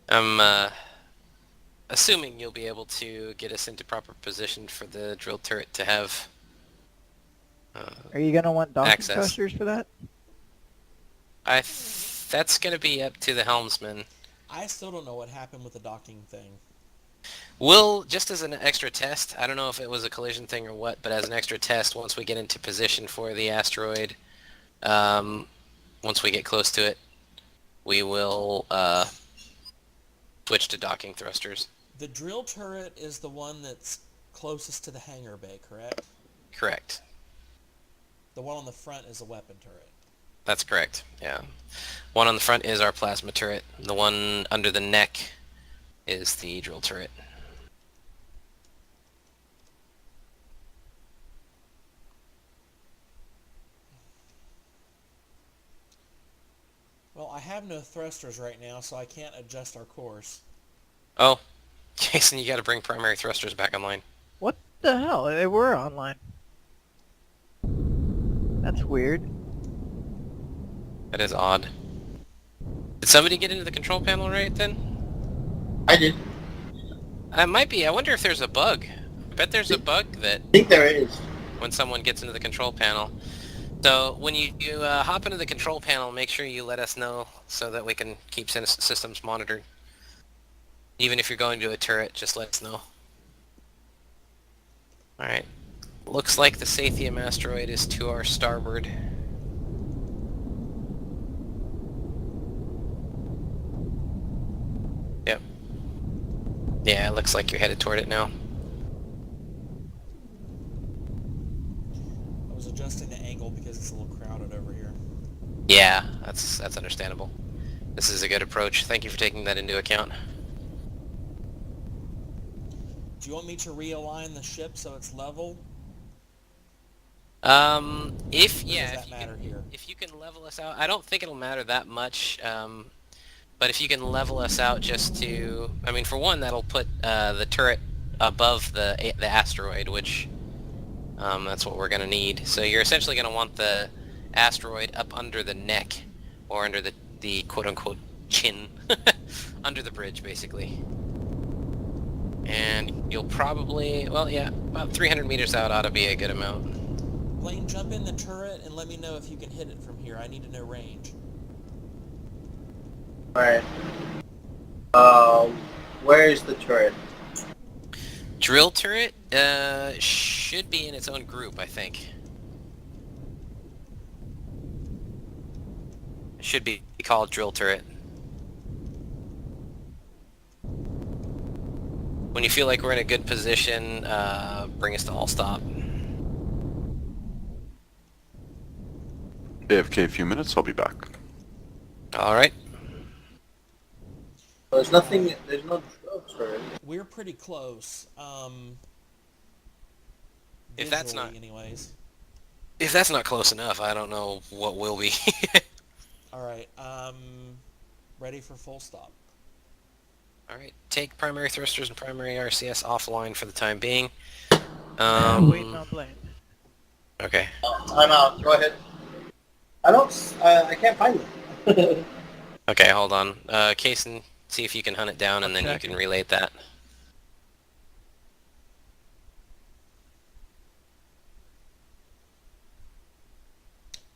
I'm assuming you'll be able to get us into proper position for the drill turret to have
Are you gonna want docking
Access.
thrusters for that?
that's gonna be up to the helmsman.
I still don't know what happened with the docking thing.
We'll, just as an extra test, I don't know if it was a collision thing or what, but as an extra test, once we get into position for the asteroid, once we get close to it, we will switch to docking thrusters.
The drill turret is the one that's closest to the hangar bay, correct?
Correct.
The one on the front is a weapon turret.
That's correct, yeah. One on the front is our plasma turret. The one under the neck is the drill turret.
Well, I have no thrusters right now, so I can't adjust our course.
Oh, Jason, you gotta bring primary thrusters back online.
What the hell? They were online. That's weird.
That is odd. Did somebody get into the control panel right then?
I did.
It might be. I wonder if there's a bug. I bet there's a bug that
I think there is.
when someone gets into the control panel. So when you hop into the control panel, make sure you let us know so that we can keep systems monitored. Even if you're going to a turret, just let us know. Alright. Looks like the Sathium asteroid is to our starboard. Yep. Yeah, it looks like you're headed toward it now.
I was adjusting the angle because it's a little crowded over here.
Yeah, that's understandable. This is a good approach. Thank you for taking that into account.
Do you want me to realign the ship so it's level?
If
Or
yeah,
does that matter here?
if you can level us out, I don't think it'll matter that much. But if you can level us out just to, I mean, for one, that'll put the turret above the asteroid, which that's what we're gonna need. So you're essentially gonna want the asteroid up under the neck, or under the quote-unquote chin, under the bridge, basically. And you'll probably, well, yeah, about 300 meters out ought to be a good amount.
Blaine, jump in the turret and let me know if you can hit it from here. I need to know range.
Alright. Where is the turret?
Drill turret should be in its own group, I think. It should be called drill turret. When you feel like we're in a good position, bring us to all stop.
AFK a few minutes, I'll be back.
Alright.
There's nothing, there's no drill turret.
We're pretty close.
If that's
visually
not-
anyways.
If that's not close enough, I don't know what will be.
Alright, ready for full stop.
Alright, take primary thrusters and primary RCS offline for the time being.
Waiting on Blaine.
Okay.
I'm out. Go ahead. I can't find it.
Okay, hold on. Kason, see if you can hunt it down and then you
check.
can relate that.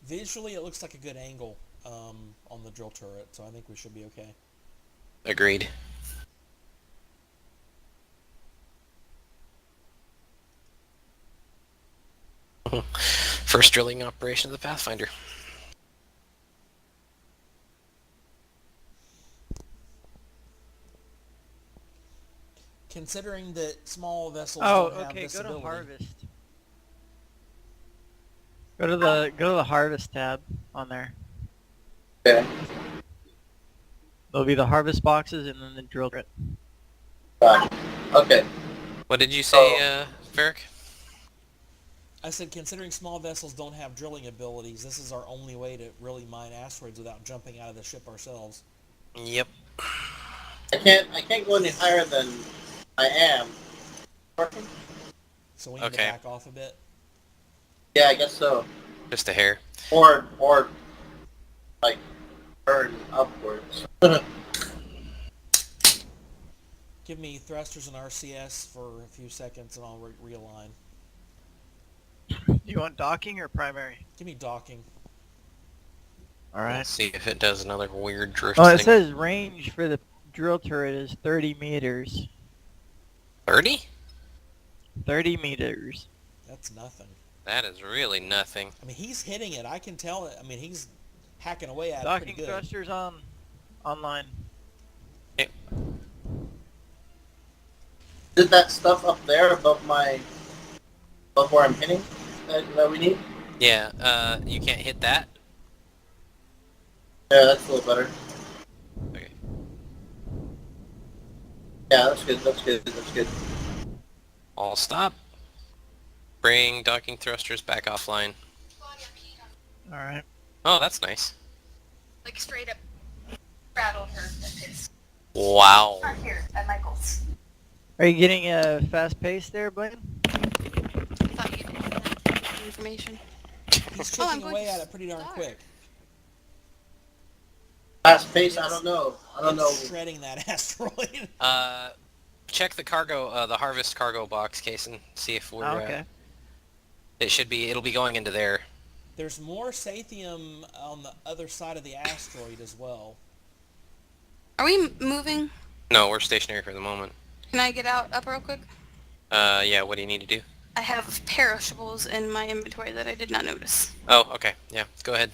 Visually, it looks like a good angle on the drill turret, so I think we should be okay.
Agreed. First drilling operation of the Pathfinder.
Considering that small vessels
Oh,
don't have
okay.
this
Go to
ability.
harvest. Go to the harvest tab on there.
Okay.
There'll be the harvest boxes and then the drill bit.
Got it. Okay.
What did you say, Varric?
I said, considering small vessels don't have drilling abilities, this is our only way to really mine asteroids without jumping out of the ship ourselves.
Yep.
I can't go any higher than I am. Working?
So we need to
Okay.
back off a bit.
Yeah, I guess so.
Just a hair.
Or like turn upwards.
Give me thrusters and RCS for a few seconds and I'll realign.
Do you want docking or primary?
Give me docking.
Alright.
Let's see if it does another weird drift
Oh, it
thing.
says range for the drill turret is 30 meters.
30?
30 meters.
That's nothing.
That is really nothing.
I mean, he's hitting it. I can tell it. I mean, he's hacking away at it
Docking
pretty good.
thrusters online.
Okay.
Did that stuff up there above where I'm hitting that we need?
Yeah, you can't hit that.
Yeah, that's a little better.
Okay.
Yeah, that's good. That's good. That's good.
All stop. Bring docking thrusters back offline.
Alright.
Oh, that's nice.
Like straight up rattled her with his
Wow.
car here at Michael's.
Are you getting a fast pace there, Blaine?
Thought you didn't have that information.
He's
Oh, I'm
chipping
going
away
to
at it pretty darn
start.
quick.
Fast pace, I don't know. I don't know.
It's shredding that asteroid.
Check the cargo, the harvest cargo box case and see if we're.
Oh, okay.
It'll be going into there.
There's more Sathium on the other side of the asteroid as well.
Are we moving?
No, we're stationary for the moment.
Can I get up real quick?
Yeah, what do you need to do?
I have perishables in my inventory that I did not notice.
Oh, okay. Yeah, go ahead.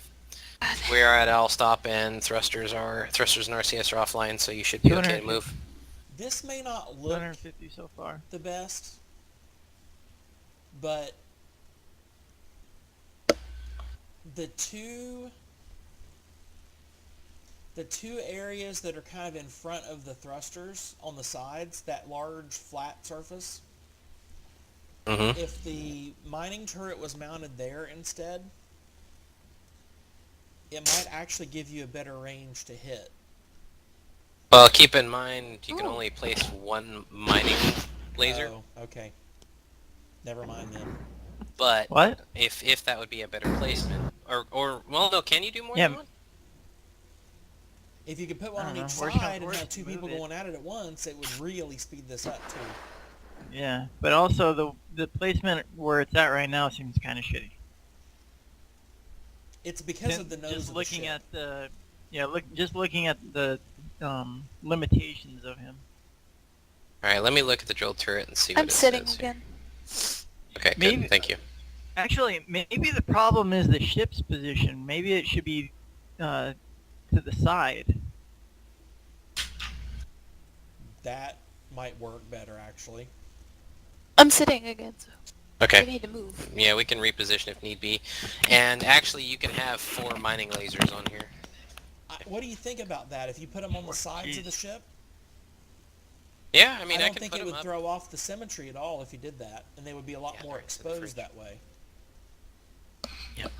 God.
We are at all stop and thrusters and RCS are offline, so you should be okay to move.
This may not look
250 so far.
the best, but the two areas that are kind of in front of the thrusters on the sides, that large flat surface,
Mm-hmm.
if the mining turret was mounted there instead, it might actually give you a better range to hit.
Well, keep in mind you can
Ooh.
only place one mining laser,
Oh, okay. Never mind then.
but
What?
if that would be a better placement, or well, no, can you do more
Yeah.
than one?
If you could put one
I
on
don't
each
know. Worst
side
comes
and
worst,
have two
move
people
it.
going at it at once, it would really speed this up too.
Yeah, but also the placement where it's at right now seems kind of shitty.
It's because of the nose
just
of
looking
the ship.
at the just looking at the limitations of him.
All right, let me look at the drill turret and see what
I'm
it
sitting
says here.
again.
Okay,
Maybe-
good. Thank you.
Actually, maybe the problem is the ship's position. Maybe it should be to the side.
That might work better actually.
I'm sitting again, so we
Okay.
need to move.
Yeah, we can reposition if need be. And actually, you can have 4 mining lasers on here.
What do you think about that? If you put them on the sides of the ship,
Yeah, I mean,
I
I
don't
can
think
put
it
them
would
up.
throw off the symmetry at all if you did that, and they would be a lot
Yeah,
more
right to the fridge.
exposed that way.
Yep.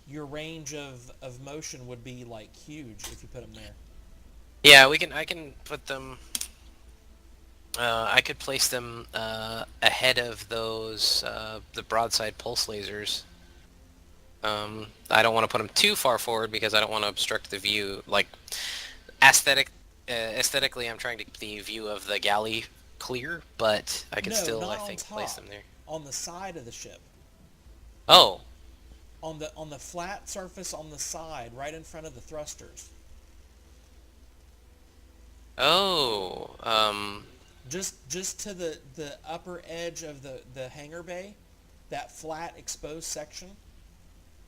Your range of motion would be like huge if you put them there.
Yeah, I can put them. I could place them ahead of those the broadside pulse lasers. I don't want to put them too far forward because I don't want to obstruct the view. Like aesthetically, I'm trying to keep the view of the galley clear, but I can
No,
still,
not
I
on
think, place
top.
them there.
On the side of the ship,
Oh,
on the flat surface on the side, right in front of the thrusters.
oh,
Just to the upper edge of the hangar bay, that flat exposed section.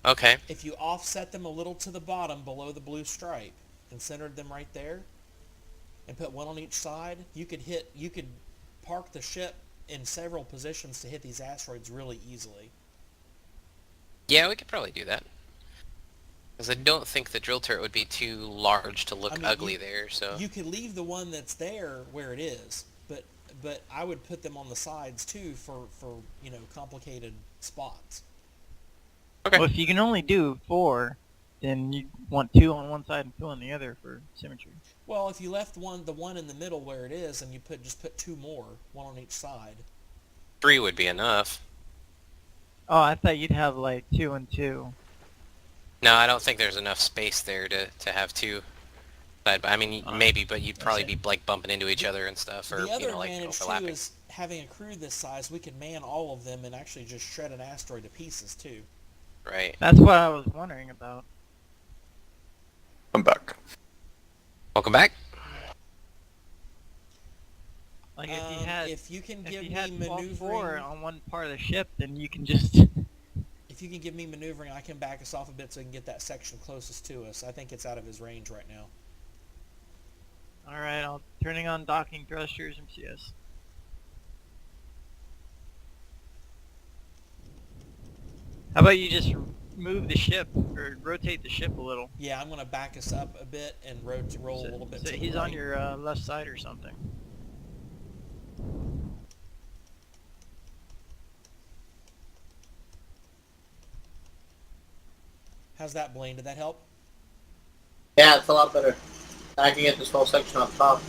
okay.
If you offset them a little to the bottom below the blue stripe and centered them right there, and put one on each side, you could park the ship in several positions to hit these asteroids really easily.
Yeah, we could probably do that. Because I don't think the drill turret would be too large to look
I mean,
ugly there, so...
You could leave the one that's there where it is, but I would put them on the sides too for complicated spots.
Okay.
Well, if you can only do 4, then you want 2 on one side and 2 on the other for symmetry.
Well, if you left the one in the middle where it is, and you just put 2 more, one on each side.
3 would be enough.
Oh, I thought you'd have like 2 and 2.
No, I don't think there's enough space there to have 2. But I mean, maybe, but you'd probably be like bumping into each other and stuff, or
The other
like
advantage too
overlapping.
is having a crew this size, we could man all of them and actually just shred an asteroid to pieces too.
Right.
That's what I was wondering about.
I'm back.
Welcome back.
Like
If you can give
if you
me
had 4
maneuvering,
on one part of the ship, then you can just...
if you can give me maneuvering, I can back us off a bit so I can get that section closest to us. I think it's out of his range right now.
Alright, I'll turning on docking thrusters and CS. How about you just move the ship or rotate the ship a little.
Yeah, I'm gonna back us up a bit and roll a little bit
So
to the
he's
right.
on your left side or something.
How's that, Blaine? Did that help?
Yeah, it's a lot better. I can get this whole section on top.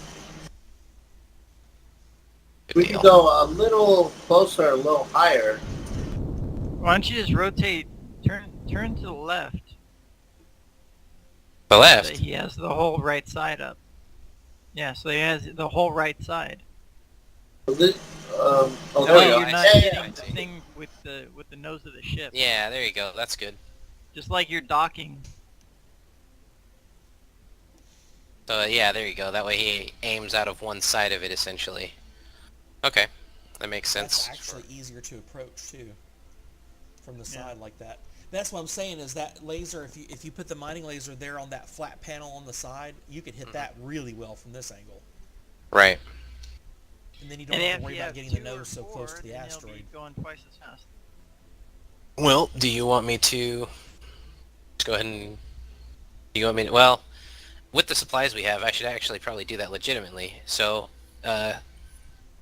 Good
We
deal.
can go a little closer, a little higher.
Why don't you just rotate, turn to the left.
The
So
left.
he has the whole right side up. Yeah, so he has the whole right side.
This, oh,
That
there
way
you go.
you're not
Yeah,
hitting
yeah,
the thing with the nose of the ship.
Yeah, there you go. That's good.
Just like you're docking.
So yeah, there you go. That way he aims out of one side of it, essentially. Okay, that makes sense.
That's actually easier to approach too, from the side like that. That's what I'm saying is that laser. If you put the mining laser there on that flat panel on the side, you could hit that really well from this angle.
Right.
And then you don't have to worry about getting the nose so close to the
then
asteroid.
He'll be going twice as fast.
Well, do you want me to just go ahead and... Do you want me to... Well, with the supplies we have, I should actually probably do that legitimately. So,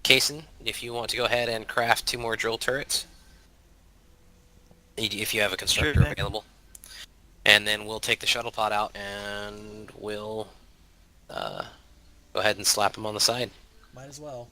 Kason, if you want to go ahead and craft 2 more drill turrets, if you have a constructor
thing.
available. And then we'll take the shuttle pod out and we'll go ahead and slap them on the side.
Might as well.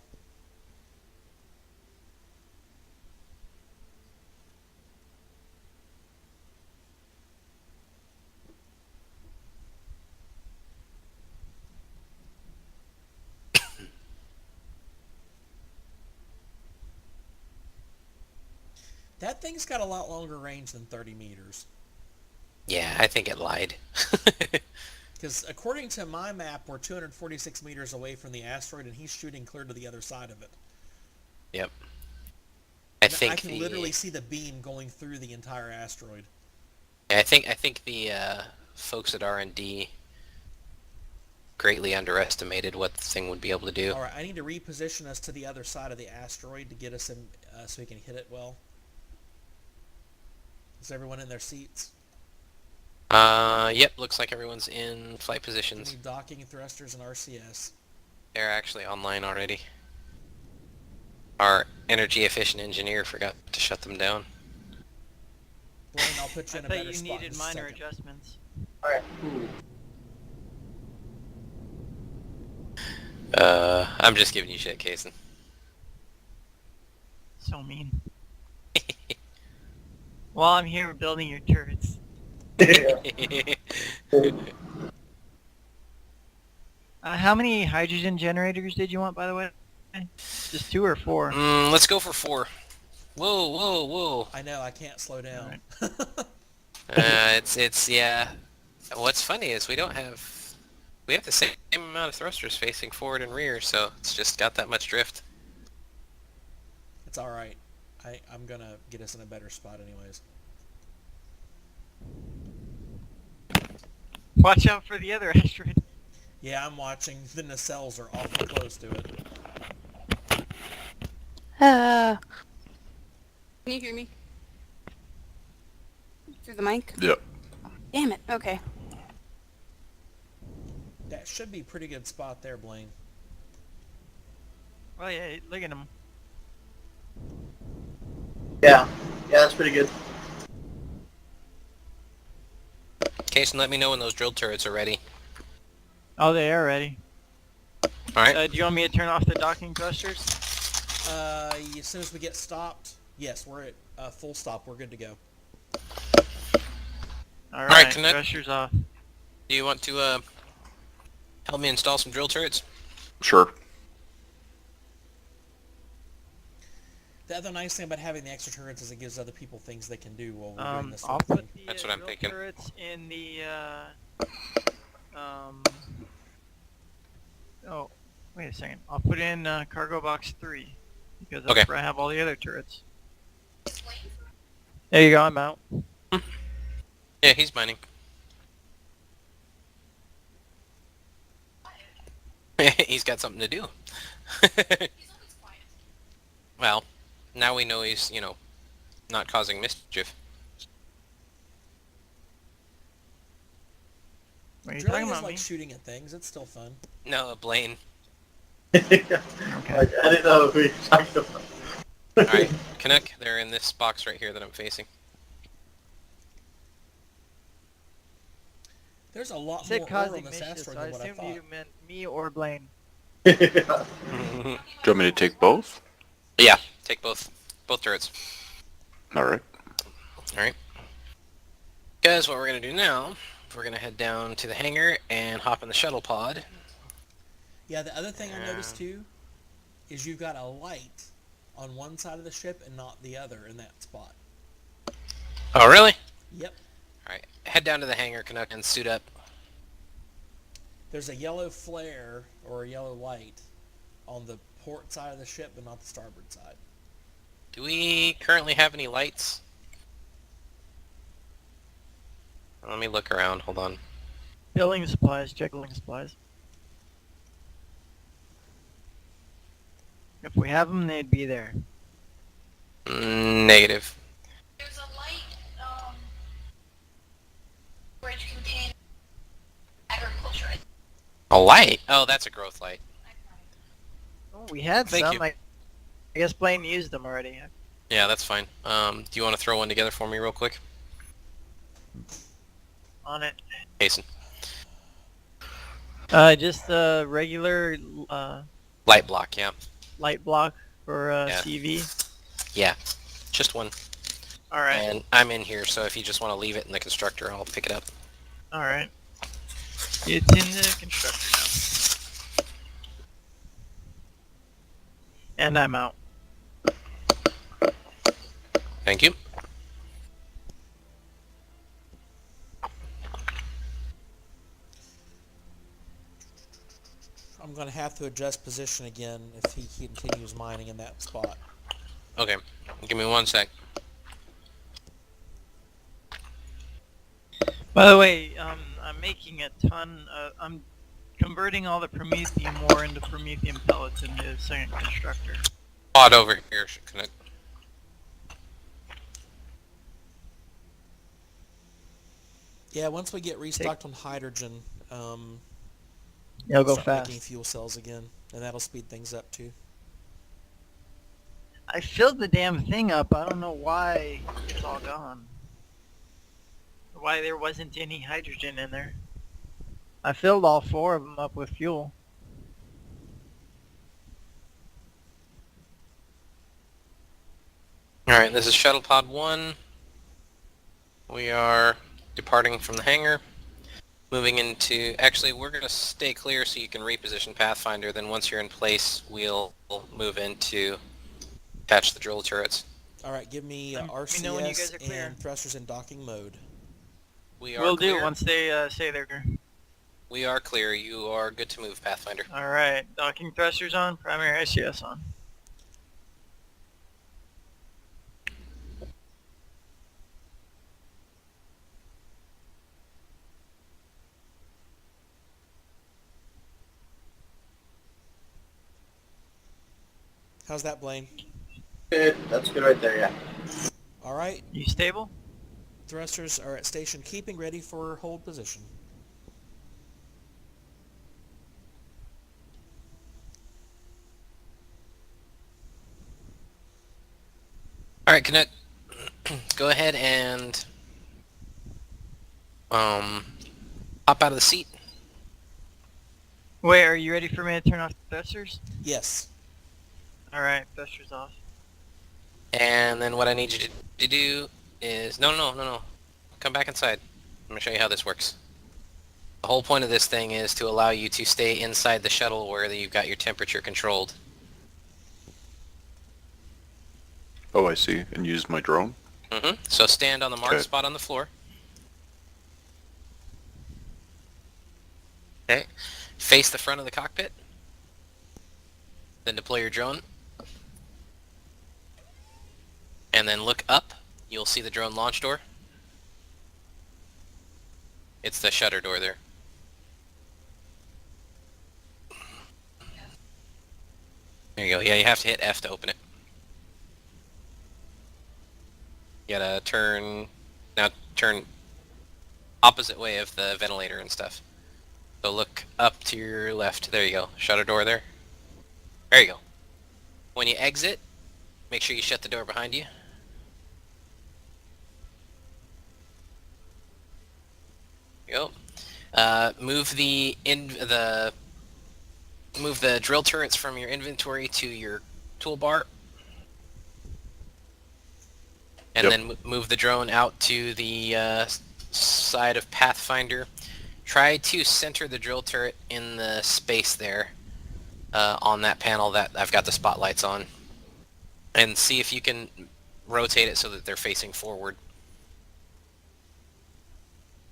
That thing's got a lot longer range than 30 meters.
Yeah, I think it lied.
Because according to my map, we're 246 meters away from the asteroid, and he's shooting clear to the other side of it.
Yep.
I can literally see the beam going through the entire asteroid.
I think the folks at R&D greatly underestimated what the thing would be able to do.
All right, I need to reposition us to the other side of the asteroid to get us in, so we can hit it well. Is everyone in their seats?
Yep, looks like everyone's in flight
We
positions.
need docking thrusters and RCS.
They're actually online already. Our energy efficient engineer forgot to shut them down.
Blaine, I'll put you
I
in a
thought
better
you
spot in
needed
a
minor
second.
adjustments.
Alright.
I'm just giving you shit, Kason.
So mean. While I'm here building your turrets. How many hydrogen generators did you want, by the way? Just 2 or 4?
Let's go for 4. Whoa, whoa, whoa.
I know, I can't slow down.
It's yeah. What's funny is we have the same amount of thrusters facing forward and rear, so it's just got that much drift.
It's alright. I'm gonna get us in a better spot anyways.
Watch out for the other asteroid.
Yeah, I'm watching. The nacelles are awful close to it.
Can you hear me? Through the mic?
Yep.
Damn it. Okay.
That should be a pretty good spot there, Blaine.
Oh yeah, look at him.
Yeah, that's pretty good.
Kason, let me know when those drill turrets are ready.
Oh, they are ready.
Alright.
Do you want me to turn off the docking thrusters?
As soon as we get stopped, yes, we're at full stop. We're good to go.
Alright,
Canuck.
thrusters off.
Do you want to help me install some drill turrets?
Sure.
The other nice thing about having the extra turrets is it gives other people things they can do while we're doing this
I'll
whole
put
thing.
the
That's what I'm
drill
thinking.
turrets in the oh, wait a second. I'll put in cargo box 3 because that's
Okay.
where I have all the other turrets. There you go. I'm out.
Yeah, he's mining. He's got something to do. Well, now we know he's, not causing mischief.
What are you
Drilling
talking
is
about,
like
me?
shooting at things. It's still fun.
No, Blaine.
Okay.
I didn't know who you were talking about.
Alright, Canuck, they're in this box right here that I'm facing.
There's a lot
You said
more ore
causing
on this
mischief,
asteroid
so I
than what I
assumed
thought.
you meant me or Blaine.
Do you want me to take both?
Yeah, take both turrets.
Alright.
Alright. Guys, what we're going to do now, we're going to head down to the hangar and hop in the shuttle pod.
Yeah, the other thing I noticed too is you've got a light on one side of the ship and not the other in that spot.
Oh, really?
Yep.
Alright, head down to the hangar, Canuck, and suit up.
There's a yellow flare or a yellow light on the port side of the ship but not the starboard side.
Do we currently have any lights? Let me look around, hold on.
Building supplies, juggling supplies. If we have them, they'd be there.
Negative.
There's a light, storage container. Agriculture.
A light? Oh, that's a growth light.
Oh, we had
Thank
some.
you.
I guess Blaine used them already.
Yeah, that's fine. Do you want to throw one together for me real quick?
On it.
Jason.
Just a regular
Light block, yeah.
light block for
Yeah.
CV.
Yeah, just one.
Alright.
And I'm in here, so if you just want to leave it in the constructor, I'll pick it up.
Alright. It's in the constructor now. And I'm out.
Thank you.
I'm going to have to adjust position again if he continues mining in that spot.
Okay, give me 1 sec.
By the way, I'm making a ton. I'm converting all the Promethium ore into Promethium pellets in the second constructor.
Pod over here, Canuck.
Yeah, once we get restocked on hydrogen,
It'll go
start
fast.
making fuel cells again, and that'll speed things up too.
I filled the damn thing up. I don't know why it's all gone. Why there wasn't any hydrogen in there. I filled all 4 of them up with fuel.
Alright, this is Shuttle Pod 1. We are departing from the hangar. Moving into... Actually, we're going to stay clear so you can reposition Pathfinder. Then once you're in place, we'll move in to attach the drill turrets.
Alright, give me
Let me know when you guys are
RCS
clear.
and thrusters in docking mode.
We are
Will
clear.
do once they say they're good.
We are clear. You are good to move, Pathfinder.
Alright, docking thrusters on, primary ICS on.
How's that, Blaine?
Good. That's good right there, yeah.
Alright,
You stable?
thrusters are at station keeping, ready for hold position.
Alright, Canuck. Go ahead and... hop out of the seat.
Wait, are you ready for me to turn off the thrusters?
Yes.
Alright, thrusters off.
And then what I need you to do is... No. Come back inside. I'm going to show you how this works. The whole point of this thing is to allow you to stay inside the shuttle where you've got your temperature controlled.
Oh, I see. And use my drone?
So stand on the marked
Okay.
spot on the floor. Okay. Face the front of the cockpit. Then deploy your drone. And then look up. You'll see the drone launch door. It's the shutter door there. There you go. Yeah, you have to hit F to open it. You gotta turn... Now turn opposite way of the ventilator and stuff. So look up to your left. There you go. Shut a door there. There you go. When you exit, make sure you shut the door behind you. There you go. Move the drill turrets from your inventory to your toolbar. And
Yep.
then move the drone out to the side of Pathfinder. Try to center the drill turret in the space there on that panel that I've got the spotlights on. And see if you can rotate it so that they're facing forward.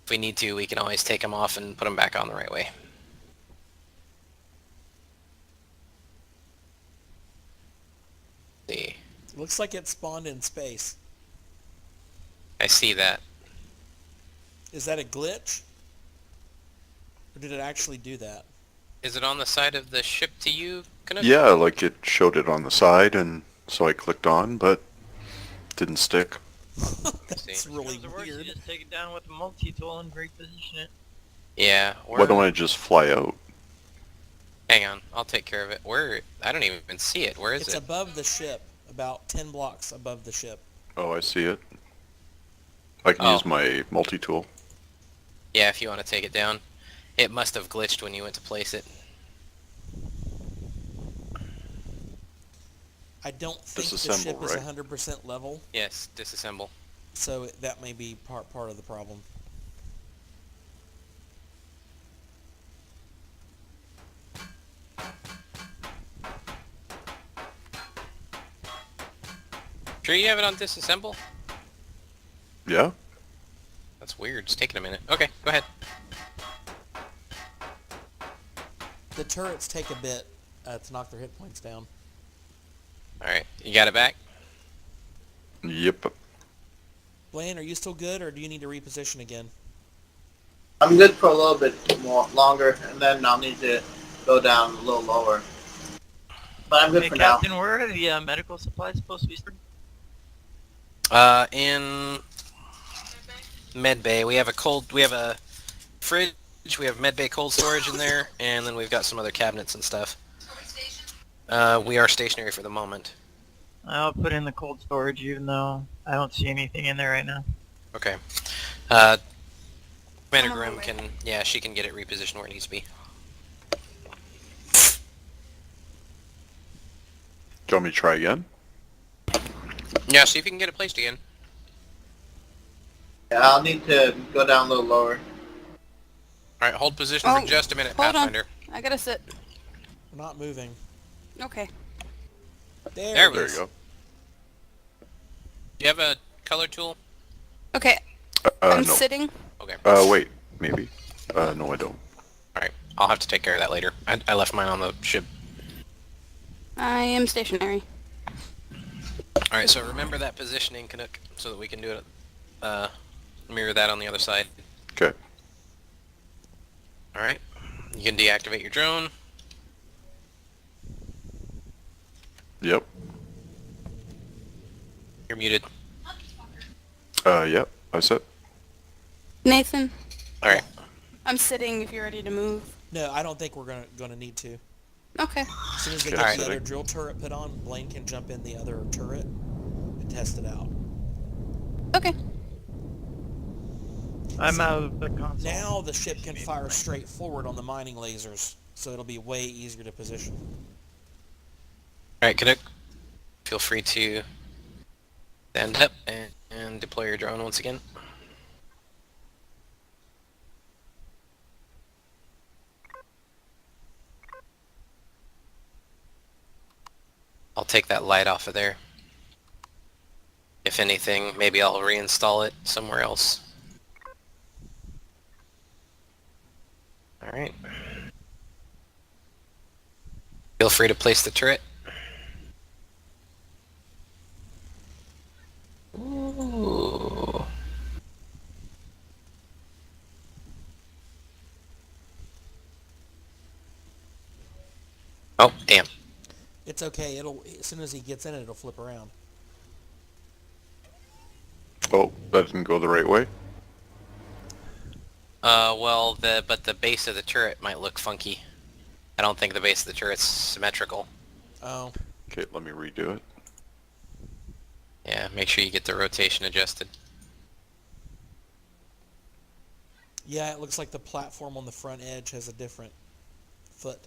If we need to, we can always take them off and put them back on the right way. See.
Looks like it spawned in space.
I see that.
Is that a glitch? Or did it actually do that?
Is it on the side of the ship to you, Canuck?
Yeah, like it showed it on the side, and so I clicked on, but didn't stick.
That's
See.
really
You
weird.
just take it down with the multi-tool and reposition it.
Yeah.
Why don't I just fly out?
Hang on, I'll take care of it. Where? I don't even see it. Where is
It's
it?
above the ship, about 10 blocks above the ship.
Oh, I see it. I can
Oh.
use my multi-tool.
Yeah, if you want to take it down. It must have glitched when you went to place it.
I don't think the
Disassemble,
ship is
right?
100% level,
Yes, disassemble.
so that may be part of the problem.
Sure you have it on disassemble?
Yeah?
That's weird. It's taking a minute. Okay, go ahead.
The turrets take a bit to knock their hit points down.
Alright, you got it back?
Yep.
Blaine, are you still good, or do you need to reposition again?
I'm good for a little bit more longer, and then I'll need to go down a little lower. But I'm good
Hey,
for
Captain,
now.
where are the medical supplies supposed to be stored?
In medbay, we have a fridge, we have medbay cold storage in there, and then we've got some other cabinets and stuff. We are stationary for the moment.
I'll put in the cold storage, even though I don't see anything in there right now.
Okay.
I'm
Commander
on my
Grimm
way.
can, yeah, she can get it repositioned where it needs to be.
Do you want me to try again?
Yeah, see if you can get it placed again.
Yeah, I'll need to go down a little lower.
Alright, hold position
Oh,
for just a minute,
hold on.
Pathfinder.
I gotta sit.
We're not moving.
Okay.
There we
There
go.
you go.
Do you have a color tool?
Okay, I'm
No.
sitting.
Okay.
Wait, maybe. No, I don't.
Alright, I'll have to take care of that later. I left mine on the ship.
I am stationary.
Alright, so remember that positioning, Canuck, so that we can do it, mirror that on the other side.
Okay.
Alright, you can deactivate your drone.
Yep.
You're muted.
Yep. I said.
Nathan,
Alright,
I'm sitting if you're ready to move.
No, I don't think we're gonna need to.
Okay.
As soon as they
Okay,
get
alright.
the other drill turret put on, Blaine can jump in the other turret and test it out.
Okay.
I'm out of the console.
Now the ship can fire straight forward on the mining lasers, so it'll be way easier to position.
alright, Canuck, feel free to stand up and deploy your drone once again. I'll take that light off of there. If anything, maybe I'll reinstall it somewhere else. Alright. Feel free to place the turret. Ooh. Oh, damn.
It's okay. It'll as soon as he gets in it, it'll flip around.
Oh, that didn't go the right way.
Well, but the base of the turret might look funky. I don't think the base of the turret's symmetrical.
Oh.
Okay, let me redo it.
Yeah, make sure you get the rotation adjusted.
Yeah, it looks like the platform on the front edge has a different foot.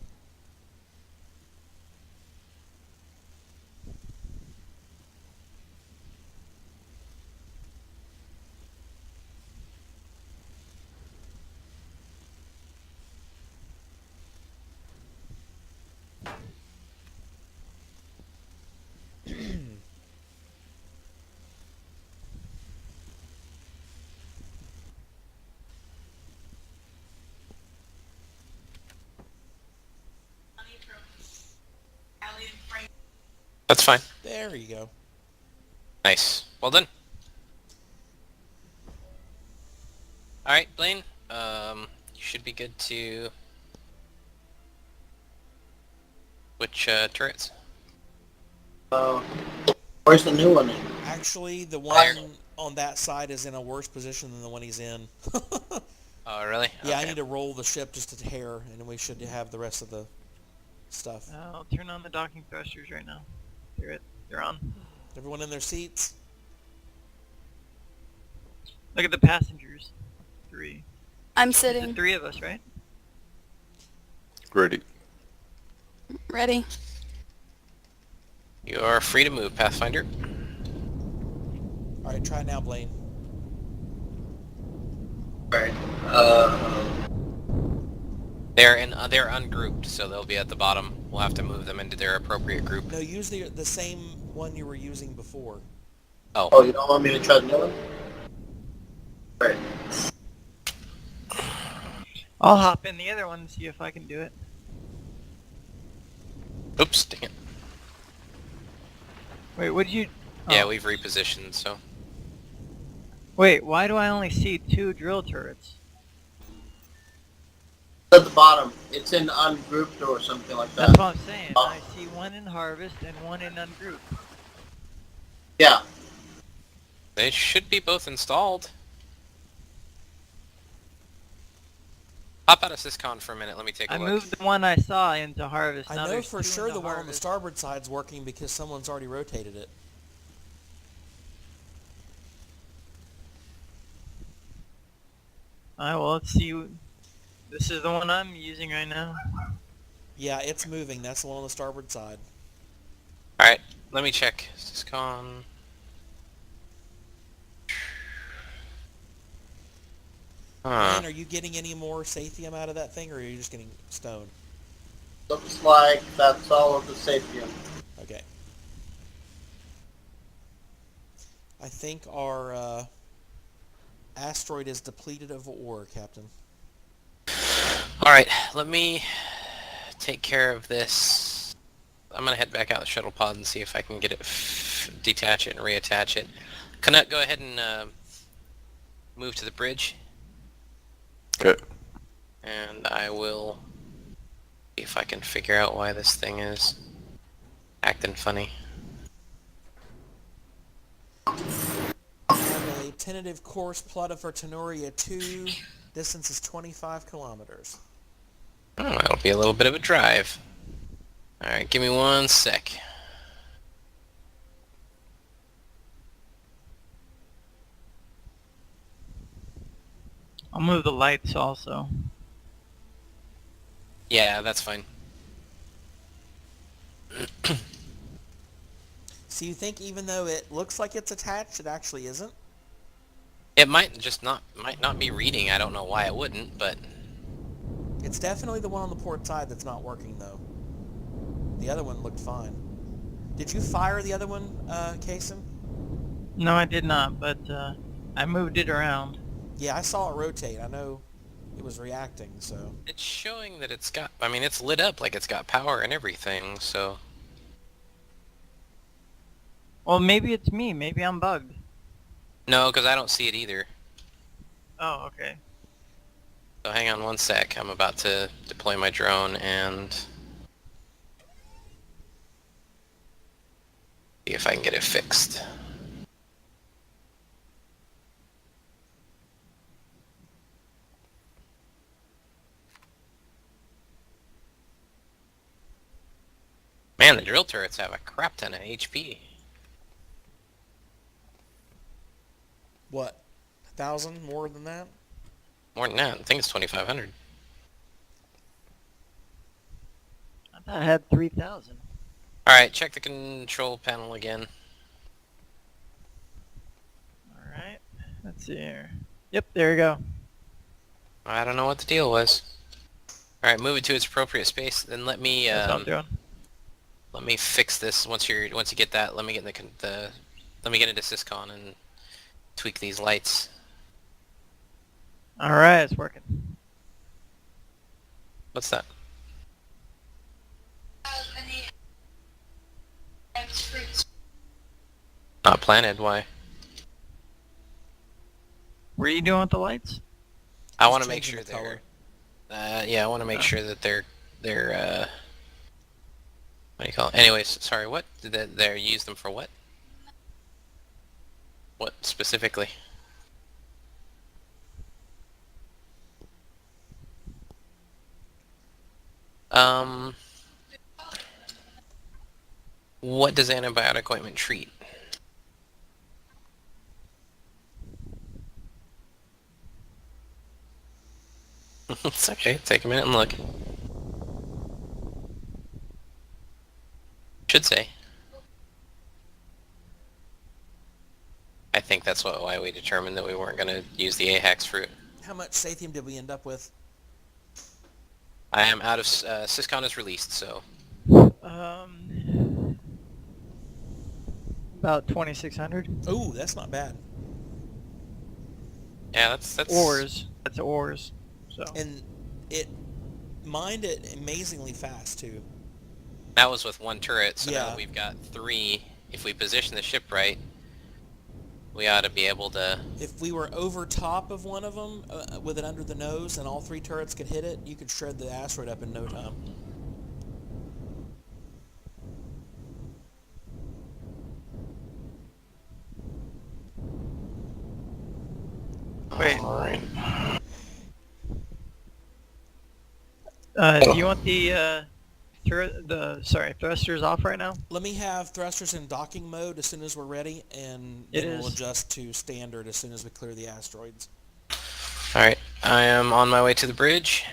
That's fine.
There you go.
Nice. Well done. Alright, Blaine. You should be good to... Which, turrets?
Where's the new one?
Actually, the one on that side is in a worse position than the one he's in.
Oh, really?
Yeah,
Okay.
I need to roll the ship just a hair, and then we should have the rest of the stuff.
I'll turn on the docking thrusters right now. They're on.
Everyone in their seats?
Look at the passengers. 3.
I'm
There's
sitting.
3 of us, right?
Ready.
Ready.
You are free to move, Pathfinder.
Alright, try it now, Blaine.
Alright.
They're ungrouped, so they'll be at the bottom. We'll have to move them into their appropriate group.
No, use the same one you were using before.
Oh, you don't want me to try the new one? Right.
I'll hop in the other one and see if I can do it.
Oops, dang it.
Wait, what did you...
Yeah,
oh.
we've repositioned, so...
Wait, why do I only see 2 drill turrets?
At the bottom. It's in ungrouped or something like that.
That's what I'm saying. I see 1 in harvest and 1 in ungroup.
Yeah.
They should be both installed. Hop out of Syscon for a minute, let me take a
I
look.
moved the one I saw into harvest.
I
Now
know
there's
for
2
sure
into
the one on the
harvest.
starboard side's working because someone's already rotated it.
Alright, well, let's see. This is the one I'm using right now.
Yeah, it's moving. That's the one on the starboard side.
Alright, let me check. Syscon...
Blaine, are you getting any more Sathium out of that thing, or are you just getting stone?
Looks like that's all of the safety.
Okay. I think our asteroid is depleted of ore, Captain.
Alright, let me take care of this. I'm gonna head back out the shuttle pod and see if I can get it, detach it and reattach it. Canuck, go ahead and move to the bridge.
Okay.
And I will see if I can figure out why this thing is acting funny.
Have a tentative course plotted for Tenoria 2. Distance is 25 kilometers.
Oh, that'll be a little bit of a drive. Alright, give me 1 sec.
I'll move the lights also.
Yeah, that's fine.
So you think even though it looks like it's attached, it actually isn't?
It might not be reading. I don't know why it wouldn't, but
It's definitely the one on the port side that's not working, though. The other one looked fine. Did you fire the other one, Kason?
No, I did not, but I moved it around.
Yeah, I saw it rotate. I know it was reacting, so...
it's showing that it's got, I mean, it's lit up like it's got power and everything, so...
Well, maybe it's me. Maybe I'm bugged.
No, because I don't see it either.
Oh, okay.
So hang on 1 sec. I'm about to deploy my drone and... see if I can get it fixed. Man, the drill turrets have a crap ton of HP.
What? 1,000 more than that?
More than that. I think it's 2,500.
I thought I had 3,000.
Alright, check the control panel again.
Alright. Let's see here. Yep, there we go.
I don't know what the deal was. Alright, move it to its appropriate space, then let me
That's what I'm doing.
let me fix this once you get that. Let me get in let me get into Syscon and tweak these lights.
Alright, it's working.
What's that? Not planted, why?
What are you doing with the lights?
I
Just
want to make
changing
sure
the color.
yeah, I want to make sure that they're what do you call it? Anyways, sorry, what? They're use them for what? What specifically? What does antibiotic ointment treat? It's okay, take a minute and look. Should say. I think that's why we determined that we weren't going to use the Ahax fruit.
How much Sathium did we end up with?
I am out of... Syscon is released, so...
About 2,600.
Oh, that's not bad.
Yeah, that's...
Ores. That's ores. So.
And it mined it amazingly fast, too.
That was with one turret, so now
Yeah.
that we've got 3. If we position the ship right, we ought to be able to...
If we were over top of one of them, with it under the nose, and all 3 turrets could hit it, you could shred the asteroid up in no time.
Wait.
Alright.
Do you want the thrusters off right now?
Let me have thrusters in docking mode as soon as we're ready, and
It
then we'll
is.
adjust to standard as soon as we clear the asteroids.
Alright, I am on my way to the bridge.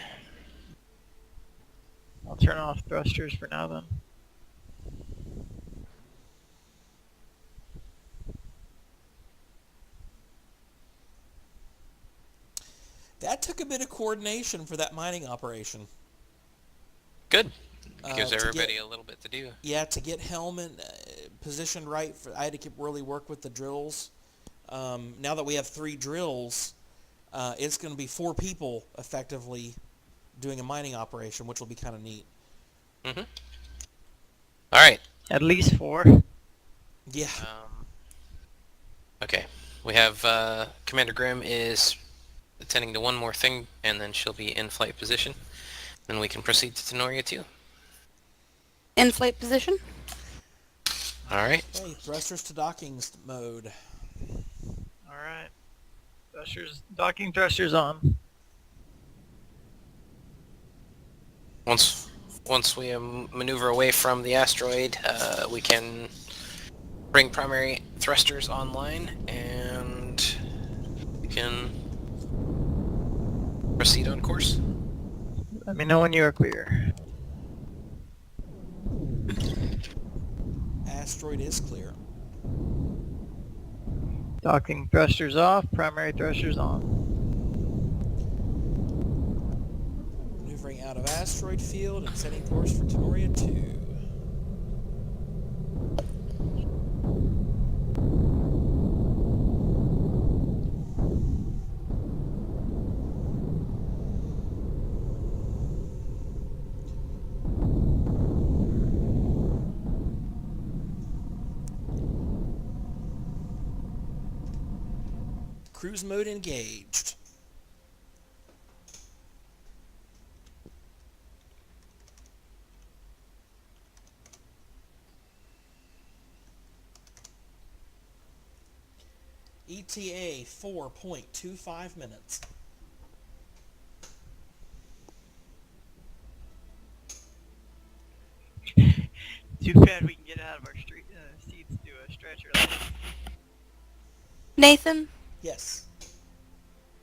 I'll turn off thrusters for now then.
That took a bit of coordination for that mining operation.
Good. Gives
To
everybody
get-
a little bit to do.
Yeah, to get Hellman positioned right, I had to really work with the drills. Now that we have 3 drills, it's going to be 4 people effectively doing a mining operation, which will be kind of neat.
Mm-hmm. Alright.
At least 4.
Yeah.
Okay. We have Commander Grimm is attending to one more thing, and then she'll be in flight position. Then we can proceed to Tenoria 2.
In flight position.
Alright.
Hey, thrusters to docking mode.
Alright. Docking thrusters on.
Once we maneuver away from the asteroid, we can bring primary thrusters online, and we can proceed on course.
Let me know when you are clear.
Asteroid is clear.
Docking thrusters off, primary thrusters on.
Maneuvering out of asteroid field and setting course for Tenoria 2. Cruise mode engaged. ETA 4.25 minutes.
Too bad we can get out of our seats to a stretcher.
Nathan,
Yes.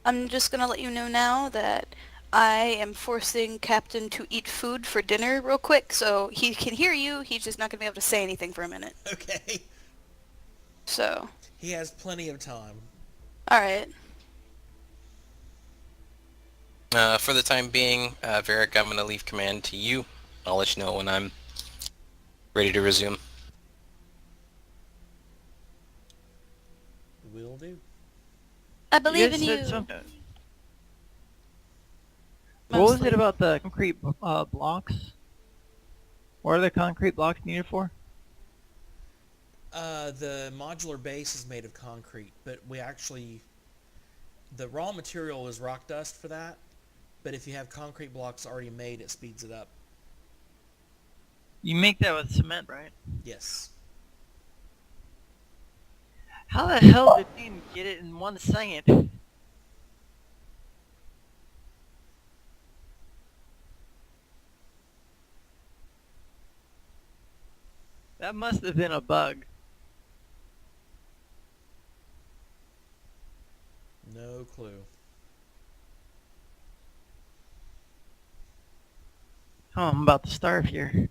I'm just gonna let you know now that I am forcing Captain to eat food for dinner real quick, so he can hear you, he's just not gonna be able to say anything for a minute.
Okay.
So,
He has plenty of time.
alright.
For the time being, Varric, I'm going to leave command to you. I'll let you know when I'm ready to resume.
Will do.
I believe
guys
in
said
you.
something. What was
Mostly.
it about the concrete blocks? What are the concrete blocks needed for?
The modular base is made of concrete, but the raw material is rock dust for that, but if you have concrete blocks already made, it speeds it up.
You make that with cement, right?
Yes.
How the hell did you get it in 1 second? That must have been a bug.
No clue.
Oh, I'm about to starve here.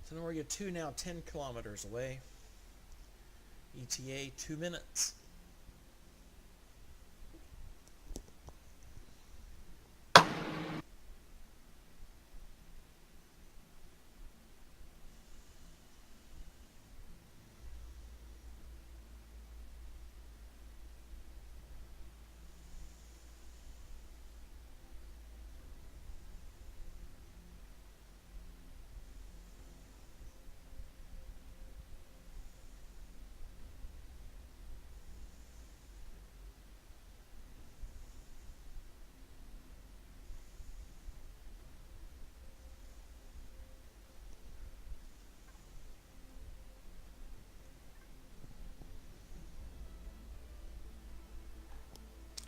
Tenoria 2 now 10 kilometers away. ETA 2 minutes.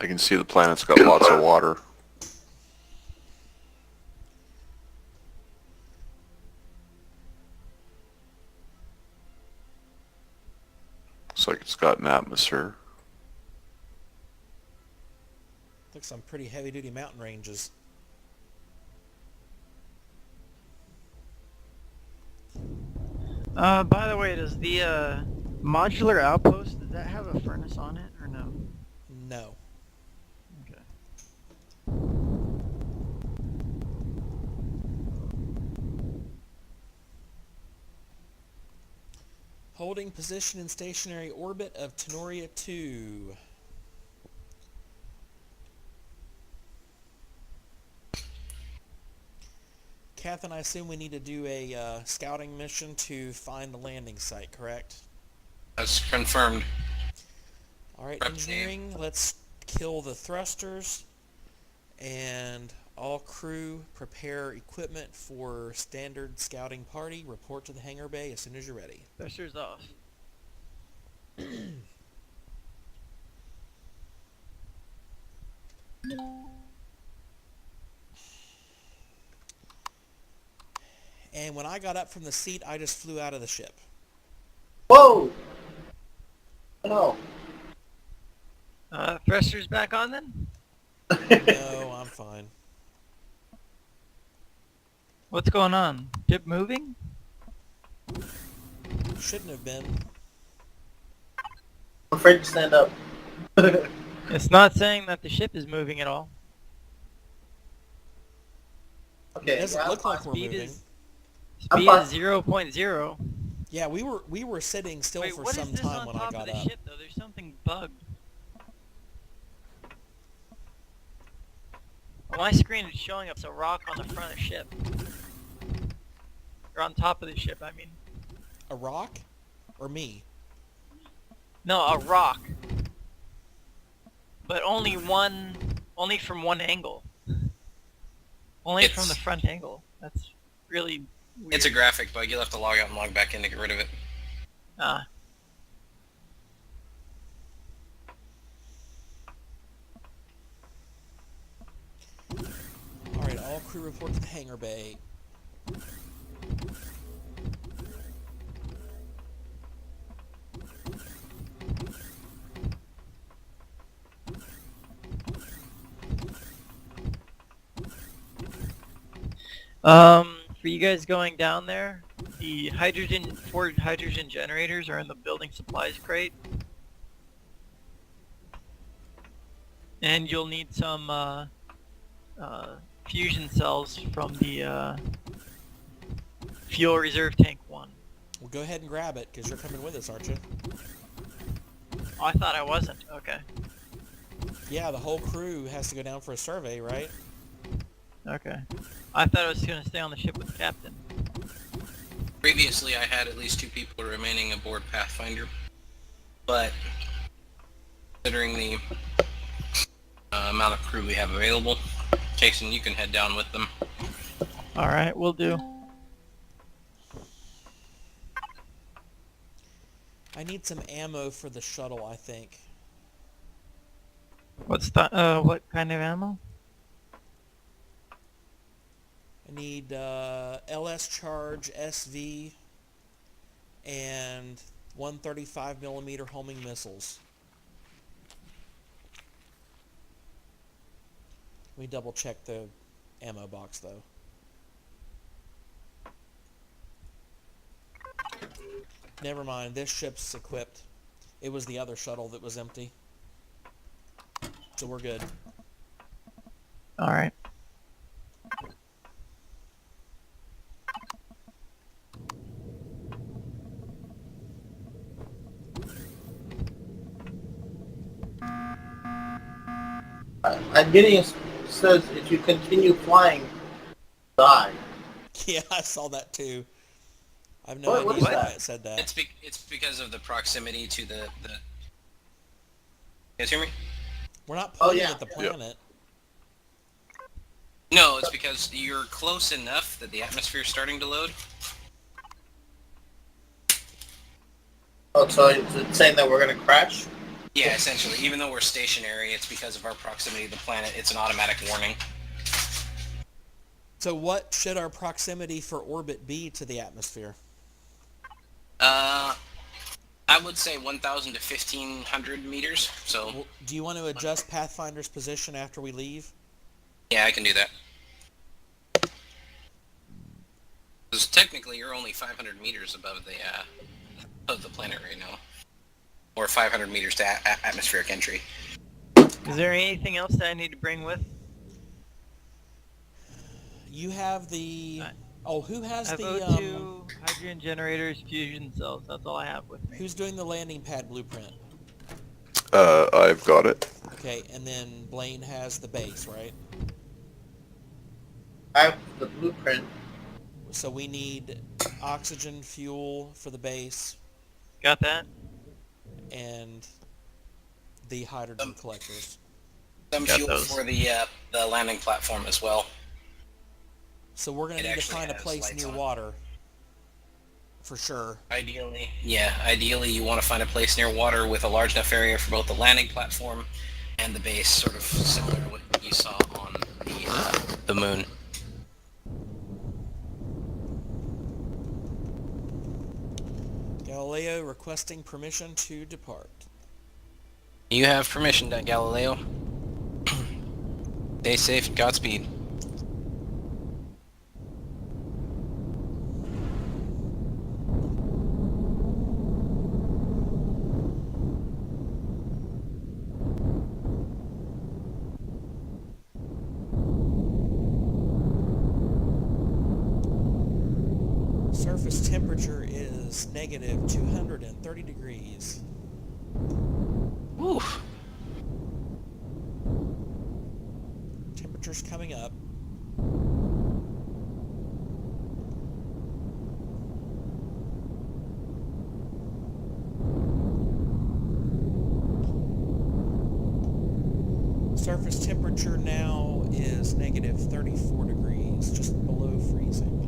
I can see the planet's got lots of water. Looks like it's got an atmosphere.
Looks some pretty heavy-duty mountain ranges.
By the way, does the modular outpost, does that have a furnace on it or no?
No.
Okay.
Holding position in stationary orbit of Tenoria 2. Catherine, I assume we need to do a scouting mission to find the landing site, correct?
That's confirmed.
Alright, engineering, let's kill the thrusters. And all crew prepare equipment for standard scouting party. Report to the hangar bay as soon as you're ready.
Thrusters off.
And when I got up from the seat, I just flew out of the ship.
Whoa! No.
Thrusters back on then?
No, I'm fine.
What's going on? Ship moving?
Shouldn't have been.
I'm afraid to stand up.
It's not saying that the ship is moving at all.
Okay.
It doesn't
yeah,
look like we're
Speed
moving.
is
I'm
speed
fine.
is 0.0.
Yeah, we were sitting still
Wait,
for
what
some
is this
time
on
when I
top
got
of the
up.
ship though? There's something bugged. my screen is showing up as a rock on the front of the ship. Or on top of the ship, I mean.
A rock? Or me?
No, a rock. But only from one angle. Only from the front angle. That's really weird.
It's a graphic bug. You'll have to log out and log back in to get rid of it.
Ah.
Alright, all crew report to the hangar bay.
For you guys going down there, the four hydrogen generators are in the building supplies crate. And you'll need some, fusion cells from the, fuel reserve tank 1.
Well, go ahead and grab it, because you're coming with us, aren't you?
Oh, I thought I wasn't. Okay.
Yeah, the whole crew has to go down for a survey, right?
Okay. I thought I was going to stay on the ship with the captain.
Previously, I had at least 2 people remaining aboard Pathfinder, but considering the amount of crew we have available, Jason, you can head down with them.
Alright, will do.
I need some ammo for the shuttle, I think.
What kind of ammo?
I need LS charge, SV, and 135mm homing missiles. Let me double check the ammo box though. Never mind, this ship's equipped. It was the other shuttle that was empty. So we're good.
Alright.
Gideon says if you continue flying, die.
Yeah, I saw that too. I have no
What
idea
is
why
that?
it said that.
It's because of the proximity to the... You guys hear me?
We're not pointing
yeah.
at the planet.
No, it's because you're close enough that the atmosphere is starting to load.
Oh, so it's saying that we're going to crash?
Yeah, essentially. Even though we're stationary, it's because of our proximity to the planet. It's an automatic warning.
So what should our proximity for orbit be to the atmosphere?
I would say 1,000 to 1,500 meters, so...
Well, do you want to adjust Pathfinder's position after we leave?
Yeah, I can do that. Because technically you're only 500 meters above the planet right now. Or 500 meters to atmospheric entry.
Is there anything else that I need to bring with?
You have the... Oh, who has
I
the...
have O2, hydrogen generators, fusion cells. That's all I have with me.
Who's doing the landing pad blueprint?
I've got it.
Okay, and then Blaine has the base, right?
I have the blueprint.
So we need oxygen fuel for the base
Got that?
and the hydrogen collectors.
Some
Got
fuel
those.
for the landing platform as well.
So we're going
It
to need to
actually
find a
has
place
lights
near
on it.
water. For sure.
Ideally, you want to find a place near water with a large enough area for both the landing platform and the base, sort of similar to what you saw on the moon.
Galileo requesting permission to depart.
You have permission, Galileo. Stay safe, Godspeed.
Surface temperature is negative 230 degrees.
Oof.
Temperature temperature's coming up. Surface temperature now is negative 34 degrees, just below freezing.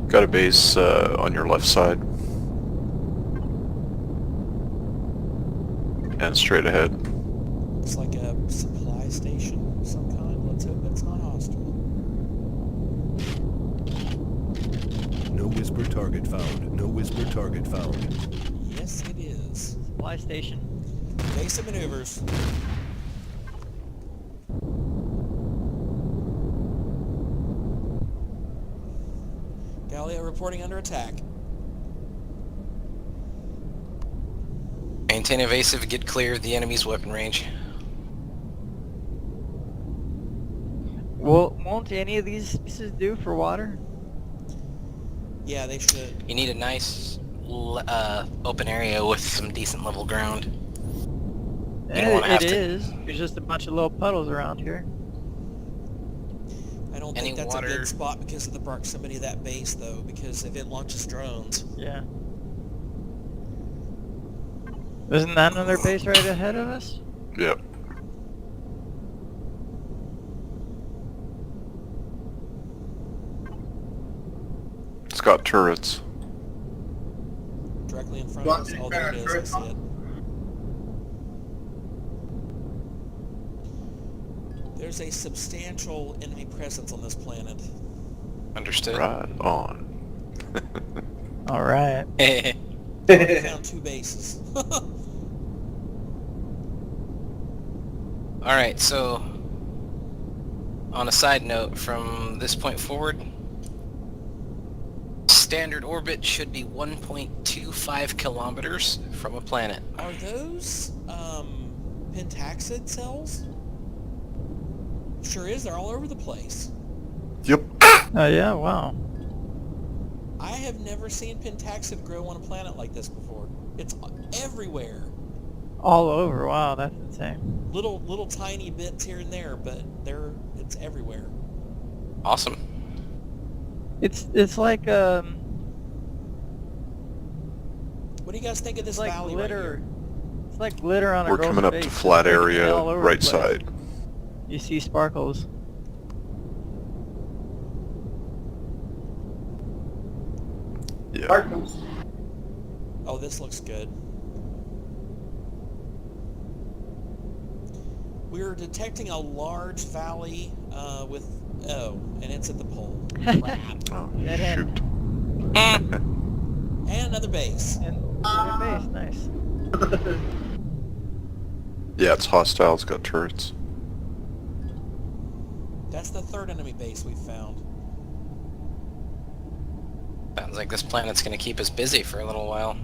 Got a base on your left side. And straight ahead.
Looks like a supply station of some kind. Let's hope it's not hostile.
No whisper target found. No whisper target found.
Yes, it is.
Supply station.
Basic maneuvers. Galileo reporting under attack.
Maintain evasive, get clear of the enemy's weapon range.
Well, won't any of these pieces do for water?
Yeah, they should.
You need a nice open area with some decent level ground. You don't wanna have
It
to-
is. There's just a bunch of little puddles around here.
I don't
Any
think that's a
water-
good spot because of the proximity of that base, though, because if it launches drones.
Yeah. Isn't that another base right ahead of us?
Yep. It's got turrets.
Directly in front
You
of
want
us.
me to
Oh,
turn
there
our
it is. I
turrets
see
on?
it. There's a substantial enemy presence on this planet.
Understood.
Right on.
Alright.
I found 2 bases.
Alright, so on a side note, from this point forward, standard orbit should be 1.25 kilometers from a planet.
Are those pentaxid cells? Sure is. They're all over the place.
Yep.
Oh yeah, wow.
I have never seen pentaxid grow on a planet like this before. It's everywhere.
All over, wow, that's insane.
Little tiny bits here and there, but it's everywhere.
Awesome.
It's like
What do you guys think of this
like
valley
glitter.
right here?
It's like glitter on a
We're
girl's
coming up
face.
to
It's
flat
like
area,
all over
right
the place.
side.
You see sparkles.
Yeah.
Sparkles.
Oh, this looks good. We're detecting a large valley and it's at the pole. Crap.
Oh,
Dead end.
shoot.
And another base.
And good base, nice.
Yeah, it's hostile. It's got turrets.
That's the 3rd enemy base we've found.
Sounds like this planet's gonna keep us busy for a little while.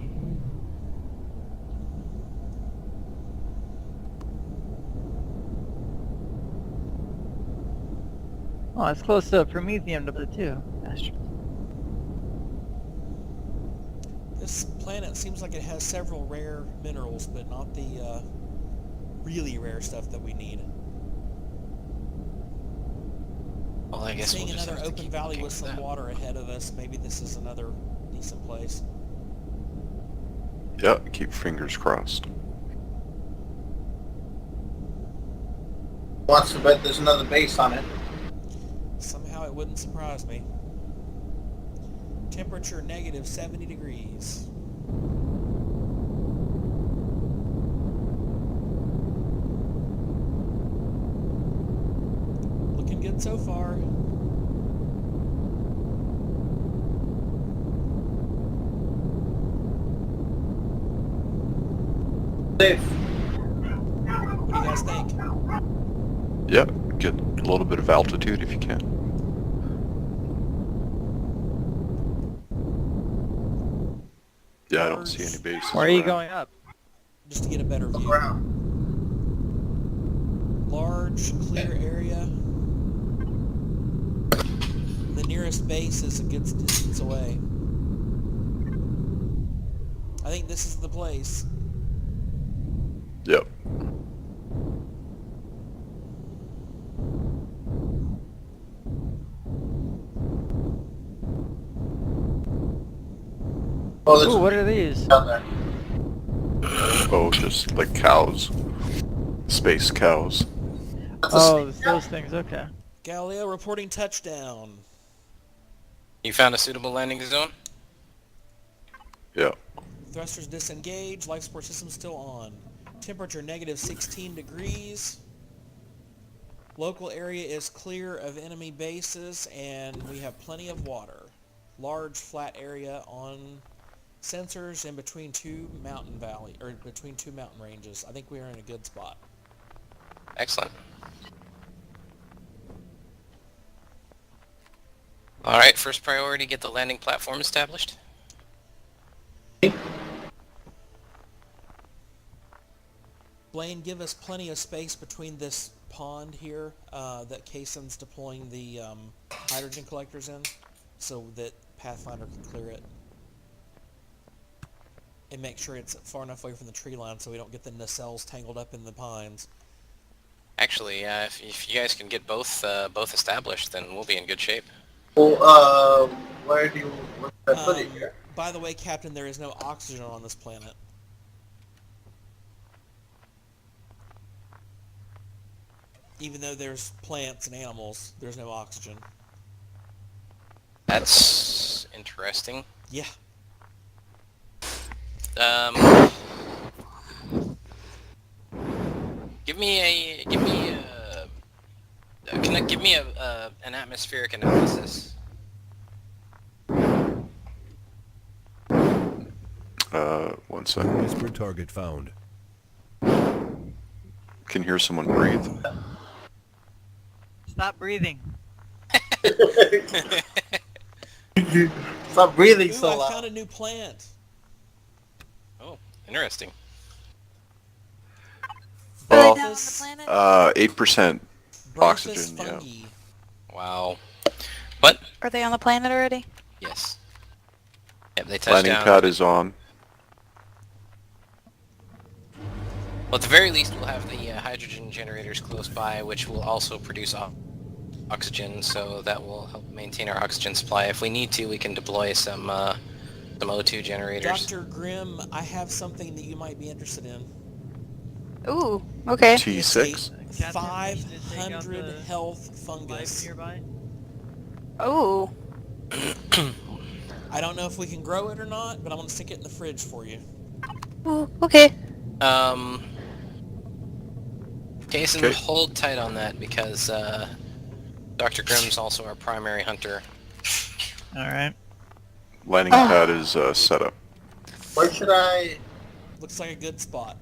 Oh, it's close to Promethium to put too. Bastard.
This planet seems like it has several rare minerals, but not the really rare stuff that we need.
Well, I guess
Seeing
we'll just
another
have to
open
keep
valley
looking
with
for
some
that.
water ahead of us. Maybe this is another decent place.
Yeah, keep fingers crossed.
Wants to bet there's another base on it.
Somehow it wouldn't surprise me. Temperature negative 70 degrees. Looking good so far.
Safe.
What do you guys think?
Yeah, get a little bit of altitude if you can. Yeah, I don't see any bases.
Where are you
around.
going up?
Just to get a better view.
Around.
Large, clear area. The nearest base is a good distance away. I think this is the place.
Yep.
Oh, there's
Ooh, what are these?
down there.
Oh, just like cows. Space cows.
That's a
Oh,
snake.
those things. Okay.
Galileo reporting touchdown.
You found a suitable landing zone?
Yeah.
Thrusters disengaged. Life support system still on. Temperature negative 16 degrees. Local area is clear of enemy bases, and we have plenty of water. Large flat area on sensors in between two mountain ranges. I think we are in a good spot.
Excellent. Alright, first priority, get the landing platform established.
Blaine, give us plenty of space between this pond here that Kaysen's deploying the hydrogen collectors in, so that Pathfinder can clear it. And make sure it's far enough away from the tree line so we don't get the nacelles tangled up in the pines.
Actually, if you guys can get both established, then we'll be in good shape.
Well, where should I put it here?
By the way, Captain, there is no oxygen on this planet. Even though there's plants and animals, there's no oxygen.
That's interesting.
Yeah.
Give me an atmospheric analysis.
1
No
second.
whisper target found.
Can hear someone breathe.
Stop breathing.
Stop breathing
Ooh,
so
I
loud.
found a new plant.
Oh, interesting.
Are
Well,
they down on the planet?
8%
Brophus
oxygen, yeah.
fungi.
Wow. What?
Are they on the planet already?
Yes. Yep, they touched
Landing
down.
pad is on.
Well, at the very least, we'll have the hydrogen generators close by, which will also produce oxygen, so that will help maintain our oxygen supply. If we need to, we can deploy some O2 generators.
Dr. Grimm, I have something that you might be interested in.
Ooh, okay.
T6.
It's a
Captain, you need to take out
500
the
health
Life
fungus.
nearby.
Ooh.
I don't know if we can grow it or not, but I'm going to stick it in the fridge for you.
Ooh, okay.
Jason,
Okay.
hold tight on that because Dr. Grimm's also our primary hunter.
Alright.
Landing pad is set up.
Where should I...
Looks like a good spot.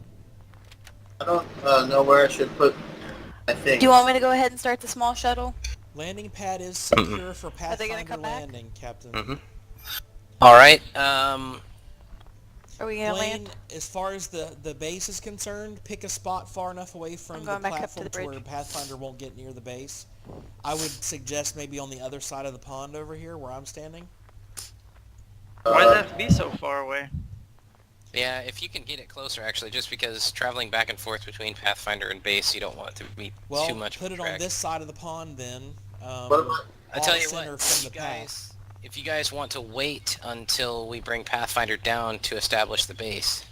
I don't know where I should put my thing.
Do you want me to go ahead and start the small shuttle?
Landing pad is secure for
Are they gonna
Pathfinder
come back?
landing, Captain.
Mm-hmm. Alright,
Are we gonna
Blaine,
land?
as far as the base is concerned, pick a spot far enough away from
I'm
the
going back up to
platform
the
to where
bridge.
Pathfinder won't get near the base. I would suggest maybe on the other side of the pond over here where I'm standing.
Why does it have to be so far away?
yeah, if you can get it closer, actually, just because traveling back and forth between Pathfinder and base, you don't want it to be
Well,
too much of
put
a
it on
drag.
this side of the pond then.
What about...
I tell you
off-center
what,
from
you
the path.
guys, if you guys want to wait until we bring Pathfinder down to establish the base.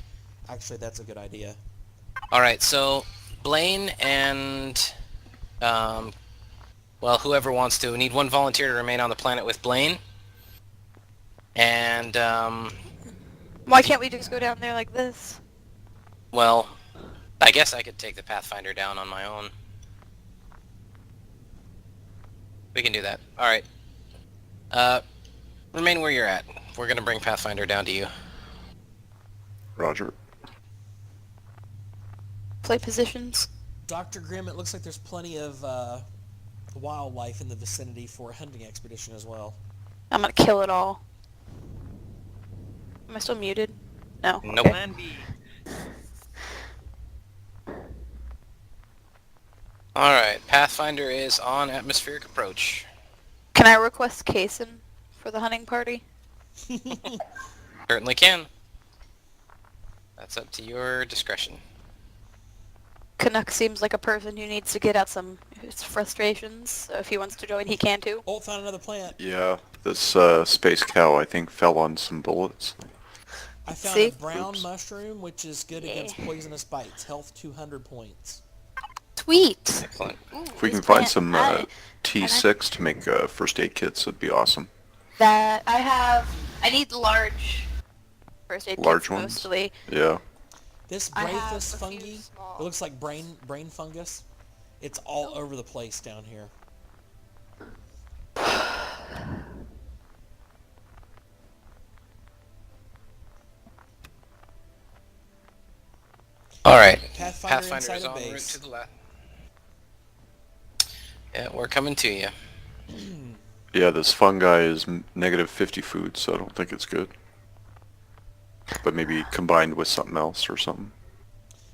Actually, that's a good idea.
Alright, so Blaine and, well, whoever wants to. We need one volunteer to remain on the planet with Blaine. And,
Why can't we just go down there like this?
well, I guess I could take the Pathfinder down on my own. We can do that. Alright. Remain where you're at. We're gonna bring Pathfinder down to you.
Roger.
Play positions.
Dr. Grimm, it looks like there's plenty of wildlife in the vicinity for a hunting expedition as well.
I'm gonna kill it all. Am I still muted? No.
Nope.
Okay.
Plan B.
Alright, Pathfinder is on atmospheric approach.
Can I request Kaysen for the hunting party?
Certainly can. That's up to your discretion.
Canuck seems like a person who needs to get out some his frustrations, so if he wants to join, he can too.
Oh, found another plant.
Yeah, this space cow I think fell on some bullets.
I found
See?
a brown
Oops.
mushroom, which is good
Yeah.
against poisonous bites. Health 200 points.
Sweet!
Excellent.
Ooh,
If we
this
can find
plant-
some
I-
T6 to make first aid kits, it'd be awesome.
That I have. I need large first aid
Large
kits
ones?
mostly.
Yeah.
This
I have
Braithus
a few
fungi,
small.
it looks like brain fungus. It's all over the place down here.
Alright.
Pathfinder
Pathfinder's
inside a
en route
base.
to the left. Yeah, we're coming to you.
Yeah, this fungi is negative 50 food, so I don't think it's good. But maybe combined with something else or something.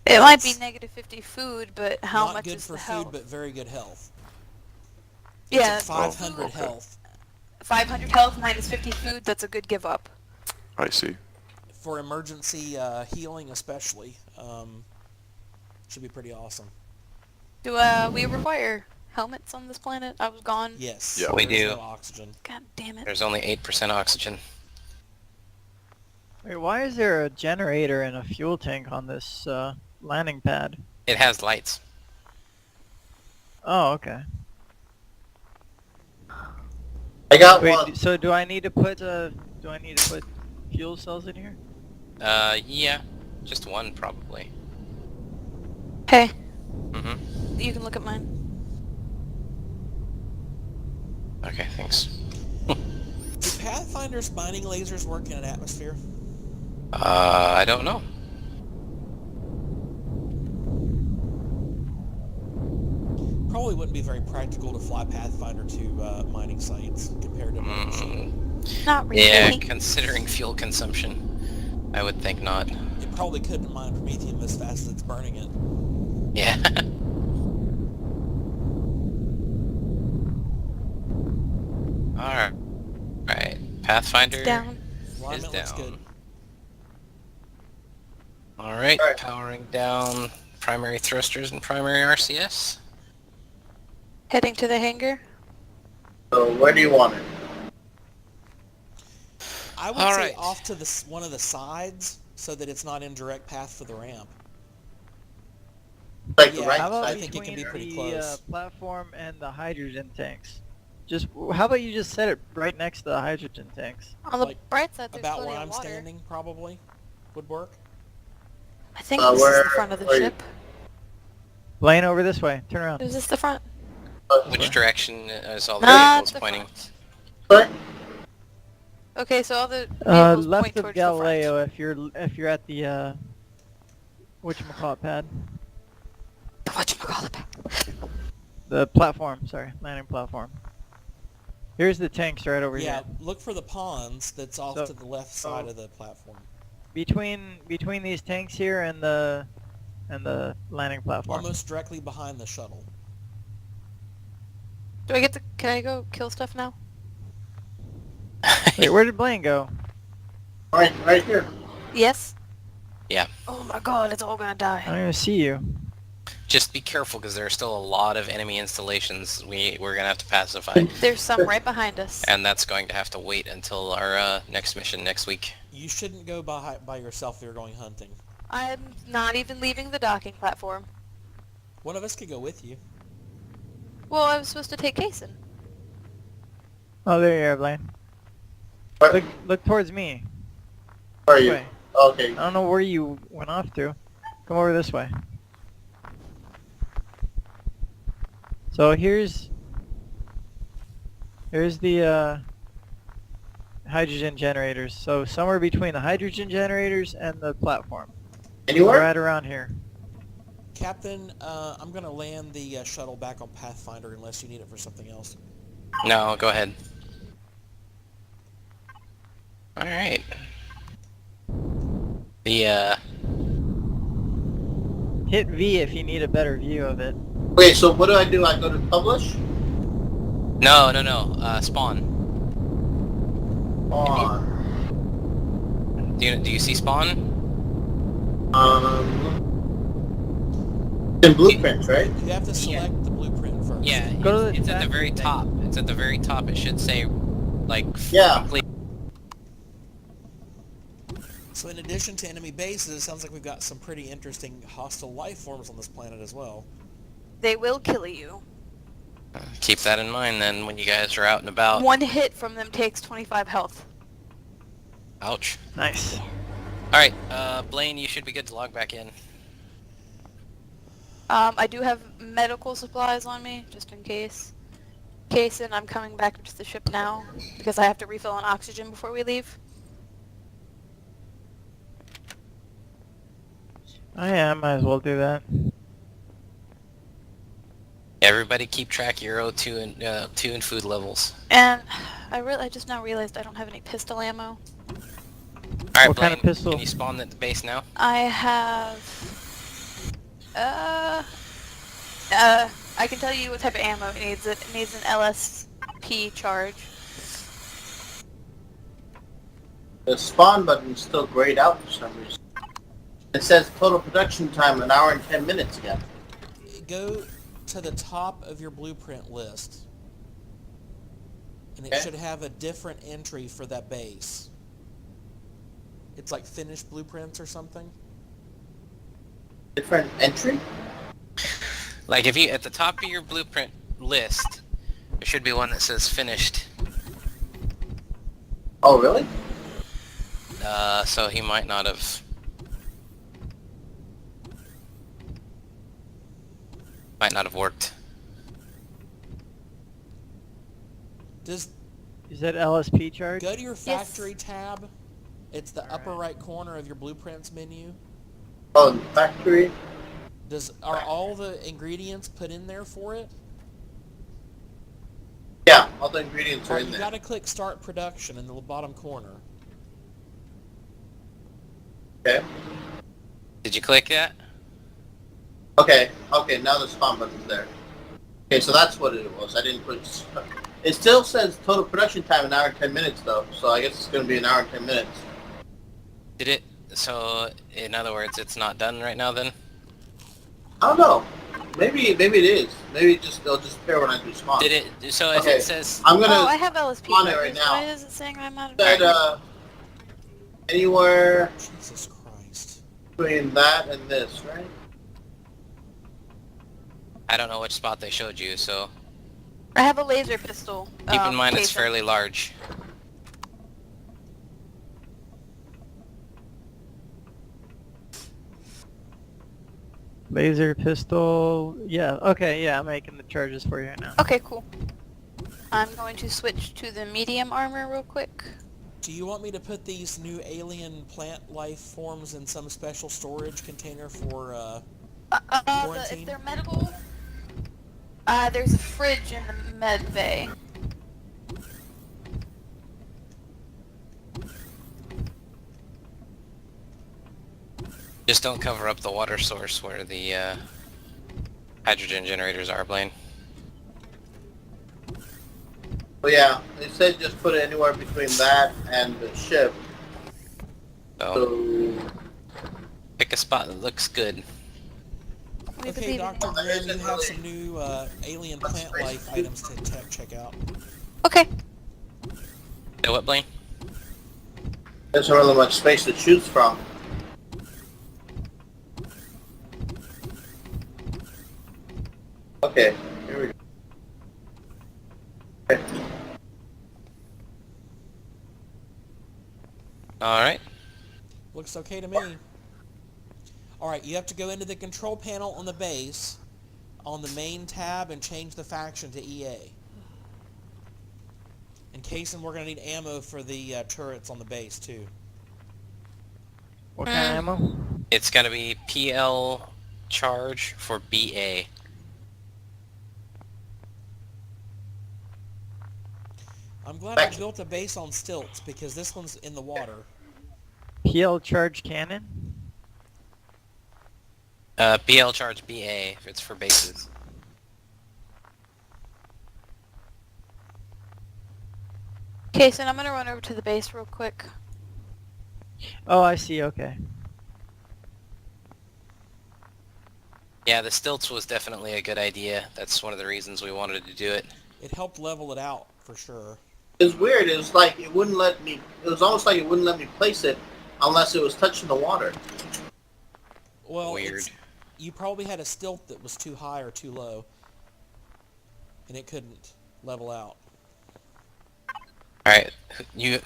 It might be
It's
negative 50 food, but how
Not
much
good
is
for
the
food,
health?
but very good health.
Yeah,
It's at 500
okay.
health.
500 health minus 50 food. That's a good give up.
I see.
For emergency healing especially. Should be pretty awesome.
Do we require helmets on this planet? I was gone.
Yes.
Yeah.
We
there's
do.
No oxygen.
God damn it.
There's only 8% oxygen.
Wait, why is there a generator and a fuel tank on this landing pad?
It has lights.
Oh, okay.
I got
Wait,
one.
so do I need to put fuel cells in here?
Yeah. Just one, probably.
Hey,
Mm-hmm.
you can look at mine.
Okay, thanks.
Do Pathfinder's mining lasers work in an atmosphere?
I don't know.
Probably wouldn't be very practical to fly Pathfinder to mining sites compared to another machine.
Not really.
Yeah, considering fuel consumption, I would think not.
It probably couldn't mine promethium as fast as it's burning it.
Yeah. Alright. Pathfinder
Down.
is
Alignment looks
down.
good.
Alright,
Alright.
powering down primary thrusters and primary RCS.
Heading to the hangar.
So where do you want it?
I would
All
say
right.
off to one of the sides so that it's not in direct path for the ramp.
Like the
Yeah,
right
How about
I
side?
think it can be pretty
between the
close.
platform and the hydrogen tanks? How about you just set it right next to the hydrogen tanks?
On the
Like,
bright side, there's
About
plenty
where
of
I'm
water.
standing, probably, would work.
I think
Uh,
this is
where
the front of the
are you?
ship.
Blaine, over this way. Turn around.
Is this the front?
Which direction is all the
Not
vehicles
the
pointing?
front.
Sorry?
Okay, so all the vehicles
Left
point
of
towards
Galileo if you're at the whatchamacallit pad.
the front. Whatchamacallit?
The platform, sorry, landing platform. Here's the tanks right over
Yeah,
here.
look for the ponds that's off
So-
to the left side of the platform.
Between these tanks here and the landing platform.
Almost directly behind the shuttle.
Do I get to? Can I go kill stuff now?
Wait, where did Blaine go?
Right here.
Yes.
Yeah.
Oh my god, it's all gonna
I
die.
don't even see you.
Just be careful because there are still a lot of enemy installations we're going to have to pacify.
There's some right behind us.
And that's going to have to wait until our next mission next week.
You shouldn't go by yourself if you're going hunting.
I'm not even leaving the docking platform.
One of us could go with you.
Well, I was supposed to take Kason.
Oh, there you are, Blaine.
Where,
Look towards me.
where are
This
you?
way.
Okay.
I don't know where you went off to. Come over this way. So here's the hydrogen generators. So somewhere between the hydrogen generators and the platform.
Anywhere?
Right around here.
Captain, I'm going to land the shuttle back on Pathfinder unless you need it for something else.
No, go ahead. Alright. The,
Hit V if you need a better view of it.
Wait, so what do? I go to publish?
No, spawn.
On.
Do you see spawn?
In blueprints, right?
You have to select the blueprint first.
Yeah,
Go to the
it's at the
factory
very
thing.
top. It's at the very top. It should say, like,
Yeah.
complete.
So in addition to enemy bases, it sounds like we've got some pretty interesting hostile life forms on this planet as well.
They will kill you.
Keep that in mind then when you guys are out and about.
One hit from them takes 25 health.
Ouch.
Nice.
Alright, Blaine, you should be good to log back in.
I do have medical supplies on me, just in case. Kaysen, I'm coming back to the ship now, because I have to refill on oxygen before we leave.
Might as well do that.
Everybody keep track of your O2 and food levels.
And I just now realized I don't have any pistol ammo.
Alright,
What
Blaine,
kind of pistol?
can you spawn at the base now?
I have... I can tell you what type of ammo it needs. It needs an LSP charge.
The spawn button's still grayed out for some reason. It says total production time 1 hour and 10 minutes again.
Go to the top of your blueprint list, and it
Okay.
should have a different entry for that base. It's like finished blueprints or something.
Different entry?
Like if you, at the top of your blueprint list, there should be one that says finished.
Oh, really?
So he might not have... worked.
Just
Is that LSP charge?
go to your factory tab. It's the upper right corner of your blueprints menu.
Oh, the factory?
Are all the ingredients put in there for it?
Yeah, all the ingredients are
Alright,
in
you
there.
gotta click start production in the bottom corner.
Okay.
Did you click that?
Okay, now the spawn button's there. Okay, so that's what it was. I didn't put... It still says total production time 1 hour and 10 minutes though, so I guess it's going to be 1 hour and 10 minutes.
Did it? So, in other words, it's not done right now then?
I don't know. Maybe it is. Maybe they'll just appear when I do spawn.
Did it? So if
Okay.
it says...
I'm gonna
Oh, I have LSP
spawn it
charges.
right now.
Why is it saying I'm out of
Said, anywhere
Jesus Christ.
between that and this, right?
I don't know which spot they showed you, so
I have a laser pistol.
keep in mind it's
Kaysen.
fairly large.
Laser pistol. Yeah. Okay. Yeah, I'm making the charges for you right now.
Okay, cool. I'm going to switch to the medium armor real quick.
Do you want me to put these new alien plant life forms in some special storage container for, quarantine?
If they're medical, there's a fridge in the med bay.
Just don't cover up the water source where the hydrogen generators are, Blaine.
Well, yeah, it said just put it anywhere between that and the ship.
So
So,
pick a spot that looks good.
We
Okay,
believe in
Dr.
you.
Grimm, you
isn't
have
really
some new alien plant life items to check out.
Okay.
So what, Blaine?
there's not really much space to choose from. Okay, here we go. Okay.
Alright.
Looks okay to me. Alright, you have to go into the control panel on the base, on the main tab, and change the faction to EA. In case we're going to need ammo for the turrets on the base, too.
What kind of ammo?
It's gonna be PL charge for BA.
I'm glad I built a base on stilts, because this one's in the water.
PL charge cannon?
PL charge BA if it's for bases.
Okay, so I'm gonna run over to the base real quick.
Oh, I see. Okay.
Yeah, the stilts was definitely a good idea. That's one of the reasons we wanted to do it.
It helped level it out for sure.
It was weird. It was like it wouldn't let me. It was almost like it wouldn't let me place it unless it was touching the water.
Well,
Weird.
You probably had a stilt that was too high or too low, and it couldn't level out.
Alright,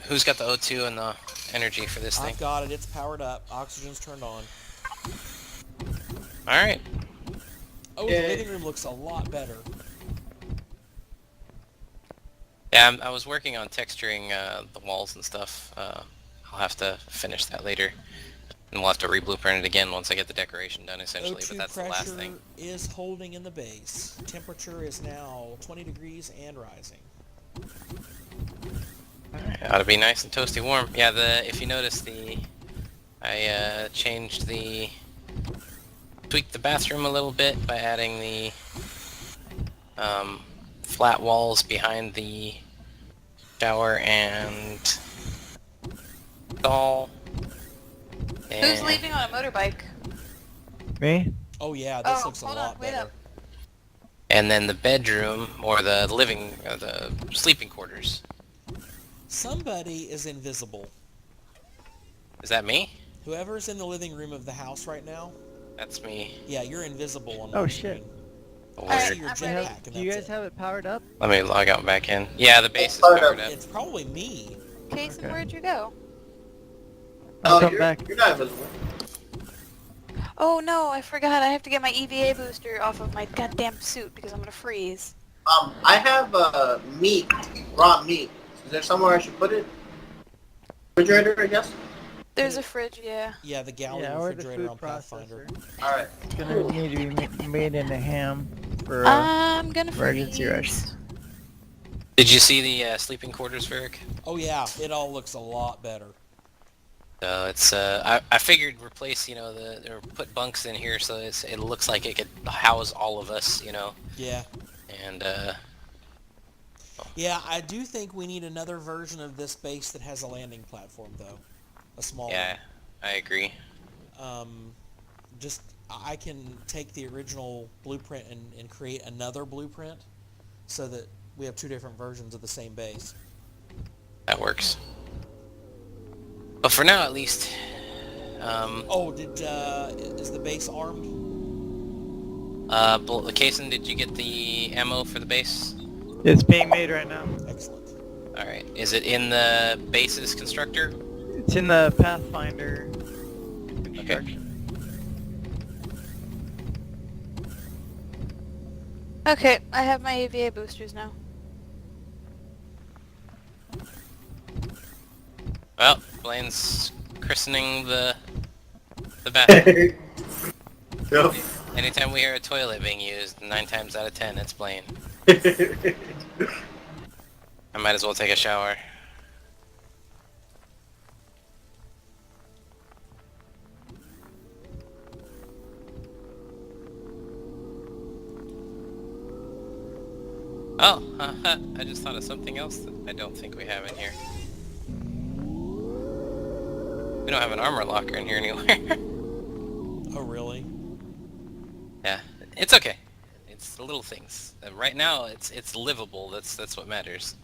who's got the O2 and the energy for this thing?
I've got it. It's powered up. Oxygen's turned on.
Alright.
Oh, the living room looks a lot better.
Yeah, I was working on texturing the walls and stuff. I'll have to finish that later. And we'll have to re-blueprint it again once I get the decoration done, essentially,
O2
but that's the last thing.
pressure is holding in the base. Temperature is now 20 degrees and rising.
It ought to be nice and toasty warm. Yeah, if you notice, I tweaked the bathroom a little bit by adding the flat walls behind the shower and stall.
Who's leaving on a motorbike?
Me?
Oh yeah, this
Oh,
looks a
hold
lot
on, wait
better.
up.
And then the bedroom, or the the sleeping quarters.
Somebody is invisible.
Is that me?
Whoever's in the living room of the house right now,
That's me.
yeah, you're invisible on my
Oh, shit.
screen. I
Weird.
see your
I'm
jetpack,
ready.
and
Do you
that's
guys
it.
have it powered up?
Let me log out and back in. Yeah, the base is
Fired
powered
up.
up.
It's probably me.
Kason,
Okay.
where'd you go?
I'll
Oh,
come
you're,
back.
you're not visible.
Oh no, I forgot. I have to get my EVA booster off of my goddamn suit because I'm gonna freeze.
I have meat, raw meat. Is there somewhere I should put it? Refrigerator, I guess.
There's a fridge, yeah.
Yeah, the galley
Yeah, or the
refrigerator
food
on Pathfinder.
processor.
All right.
It's gonna need to be made into ham for
I'm gonna
emergency rush.
freeze.
Did you see the sleeping quarters, Varric?
Oh yeah, it all looks a lot better.
So it's I figured replace or put bunks in here so it looks like it could house all of us,
Yeah.
and
Yeah, I do think we need another version of this base that has a landing platform, though. A small
yeah, I agree.
one. Just, I can take the original blueprint and create another blueprint so that we have two different versions of the same base.
That works. But for now, at least.
Oh, is the base armed?
Kason, did you get the ammo for the base?
It's being made right now.
Excellent.
All right. Is it in the base's constructor?
It's in the Pathfinder construction.
Okay, I have my EVA boosters now.
Well, Blaine's christening the bathroom.
Yep.
Anytime we hear a toilet being used, 9 times out of 10, it's Blaine. I might as well take a shower. Oh, I just thought of something else that I don't think we have in here. We don't have an armor locker in here anywhere.
Oh, really?
Yeah, it's okay. It's the little things. Right now, it's livable. That's what matters.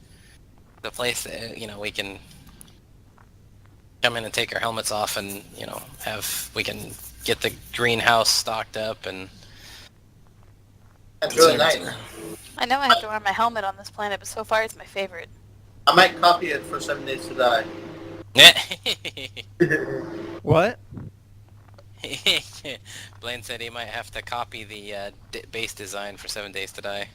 The place that we can come in and take our helmets off, and we can get the greenhouse stocked up, and
That's really nice.
I know I have to wear my helmet on this planet, but so far it's my favorite.
I might copy it for 7 Days to Die.
What?
Blaine said he might have to copy the base design for 7 Days to Die.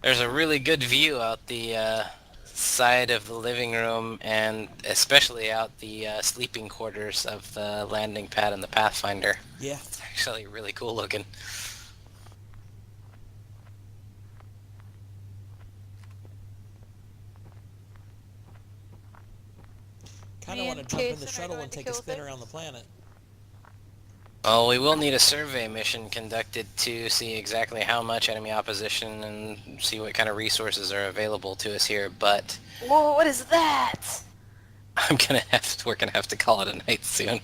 There's a really good view out the side of the living room, and especially out the sleeping quarters of the landing pad and the Pathfinder.
Yeah.
It's actually really cool looking.
Kind of
Me
want to
and
jump in
Kason
the
are
shuttle
going
and
to
take a
kill
spin
things.
around the planet.
Oh, we will need a survey mission conducted to see exactly how much enemy opposition and see what kind of resources are available to us here, but
Whoa, what is that?
we're gonna have to call it a night soon.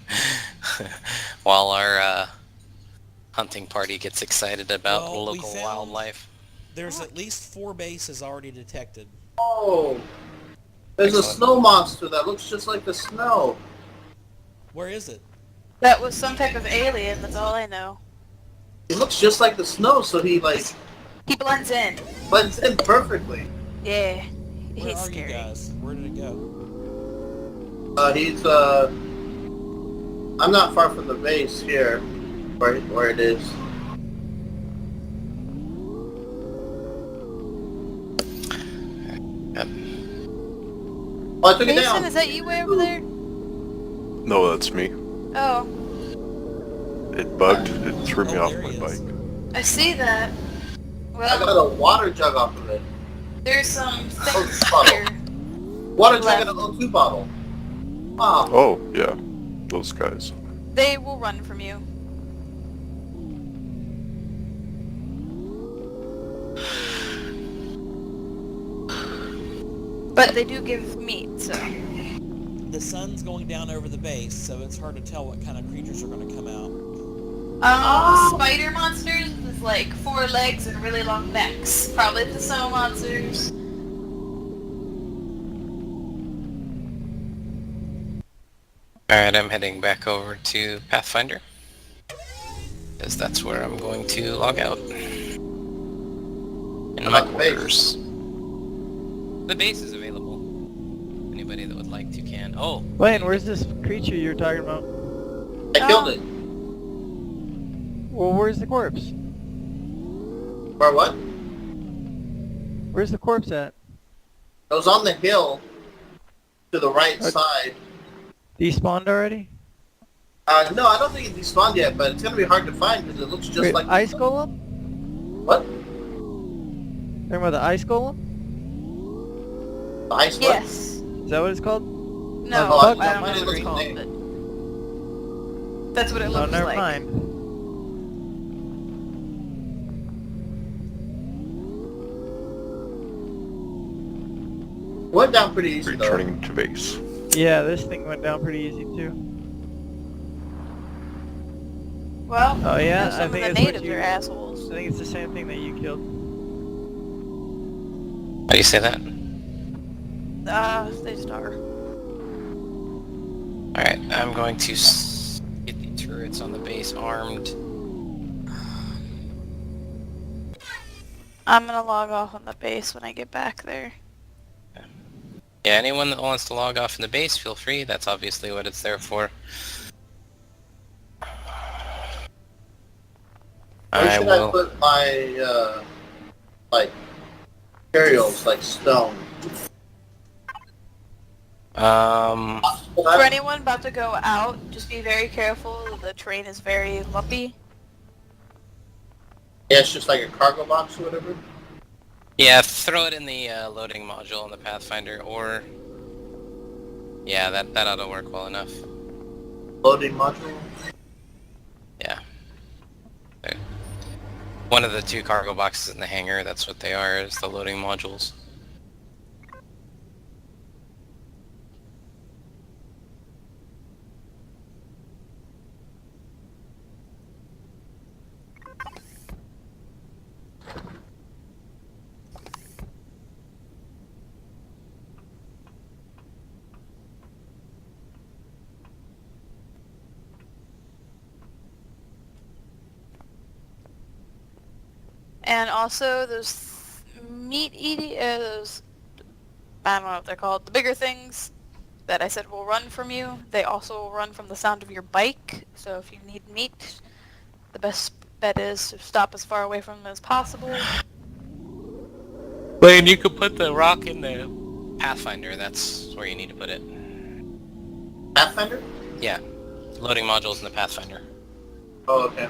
While our hunting party gets excited about
Well, we
local
found-
wildlife.
There's at least 4 bases already detected.
Oh, there's a
Excellent.
snow monster that looks just like the snow.
Where is it?
That was some type of alien, that's all I know.
He looks just like the snow, so he like
He blends in.
blends in perfectly.
Yeah.
Where
He's
are
scary.
you guys? Where did it go?
He's I'm not far from the base here, where it is.
Yep.
Oh, I took it
Mason,
down.
is that you way over there?
No, that's me.
Oh,
It bugged. It threw me
Oh,
off
there
my
he is.
bike.
I see that.
I got
Well,
a water jug off of it.
there's some things
bottle.
here.
Water jug and an O2 bottle. Wow.
Oh, yeah. Those guys.
They will run from you. But they do give meat, so...
The sun's going down over the base, so it's hard to tell what kind of creatures are going to come out.
Spider monsters with like 4 legs and really long necks. Probably the snow monsters.
Alright, I'm heading back over to Pathfinder. Because that's where I'm going to log out. In my
About the base?
quarters. The base is available. Anybody that would like to can. Oh!
Blaine, where's this creature you're talking about?
I killed it.
Well, where's the corpse?
Or what?
Where's the corpse at?
It was on the hill to the right
Okay.
side.
Despawned already?
No, I don't think it despawned yet, but it's gonna be hard to find because it looks just
Wait,
like
ice golem?
what?
Talking about the ice golem?
The ice what?
Yes.
Is that what it's called?
No,
Oh,
I
I
don't
might
know
have
what it's
looked
called,
at the
but... That's what it
Oh,
looks
never
like.
mind.
Went down pretty easy though.
Returning to base.
Yeah, this thing went down pretty easy too.
Well,
Oh yeah,
some
I
of
think
the
it's what
natives
you.
are assholes.
I think it's the same thing that you killed.
How do you say that?
They just are.
Alright, I'm going to get the turrets on the base armed.
I'm gonna log off on the base when I get back there.
Yeah, anyone that wants to log off in the base, feel free. That's obviously what it's there for.
Where
I
should I
will...
put my like materials, like stone?
For anyone about to go out, just be very careful. The terrain is very lumpy.
Yeah, it's just like a cargo box or whatever.
Yeah, throw it in the loading module on the Pathfinder, or... Yeah, that ought to work well enough.
Loading module.
Yeah. There. One of the 2 cargo boxes in the hangar, that's what they are, is the loading modules.
And also those meat eating, those, I don't know what they're called, the bigger things that I said will run from you, they also will run from the sound of your bike. So if you need meat, the best bet is to stop as far away from them as possible.
Blaine, you could put the rock in the Pathfinder, that's where you need to put it.
Pathfinder?
Yeah. Loading modules in the Pathfinder.
Oh, okay.